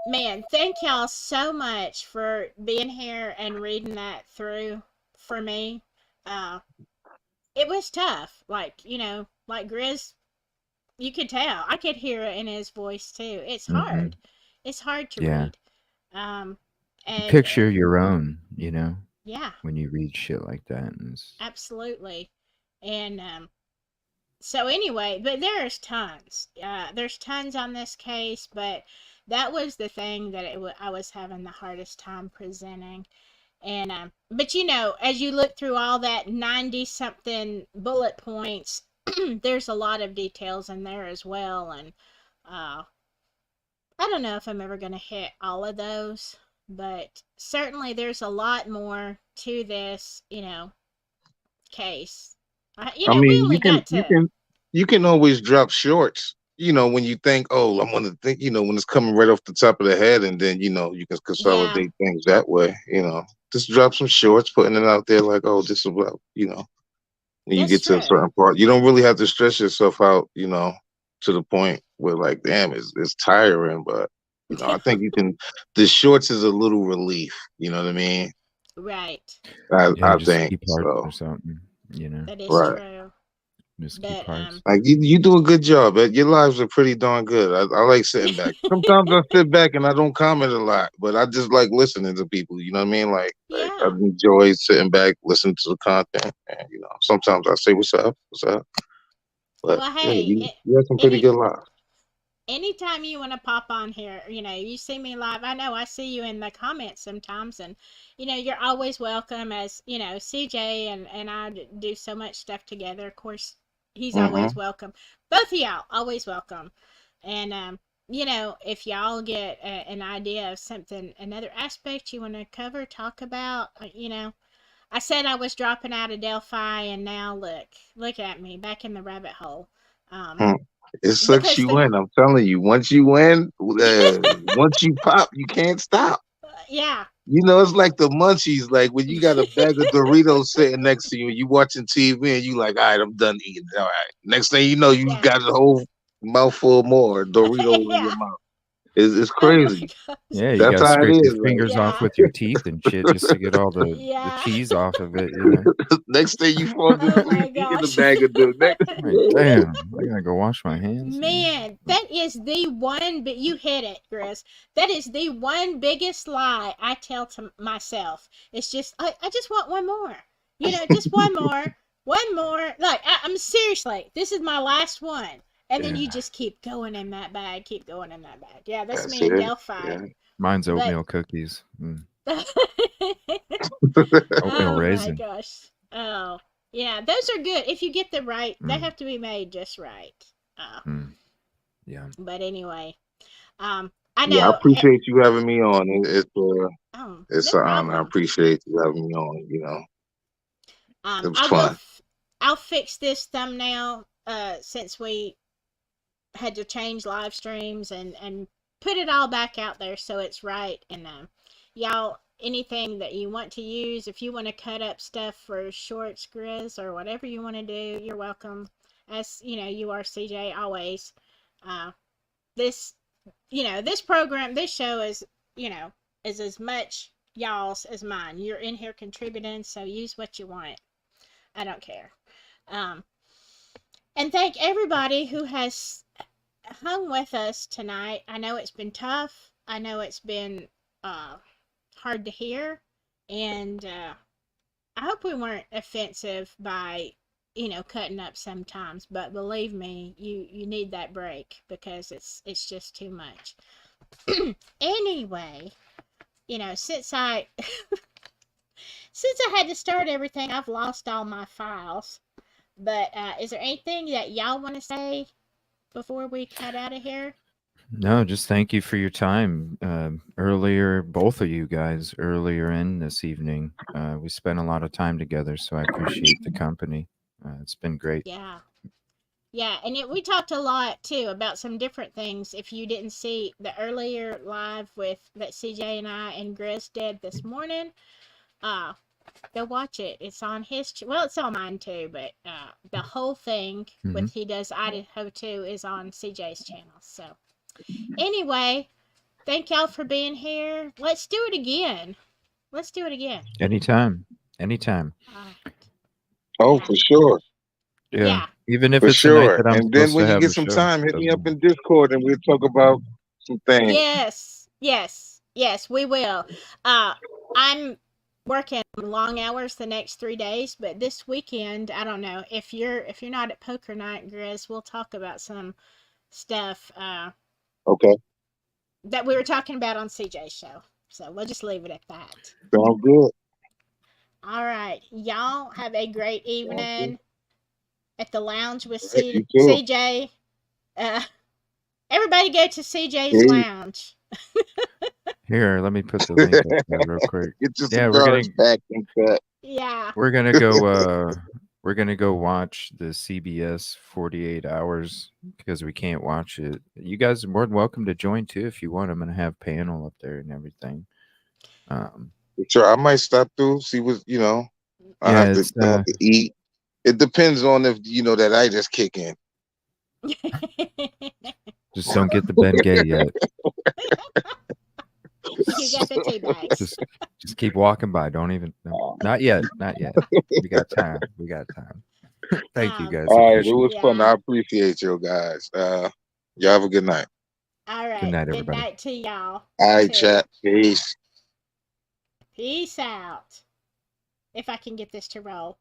man, thank y'all so much for being here and reading that through for me. Uh it was tough. Like, like Grizz You could tell. I could hear it in his voice too. It's Mm-hmm. hard. It's hard to Yeah. read. And Picture your own, yeah, when you read shit like that. absolutely. And so anyway, but there's tons. There's tons on this case, but that was the thing that I was having the hardest time presenting. And but as you look through all that 90 something bullet points, there's a lot of details in there as well. And I don't know if I'm ever going to hit all of those, but certainly there's a lot more to this, case. I We mean, only got to. you can always drop shorts. When you think, oh, I'm gonna think, when it's coming right off the top of the head, and then you can Yeah, consolidate things that way. Just drop some shorts, putting it out there like, oh, this is what when you that's get to a true. certain part, you don't really have to stress yourself out, to the point where like, damn, it's tiring. But I think you can. The shorts is a little relief. You know what I mean? Right. I Just think key parts so. or something, That is Right. true. Just key But parts. Like you do a good job. Your lives are pretty darn good. I like sitting back. Sometimes I sit back and I don't comment a lot, but I just like listening to people. You know what I mean? Like I yeah. enjoy sitting back, listening to the content, and sometimes I say, "What's up? What's up?" But Well, yeah, hey, you have some pretty good lives. anytime you want to pop on here, you see me live. I know I see you in the comments sometimes, and you're always welcome. As CJ and I do so much stuff together. Of course, he's always Mm-hmm. welcome. Both of y'all always welcome. And if y'all get an idea of something, another aspect you want to cover, talk about, I said I was dropping out of Delphi, and now look at me back in the rabbit hole. Um, It sucks because you the in. I'm telling you. Once you win, once you pop, you can't stop. yeah. It's like the munchies. Like when you got a bag of Doritos sitting next to you, and you watching TV, and you like, all right, I'm done eating. All right. Next thing you know, you Yeah. got a whole mouthful more Doritos in your Yeah. mouth. It's Oh my crazy. gosh. Yeah, you That's gotta how it scrape your is. Like fingers off Yeah. with your teeth and shit just to get all the Yeah. cheese off of it, next thing you fall Oh asleep my eating a gosh. bag of the next. Like, damn, I gotta go wash my hands. Man, that is the one, but you hit it, Grizz. That is the one biggest lie I tell to myself. It's just, I just want one more. Just one more. One more. Like, I'm seriously, this is my last one. And then Yeah. you just keep going in that bag, keep going in that bag. Yeah, that's That's me in it. Delphi. Yeah. Mine's But, oatmeal cookies. Oatmeal oh my raisin. gosh. Oh, yeah, those are good. If you get them right, they Mm. have to be made just right. Yeah. But anyway, I Yeah, I know. appreciate you having me on. It's No an honor. I problem. appreciate you having me on. It was I'll go. fun. I'll fix this thumbnail. Since we had to change live streams and put it all back out there so it's right. And y'all, anything that you want to use, if you want to cut up stuff for shorts, Grizz, or whatever you want to do, you're welcome. As you are, CJ, always. This this program, this show is, is as much y'all's as mine. You're in here contributing, so use what you want. I don't care. And thank everybody who has hung with us tonight. I know it's been tough. I know it's been hard to hear. And I hope we weren't offensive by, cutting up sometimes. But believe me, you need that break because it's just too much. Anyway, since I had to start everything, I've lost all my files. But is there anything that y'all want to say before we cut out of here? No, just thank you for your time. Earlier, both of you guys, earlier in this evening, we spent a lot of time together, so I appreciate the company. It's been great. Yeah. Yeah, and we talked a lot too about some different things. If you didn't see the earlier live that CJ and I and Grizz did this morning, go watch it. It's on his well, it's on mine too, but the whole thing with He Does Idaho too is on CJ's channel. So anyway, thank y'all for being here. Let's do it again. Anytime. All right. Oh, for sure. Yeah. Even if For it's a night sure. that I'm And then supposed to when you have get a some show. time, hit me up Doesn't in Discord and we'll talk about some things. Yes, we will. I'm working long hours the next 3 days, but this weekend, I don't know if you're not at poker night, Grizz. We'll talk about some stuff Okay. that we were talking about on CJ's show. So we'll just leave it at that. Sounds good. All right, y'all have a great evening at the lounge with All right, you too. CJ. Everybody go to CJ's Hey, lounge. Here, let me put the link up there real quick. get your Yeah, cigars packed and cut. Yeah. we're gonna go we're gonna go watch the CBS 48 hours because we can't watch it. You guys are more than welcome to join too if you want. I'm gonna have panel up there and everything. Sure, I might stop through, see what I Yeah, have to eat. It depends on if that itis kick in. just don't get the Ben Gay yet. You got the tea bags. Just keep walking by. Don't even. No, not yet. Not yet. We got time. We got time. Thank you guys. All right, it was Yeah. fun. I appreciate you guys. Y'all have a good night. All right. Good night, Good everybody. night to y'all. All right, too. chat. Peace. Peace out. If I can get this to roll.